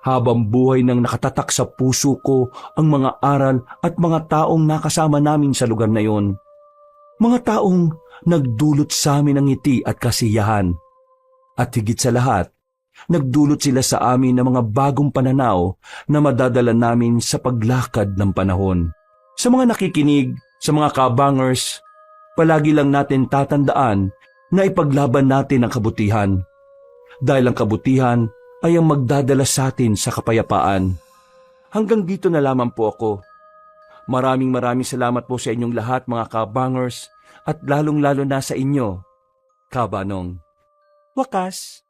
Habang buhay nang nakatatak sa puso ko ang mga aral at mga taong nakasama namin sa lugar na yon. Mga taong nagdulot sa amin ng ngiti at kasiyahan. At higit sa lahat, nagdulot sila sa amin ng mga bagong pananaw na madadala namin sa paglakad ng panahon. Sa mga nakikinig, sa mga kabangers, palagi lang natin tatandaan na ipaglaban natin ang kabutihan. Dahil ang kabutihan ay ang magdadala sa atin sa kapayapaan. Hanggang dito na lamang po ako. Maraming salamat po sa inyong lahat mga kabangers at lalong-lalo na sa inyo, Kabanong. Wakas.